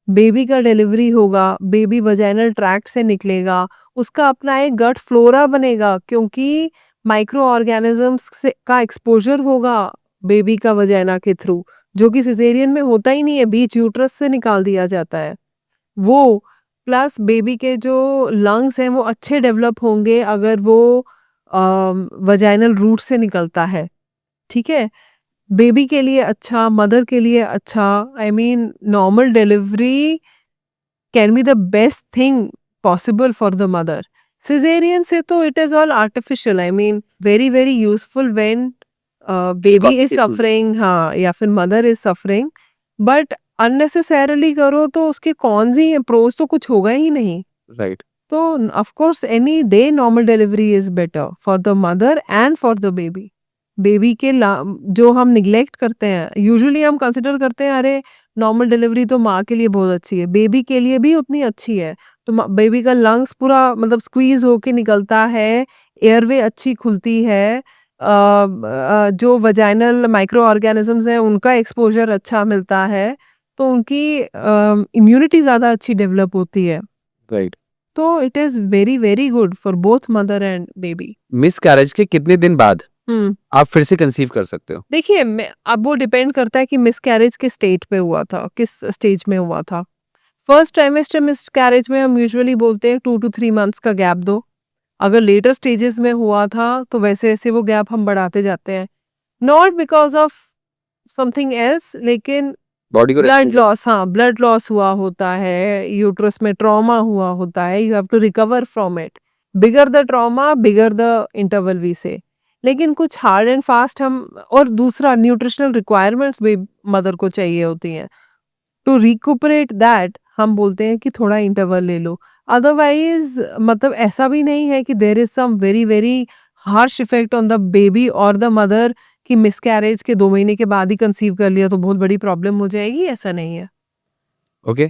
Baby का डिलीवरी होगा, बेबी वजाइनल ट्रैक्ट से निकलेगा, उसका अपना एक गट फ्लोरा बनेगा, क्योंकि माइक्रो ऑर्गेनिजम्स से का एक्सपोजर होगा बेबी का वजाइना के थ्रू, जो कि सिजेरियन में होता ही नहीं है, बीच यूट्रस से निकाल दिया जाता है वो. प्लस बेबी के जो लंग्स हैं वो अच्छे डेवलप होंगे अगर वो वजाइनल रूट से निकलता है. ठीक है, बेबी के लिए अच्छा, मदर के लिए अच्छा. I mean normal delivery can be the best thing possible for the mother. Caesarean से तो it is all artificial. I mean very very useful when baby is Complications. Suffering, हाँ, या फिर mother is suffering. But unnecessarily करो तो उसके कॉन्स ही हैं, प्रोज तो कुछ होगा ही नहीं. राइट. तो of course any day normal delivery is better for the mother and for the baby. Baby के जो हम निग्लेक्ट करते हैं, यूजुअली हम कंसिडर करते हैं अरे नॉर्मल डिलीवरी तो माँ के लिए बहुत अच्छी है, बेबी के लिए भी उतनी अच्छी है. तो बेबी का लंग्स पूरा मतलब स्क्वीज होके निकलता है, एयरवे अच्छी खुलती है. जो वजाइनल माइक्रो ऑर्गेनिजम्स हैं उनका एक्सपोजर अच्छा मिलता है, तो उनकी इम्यूनिटी ज़्यादा अच्छी डेवलप होती है. राइट. तो it is very very good for both mother and baby. Miss carriage के कितने दिन बाद आप फिर से कंसीव कर सकते हो? देखिए अब वो डिपेंड करता है कि मिसकैरेज किस स्टेट पे हुआ था, किस स्टेज में हुआ था. फर्स्ट ट्राइमेस्टर मिसकैरेज में हम यूजुअली बोलते हैं 2 to 3 मंथ्स का गैप दो. अगर लेटर स्टेजेस में हुआ था तो वैसे वैसे वो गैप हम बढ़ाते जाते हैं, not because of something else, लेकिन बॉडी को rest ब्लड मिले. लॉस, हाँ, ब्लड लॉस हुआ होता है, यूट्रस में ट्रॉमा हुआ होता है, you have to recover from it. Bigger the trauma bigger the interval we say. लेकिन कुछ हार्ड एंड फास्ट हम, और दूसरा न्यूट्रिशनल रिक्वायरमेंट्स भी मदर को चाहिए होती हैं. टू रिकुपरेट दैट हम बोलते हैं कि थोड़ा इंटरवल ले लो. अदरवाइज मतलब ऐसा भी नहीं है कि there is some very very harsh effect on the baby और द मदर कि मिसकैरेज के 2 महीने के बाद ही कंसीव कर लिया तो बहुत बड़ी प्रॉब्लम हो जाएगी, ऐसा नहीं है. ओके.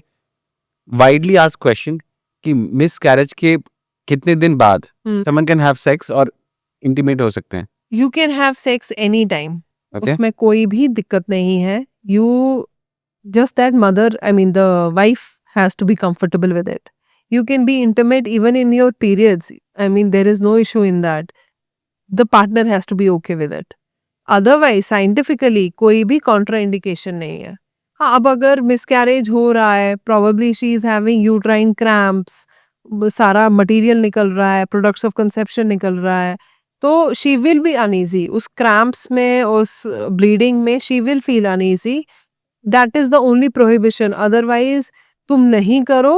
वाइडली आस्क्ड क्वेश्चन कि मिस कैरेज के कितने दिन बाद समवन कैन हैव सेक्स और इंटीमेट हो सकते हैं? You can have sex any time, okay. उसमें कोई भी दिक्कत नहीं है. You just that mother, I mean the wife has to be comfortable with it. You can be intimate even in your periods. I mean, there is no issue in that. The partner has to be okay with it. Otherwise scientifically कोई भी कॉन्ट्रा इंडिकेशन नहीं है. हाँ, अब अगर मिसकैरेज हो रहा है, probably she is having uterine cramps, सारा मटेरियल निकल रहा है, प्रोडक्ट्स ऑफ कंसेप्शन निकल रहा है, तो शी विल बी अनईजी. उस क्रैम्प्स में, उस ब्लीडिंग में she will feel uneasy. That is the only prohibition. Otherwise तुम नहीं करो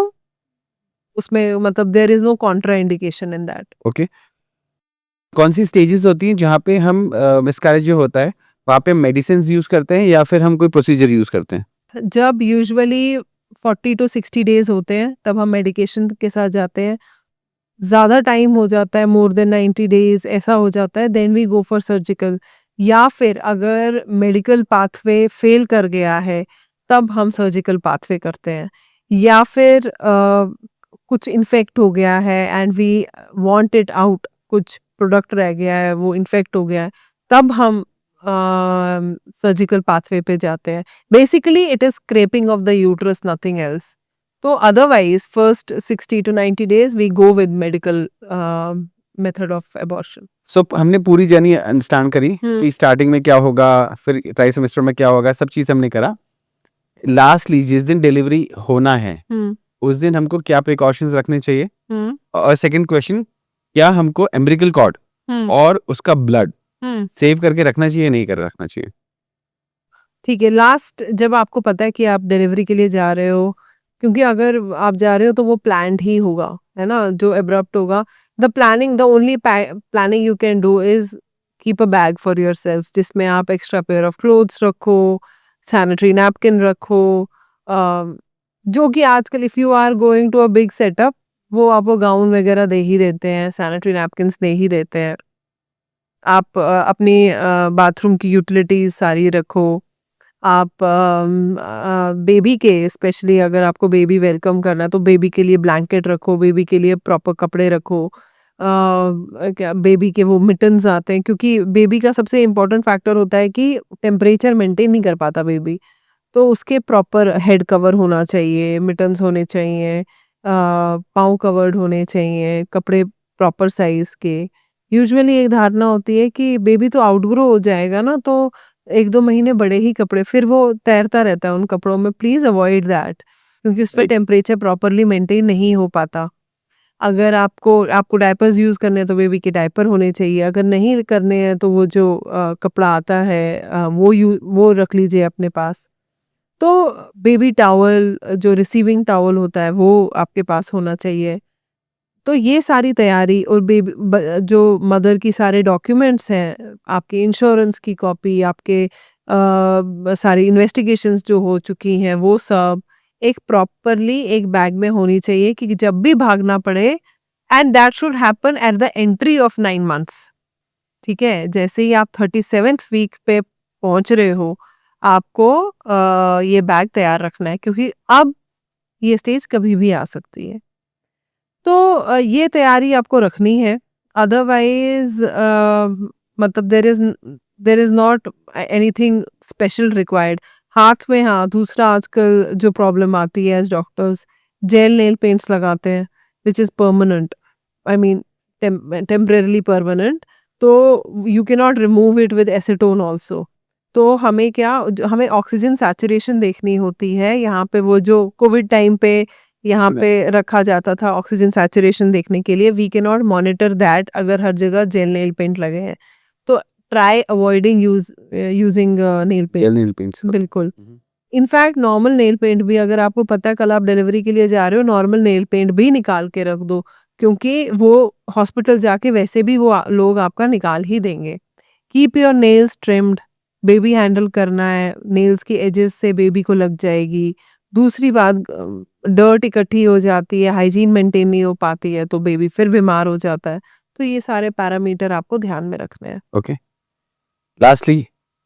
उसमें, मतलब there is no contraindication in that. Okay. कौन सी स्टेजेस होती हैं जहाँ पे हम मिसकैरेज जो होता है वहाँ पे मेडिसिन यूज करते हैं या फिर हम कोई प्रोसीजर यूज करते हैं? जब यूजुअली 40 to 60 डेज होते हैं तब हम मेडिकेशन के साथ जाते हैं. ज़्यादा टाइम हो जाता है, मोर देन 90 डेज ऐसा हो जाता है, then we go for surgical. या फिर अगर मेडिकल पाथवे फेल कर गया है तब हम सर्जिकल पाथवे करते हैं. या फिर कुछ इन्फेक्ट हो गया है and we want it out, कुछ प्रोडक्ट रह गया है, वो इन्फेक्ट हो गया है, तब हम सर्जिकल पाथवे पे जाते हैं. Basically it is scrapping off the uterus, nothing else. तो otherwise first 60 to 90 days we go with medical method of abortion. So हमने पूरी जर्नी अंडरस्टैंड करी कि स्टार्टिंग में क्या होगा, फिर ट्राइसेमेस्टर में क्या होगा, सब चीज़ हमने करा. लास्टली जिस दिन डिलीवरी होना है उस दिन हमको क्या प्रिकॉशंस रखने चाहिए? और सेकंड क्वेश्चन, क्या हमको एम्ब्रिकल कॉर्ड और उसका ब्लड सेव करके रखना चाहिए, नहीं कर रखना चाहिए? ठीक है. लास्ट जब आपको पता है कि आप डिलीवरी के लिए जा रहे हो, क्योंकि अगर आप जा रहे हो तो वो प्लान्ड ही होगा, है ना, जो एब्रप्ट होगा. The planning, the only planning you can do is keep a bag for yourself, जिसमें आप एक्स्ट्रा पेयर ऑफ क्लोथ्स रखो, सैनिटरी नैपकिन रखो. जो कि आजकल if you are going to a big setup, वो आपको गाउन वगैरह दे ही देते हैं, सैनिटरी नैपकिन्स दे ही देते हैं. आप अपनी बाथरूम की यूटिलिटीज सारी रखो. आप बेबी के, स्पेशली अगर आपको बेबी वेलकम करना है तो बेबी के लिए ब्लैंकेट रखो, बेबी के लिए प्रॉपर कपड़े रखो. क्या बेबी के वो मिटन्स आते हैं, क्योंकि बेबी का सबसे इम्पोर्टेंट फैक्टर होता है कि टेम्परेचर मेंटेन नहीं कर पाता बेबी, तो उसके प्रॉपर हेड कवर होना चाहिए, मिटन्स होने चाहिए, पाँव कवर्ड होने चाहिए, कपड़े प्रॉपर साइज के. यूजुअली एक धारणा होती है कि बेबी तो आउटग्रो हो जाएगा ना, तो 1-2 महीने बड़े ही कपड़े, फिर वो तैरता रहता है उन कपड़ों में. प्लीज़ अवॉइड दैट, क्योंकि उस पे Right. टेम्परेचर प्रॉपरली मेंटेन नहीं हो पाता. अगर आपको डायपर्स यूज़ करने हैं तो बेबी के डायपर होने चाहिए. अगर नहीं करने हैं तो वो जो कपड़ा आता है वो रख लीजिए अपने पास. तो बेबी टॉवल, जो रिसीविंग टॉवल होता है, वो आपके पास होना चाहिए. तो ये सारी तैयारी, और जो मदर की सारे डॉक्यूमेंट्स हैं, आपके इंश्योरेंस की कॉपी, आपके सारी इन्वेस्टिगेशंस जो हो चुकी हैं, वो सब एक प्रॉपरली एक बैग में होनी चाहिए कि जब भी भागना पड़े, and that should happen at the entry of 9 months. ठीक है, जैसे ही आप 37th वीक पे पहुंच रहे हो, आपको ये बैग तैयार रखना है, क्योंकि अब ये स्टेज कभी भी आ सकती है. तो ये तैयारी आपको रखनी है. अदरवाइज मतलब there is not anything special required. हाथ में, हाँ, दूसरा आजकल जो प्रॉब्लम आती है as doctors, gel nail paints लगाते हैं which is permanent, I mean temporarily permanent. तो you can not remove it with acetone also. तो हमें ऑक्सीजन सैचुरेशन देखनी होती है. यहाँ पे वो जो कोविड टाइम पे यहाँ सुना पे रखा जाता था ऑक्सीजन सैचुरेशन देखने के लिए, we can not monitor that अगर हर जगह जेल नेल पेंट लगे हैं. तो try avoiding using nail gel paint. Nail paints. बिल्कुल. इनफैक्ट नॉर्मल नेल पेंट भी, अगर आपको पता है कल आप डिलीवरी के लिए जा रहे हो, नॉर्मल नेल पेंट भी निकाल के रख दो, क्योंकि वो हॉस्पिटल जाके वैसे भी वो लोग आपका निकाल ही देंगे. Keep your nails trimmed. Baby handle करना है, नेल्स की एजेस से बेबी को लग जाएगी. दूसरी बात, डर्ट इकट्ठी हो जाती है, हाइजीन मेंटेन नहीं हो पाती है, तो बेबी फिर बीमार हो जाता है. तो ये सारे पैरामीटर आपको ध्यान में रखने हैं. ओके. Lastly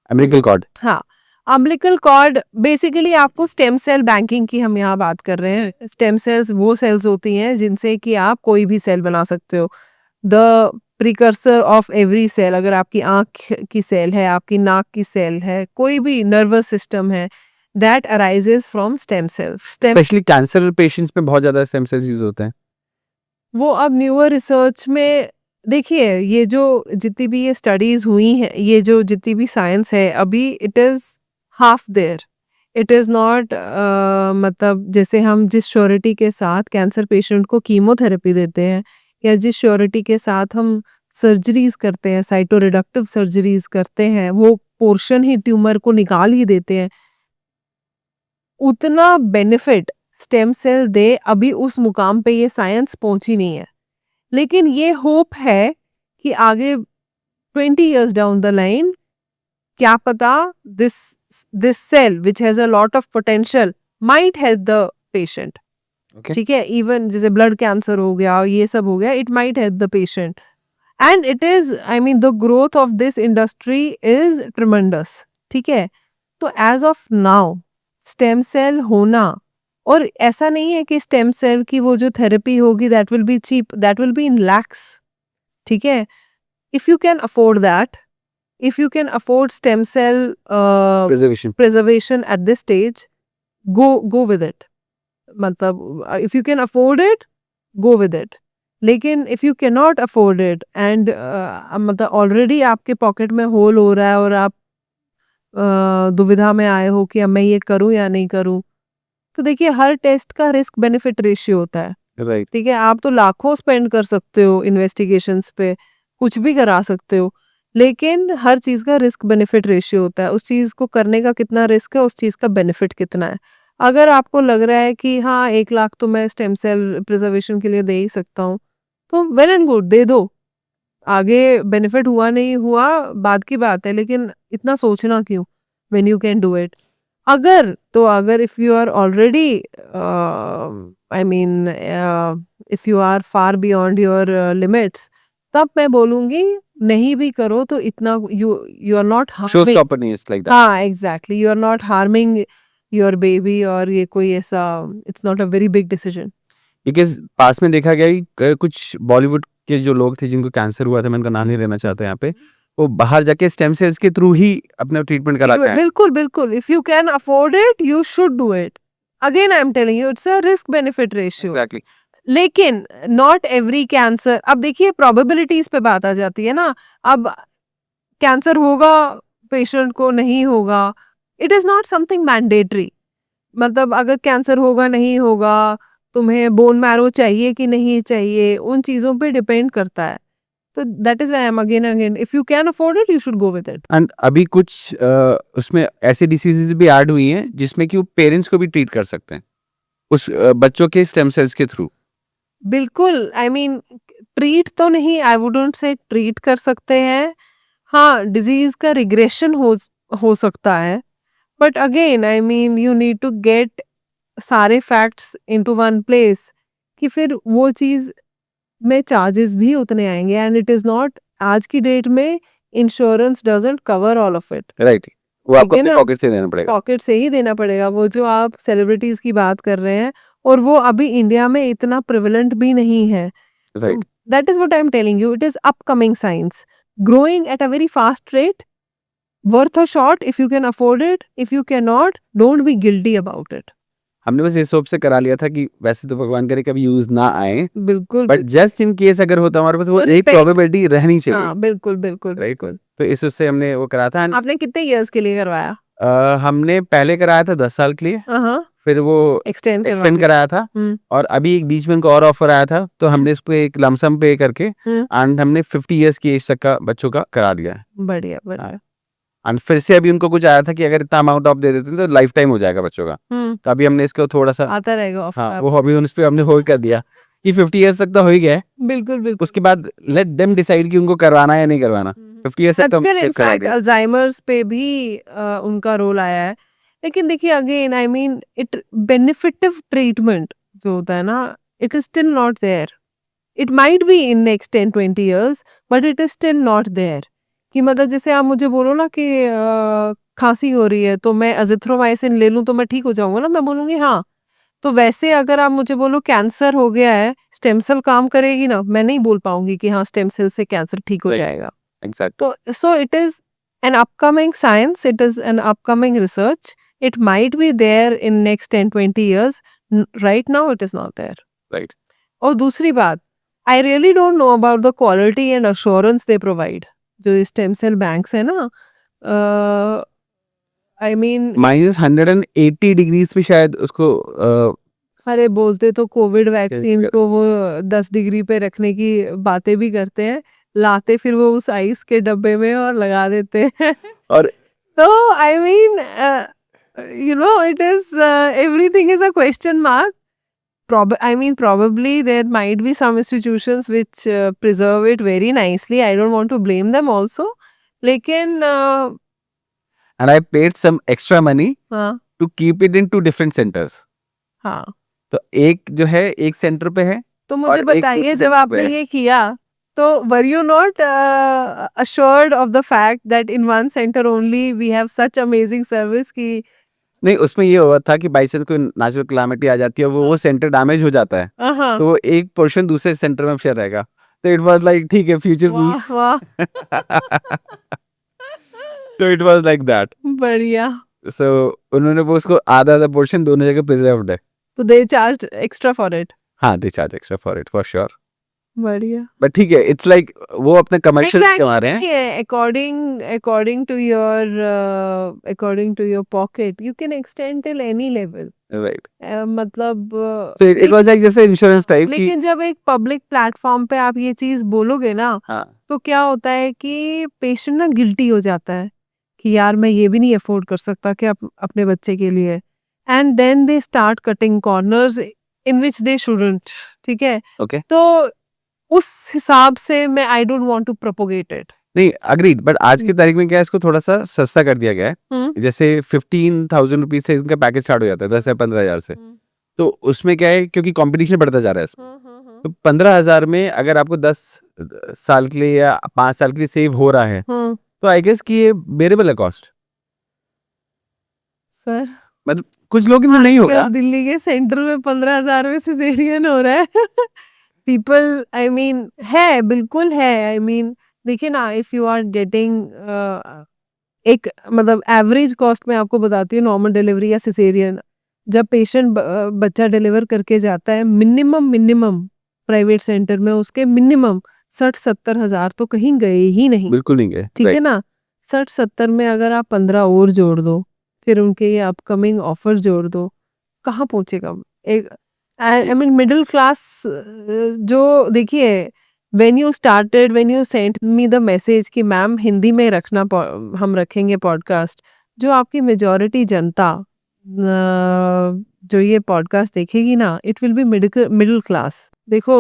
umbilical cord. हाँ, अम्बिलिकल कॉर्ड बेसिकली आपको स्टेम सेल बैंकिंग की हम यहाँ बात कर रहे हैं. स्टेम सेल्स वो सेल्स होती हैं जिनसे कि आप कोई भी सेल बना सकते हो. The precursor of every cell. अगर आपकी आँख की सेल है, आपकी नाक की सेल है, कोई भी नर्वस सिस्टम है, that arises from stem cells. Specially cancer patients में बहुत ज्यादा स्टेम सेल्स यूज होते हैं. वो अब न्यूअर रिसर्च में देखिए, ये जो जितनी भी ये स्टडीज हुई हैं, ये जो जितनी भी साइंस है, अभी it is half there. It is not मतलब जैसे हम जिस श्योरिटी के साथ कैंसर पेशेंट को कीमोथेरेपी देते हैं, या जिस श्योरिटी के साथ हम सर्जरीज करते हैं, साइटोरिडक्टिव सर्जरीज करते हैं, वो पोर्शन ही ट्यूमर को निकाल ही देते हैं, उतना बेनिफिट स्टेम सेल दे, अभी उस मुकाम पे ये साइंस पहुंची नहीं है. लेकिन ये होप है कि आगे 20 years down the line, क्या पता this cell which has a lot of potential might help the patient. Okay. ठीक है, इवन जैसे ब्लड कैंसर हो गया, ये सब हो गया, it might help the patient. And it is, I mean, the growth of this industry is tremendous. ठीक है, तो as of now stem cell होना, और ऐसा नहीं है कि स्टेम सेल की वो जो थेरेपी होगी that will be cheap, that will be in lakhs. ठीक है, if you can afford that, if you can afford stem cell preservation at this stage, go with it. मतलब if you can afford it, go with it. लेकिन if you cannot afford it and मतलब ऑलरेडी आपके पॉकेट में होल हो रहा है और आप दुविधा में आए हो कि अब मैं ये करूं या नहीं करूं, तो देखिए हर टेस्ट का रिस्क बेनिफिट रेशियो होता है. राइट. ठीक है, आप तो लाखों स्पेंड कर सकते हो इन्वेस्टिगेशंस पे, कुछ भी करा सकते हो, लेकिन हर चीज़ का रिस्क बेनिफिट रेशियो होता है. उस चीज़ को करने का कितना रिस्क है, उस चीज़ का बेनिफिट कितना है. अगर आपको लग रहा है कि हाँ 1 लाख तो मैं स्टेम सेल प्रिजर्वेशन के लिए दे ही सकता हूँ, तो वेल एंड गुड, दे दो. आगे बेनिफिट हुआ नहीं हुआ बाद की बात है, लेकिन इतना सोचना क्यों when you can do it. अगर if you are already, I mean, if you are far beyond your limits, तब मैं बोलूंगी नहीं भी करो तो इतना यू आर नॉट शोस्टॉपर नहीं, इट्स लाइक दैट. हाँ exactly, you are not harming your baby, और ये कोई ऐसा, it's not a very big decision. Because पास में देखा गया कि कुछ बॉलीवुड के जो लोग थे जिनको कैंसर हुआ था, मैं उनका नाम नहीं लेना चाहता यहाँ पे, वो बाहर जाके स्टेम सेल्स के थ्रू ही अपना ट्रीटमेंट कराते हैं. बिल्कुल बिल्कुल, if you can afford it you should do it. Again I am telling you, it's a risk benefit ratio. Exactly. लेकिन नॉट एवरी कैंसर, अब देखिए प्रोबेबिलिटीज पे बात आ जाती है ना. अब कैंसर होगा पेशेंट को, नहीं होगा, it is not something mandatory. मतलब अगर कैंसर होगा नहीं होगा, तुम्हें बोन मैरो चाहिए कि नहीं चाहिए, उन चीजों पे डिपेंड करता है. तो that is why I am again if you can afford it you should go with it. And अभी कुछ उसमें ऐसी डिसीजेज भी ऐड हुई हैं जिसमें कि वो पेरेंट्स को भी ट्रीट कर सकते हैं उस बच्चों के स्टेम सेल्स के थ्रू. बिल्कुल, आई मीन ट्रीट तो नहीं, आई वुडंट से ट्रीट कर सकते हैं. हाँ, डिजीज का रिग्रेशन हो सकता है, but again I mean you need to get सारे फैक्ट्स इनटू वन प्लेस, कि फिर वो चीज में चार्जेस भी उतने आएंगे. एंड इट इज नॉट, आज की डेट में insurance doesn't cover all of it. Right. वो आपको है अपने ना? पॉकेट से देना पड़ेगा. पॉकेट से ही देना पड़ेगा. वो जो आप सेलिब्रिटीज की बात कर रहे हैं, और वो अभी इंडिया में इतना प्रिवलेंट भी नहीं है. Right. That is what I'm telling you. It is upcoming science, growing at a very fast rate. Worth a shot if you can afford it. If you cannot, don't be guilty about it. हमने बस इस होप से करा लिया था कि वैसे तो भगवान करे कभी यूज ना आए, बिल्कुल. बट जस्ट इन केस अगर होता हमारे पास वो उस एक पे- प्रोबेबिलिटी रहनी चाहिए. हाँ बिल्कुल बिल्कुल Right. बिल्कुल. तो इस उससे हमने वो करा था. And, आपने कितने years के लिए करवाया? हमने पहले कराया था 10 साल के लिए, हाँ, फिर वो एक्सटेंड एक्सटेंड कराया था, हम्म. और अभी एक बीच में उनको और ऑफर आया था, तो हमने इस पे एक लमसम पे करके एंड हमने 50 इयर्स की एज तक का बच्चों का करा दिया है. बढ़िया बढ़िया. एंड फिर से अभी उनको कुछ आया था कि अगर इतना अमाउंट ऑफ दे देते हैं तो लाइफ टाइम हो जाएगा बच्चों का. तो अभी हमने इसको थोड़ा सा, आता रहेगा offer हाँ, आप. वो अभी उस पे हमने होल्ड कर दिया कि 50 इयर्स तक तो हो ही गया है. बिल्कुल बिल्कुल. उसके बाद लेट देम डिसाइड कि उनको करवाना है या नहीं करवाना. 50 इयर्स तक तो हम आजकल सेव करा इनफैक्ट दिया. अल्जाइमर्स पे भी उनका रोल आया है. लेकिन देखिए again I mean it beneficial treatment जो होता है ना, it is still not there. It might be in next 10-20 years, but it is still not there. कि मतलब जैसे आप मुझे बोलो ना कि खांसी हो रही है तो मैं अजिथ्रोमाइसिन ले लूं तो मैं ठीक हो जाऊंगा ना, मैं बोलूंगी हाँ. तो वैसे अगर आप मुझे बोलो कैंसर हो गया है, स्टेम सेल काम करेगी ना, मैं नहीं बोल पाऊंगी कि हाँ स्टेम सेल से कैंसर ठीक हो Right. जाएगा. Exact. So it is an upcoming science, it is an upcoming research. It might be there in next 10-20 years. Right now it is not there. Right और दूसरी बात, I really don't know about the quality and assurance they provide. जो स्टेम सेल बैंक्स है ना, I mean, -180 डिग्रीज पे शायद उसको अरे बोलते तो कोविड वैक्सीन कर- को वो 10 डिग्री पे रखने की बातें भी करते हैं, लाते फिर वो उस आइस के डब्बे में और लगा देते हैं. और So I mean, it is everything is a question mark. I mean, probably there might be some institutions which preserve it very nicely. I don't want to blame them also. लेकिन and I paid some extra money हाँ to keep it in 2 different centers. हाँ, तो एक जो है एक सेंटर पे है तो और मुझे एक बताइए दूसरे जब center आपने पे है. ये किया तो were you not assured of the fact that in one center only we have such amazing service कि नहीं उसमें ये हुआ था कि बाई चांस कोई नेचुरल क्लामिटी आ जाती है वो सेंटर डैमेज हो जाता है हाँ तो वो एक पोर्शन दूसरे सेंटर में शेयर रहेगा तो इट वाज लाइक ठीक है फ्यूचर वाह वाह तो इट वाज लाइक दैट बढ़िया. सो उन्होंने वो उसको आधा आधा पोर्शन दोनों जगह प्रिजर्व्ड है. तो they charged extra for it. हाँ they charge extra for it for sure बढ़िया. बट ठीक है इट्स लाइक वो अपने कमर्शियल कमा रहे हैं. Yeah, according to your pocket, you can extend till any level. Right मतलब सो इट वाज लाइक जैसे इंश्योरेंस टाइप की. लेकिन जब एक पब्लिक प्लेटफॉर्म पे आप ये चीज बोलोगे ना, हाँ तो क्या होता है कि पेशेंट ना गिल्टी हो जाता है कि यार मैं ये भी नहीं अफोर्ड कर सकता कि अपने बच्चे के लिए, and then they start cutting corners in which they shouldn't. ठीक है, ओके तो उस हिसाब से मैं I don't want to propagate it. नहीं अग्रीड बट आज की तारीख में क्या है इसको थोड़ा सा सस्ता कर दिया गया है. जैसे 15,000 रुपीज से इनका पैकेज स्टार्ट हो जाता है 10 या 15,000 से. तो उसमें क्या है क्योंकि कंपटीशन बढ़ता जा रहा है इसमें तो 15,000 में अगर आपको 10 साल के लिए या 5 साल के लिए सेव हो रहा है तो आई गेस कि ये बेरेबल है कॉस्ट. सर मतलब कुछ लोग इनमें नहीं होगा. दिल्ली के सेंटर में 15,000 में सिजेरियन हो रहा है. पीपल आई मीन है, बिल्कुल है. आई मीन देखिए ना, इफ यू आर गेटिंग एक मतलब एवरेज कॉस्ट में आपको बताती हूँ, नॉर्मल डिलीवरी या सिजेरियन जब पेशेंट बच्चा डिलीवर करके जाता है, मिनिमम प्राइवेट सेंटर में उसके मिनिमम 60-70 हजार तो कहीं गए ही नहीं. बिल्कुल नहीं गए. ठीक है ना, 60-70 में अगर आप 15 और जोड़ दो, फिर उनके ये अपकमिंग ऑफर जोड़ दो, कहाँ पहुंचेगा एक आई मीन मिडिल क्लास. जो देखिए when you sent me the message कि मैम हिंदी में रखना, हम रखेंगे पॉडकास्ट, जो आपकी मेजॉरिटी जनता जो ये पॉडकास्ट देखेगी ना, it will B middle class. देखो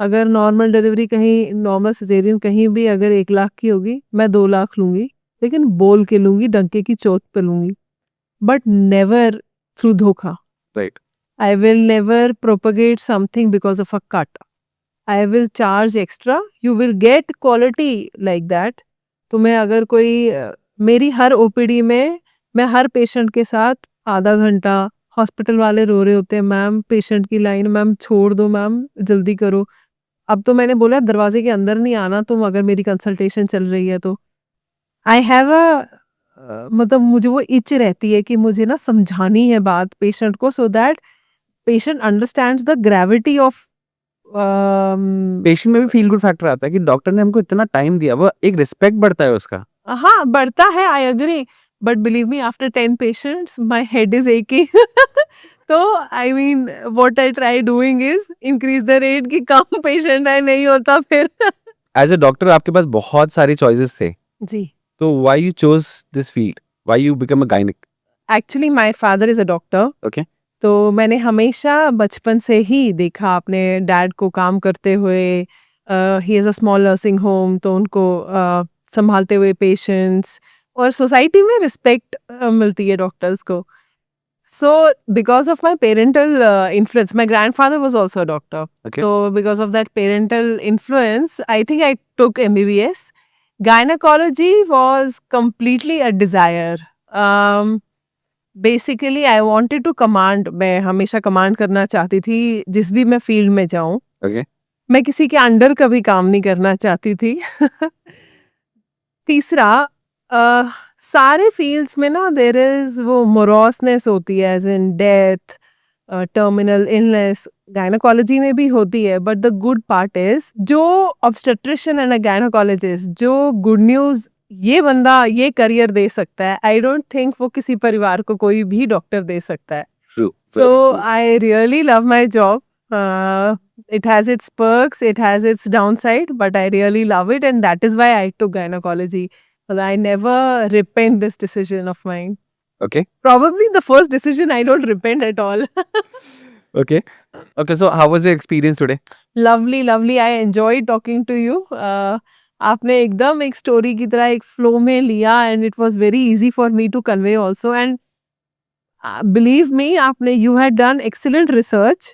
अगर नॉर्मल डिलीवरी कहीं, नॉर्मल सिजेरियन कहीं भी अगर 1 लाख की होगी, मैं 2 लाख लूंगी, लेकिन बोल के लूंगी, डंके की चोट पे लूंगी, बट नेवर थ्रू धोखा. Right I will never propagate something because of a cut. I will charge extra. You will get quality like that. तो मैं अगर कोई मेरी हर ओपीडी में मैं हर पेशेंट के साथ आधा घंटा, हॉस्पिटल वाले रो रहे होते हैं, मैम पेशेंट की लाइन, मैम छोड़ दो, मैम जल्दी करो. अब तो मैंने बोला दरवाजे के अंदर नहीं आना तुम, अगर मेरी कंसल्टेशन चल रही है तो. आई हैव मतलब मुझे वो इच रहती है कि मुझे ना समझानी है बात पेशेंट को, so that patient understands the gravity of. Patient में भी फील गुड फैक्टर आता है कि डॉक्टर ने हमको इतना टाइम दिया, वो एक रिस्पेक्ट बढ़ता है उसका. हाँ बढ़ता है, I agree, but believe me after 10 patients my head is aching. तो I mean what I try doing is increase the rate कि कम पेशेंट है, नहीं होता फिर. एज अ डॉक्टर आपके पास बहुत सारे चॉइसेस थे, जी. तो why you chose this field, why you become a gynaec? Actually my father is a doctor. Okay तो मैंने हमेशा बचपन से ही देखा अपने डैड को काम करते हुए. He is a small nursing home, तो उनको संभालते हुए पेशेंट्स, और सोसाइटी में रिस्पेक्ट मिलती है डॉक्टर्स को. So because of my parental influence, my grandfather was also a doctor. Okay. तो because of that parental influence I think I took MBBS. Gynecology was completely a desire. Basically I wanted to command. मैं हमेशा कमांड करना चाहती थी जिस भी मैं फील्ड में जाऊं. ओके मैं किसी के अंडर कभी काम नहीं करना चाहती थी. तीसरा सारे फील्ड्स में ना देयर इज वो मोरोसनेस होती है, as in death, terminal illness, gynaecology में भी होती है, but the good part is जो ऑब्स्टेट्रिशियन एंड अ गायनोकोलॉजिस्ट जो गुड न्यूज ये बंदा ये करियर दे सकता है, आई डोंट थिंक वो किसी परिवार को कोई भी डॉक्टर दे सकता है. True. So I really love my job. It has its perks, it has its downside, but I really love it, and that is why I took gynecology. But I never repent this decision of mine. Okay. Probably the first decision I don't repent at all. Okay. Okay. So how was your experience today? Lovely, lovely. I enjoyed talking to you. आपने एकदम एक स्टोरी की तरह एक फ्लो में लिया, and it was very easy for me to convey also. And believe me, आपने you had done excellent research.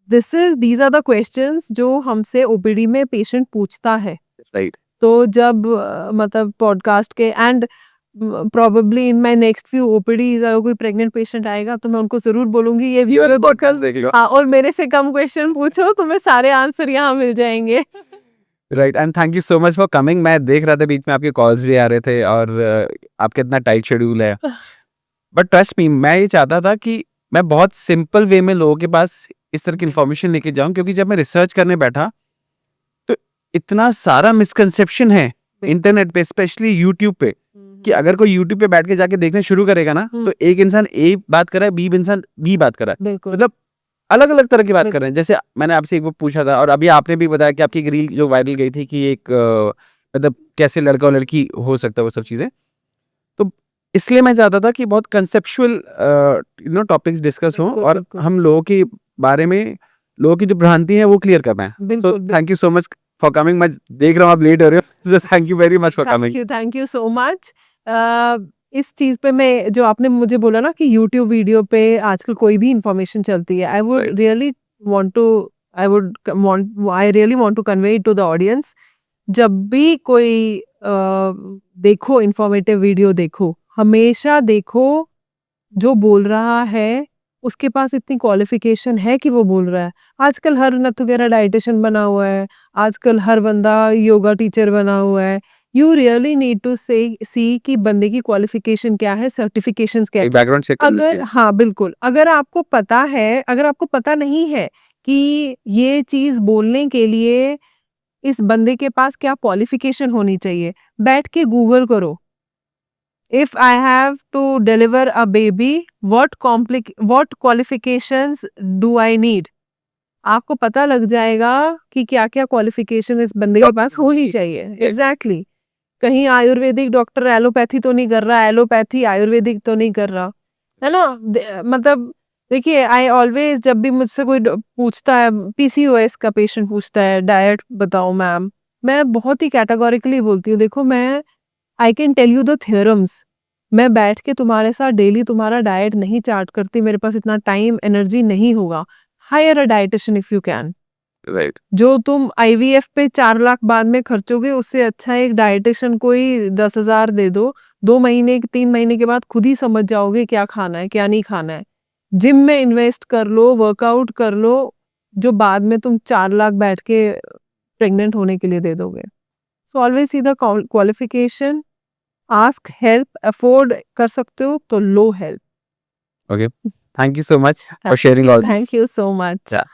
These are the questions जो हमसे ओपीडी में पेशेंट पूछता है. Right. तो जब मतलब पॉडकास्ट के and probably in my next few OPDs अगर कोई प्रेग्नेंट पेशेंट आएगा तो मैं उनको जरूर बोलूंगी ये व्यूअर Podcast देख लो. हाँ, और मेरे से कम क्वेश्चन पूछो, तुम्हें सारे आंसर यहाँ मिल जाएंगे. Right and thank you so much for coming. मैं देख रहा था बीच में आपके कॉल्स भी आ रहे थे और आपका इतना टाइट शेड्यूल है, बट ट्रस्ट मी मैं ये चाहता था कि मैं बहुत सिंपल वे में लोगों के पास इस तरह की इन्फॉर्मेशन लेके जाऊं, क्योंकि जब मैं रिसर्च करने बैठा तो इतना सारा मिसकंसेप्शन है इंटरनेट पे, स्पेशली यूट्यूब पे, कि अगर कोई यूट्यूब पे बैठ के जाके देखना शुरू करेगा ना तो एक इंसान ए बात कर रहा है, बी इंसान बी बात कर रहा है, बिल्कुल मतलब अलग अलग तरह की बात कर रहे हैं. जैसे मैंने आपसे एक वो पूछा था और अभी आपने भी बताया कि आपकी एक रील जो वायरल गई थी कि एक मतलब कैसे लड़का और लड़की हो सकता है, वो सब चीजें. तो इसलिए मैं चाहता था कि बहुत कंसेप्चुअल टॉपिक्स डिस्कस हो बिल्कुल, और बिल्कुल. हम लोगों के बारे में, लोगों की जो भ्रांति है वो क्लियर कर पाए. सो बिल्कुल thank you so much for coming. मैं देख रहा हूँ आप लेट हो रहे हो, thank you very much for coming. Thank you so much. इस चीज पे मैं जो आपने मुझे बोला ना कि यूट्यूब वीडियो पे आजकल कोई भी इंफॉर्मेशन चलती है, I would Right. Really I really want to convey to the audience, जब भी कोई देखो इंफॉर्मेटिव वीडियो देखो, हमेशा देखो जो बोल रहा है उसके पास इतनी क्वालिफिकेशन है कि वो बोल रहा है. आजकल हर नथु वगैरह डाइटिशियन बना हुआ है, आजकल हर बंदा योगा टीचर बना हुआ है. यू रियली नीड टू सी कि बंदे की क्वालिफिकेशन क्या है, सर्टिफिकेशंस क्या है. एक बैकग्राउंड चेक कर अगर लीजिए. हाँ बिल्कुल, अगर आपको पता है, अगर आपको पता नहीं है कि ये चीज बोलने के लिए इस बंदे के पास क्या क्वालिफिकेशन होनी चाहिए, बैठ के गूगल करो. If I have to deliver a baby, what qualifications do I need? आपको पता लग जाएगा कि क्या क्या क्वालिफिकेशन इस बंदे के पास होनी चाहिए. एग्जैक्टली. कहीं आयुर्वेदिक डॉक्टर एलोपैथी तो नहीं कर रहा, एलोपैथी आयुर्वेदिक तो नहीं कर रहा, है ना. मतलब देखिए, आई ऑलवेज जब भी मुझसे कोई पूछता है, पीसीओएस का पेशेंट पूछता है डाइट बताओ मैम, मैं बहुत ही कैटेगोरिकली बोलती हूँ, देखो मैं I can tell you the theorems, मैं बैठ के तुम्हारे साथ डेली तुम्हारा डाइट नहीं चार्ट करती, मेरे पास इतना टाइम एनर्जी नहीं होगा. Higher a dietitian if you can. Right. जो तुम आईवीएफ पे 4 लाख बाद में खर्चोगे, उससे अच्छा एक डाइटिशियन कोई 10,000 दे दो, 2 महीने 3 महीने के बाद खुद ही समझ जाओगे क्या खाना है क्या नहीं खाना है. जिम में इन्वेस्ट कर लो, वर्कआउट कर लो, जो बाद में तुम 4 लाख बैठ के प्रेग्नेंट होने के लिए दे दोगे. So always see the qualification, ask help, afford कर सकते हो तो लो help. Okay, thank you so much for sharing all this. Thank you so much. Yeah.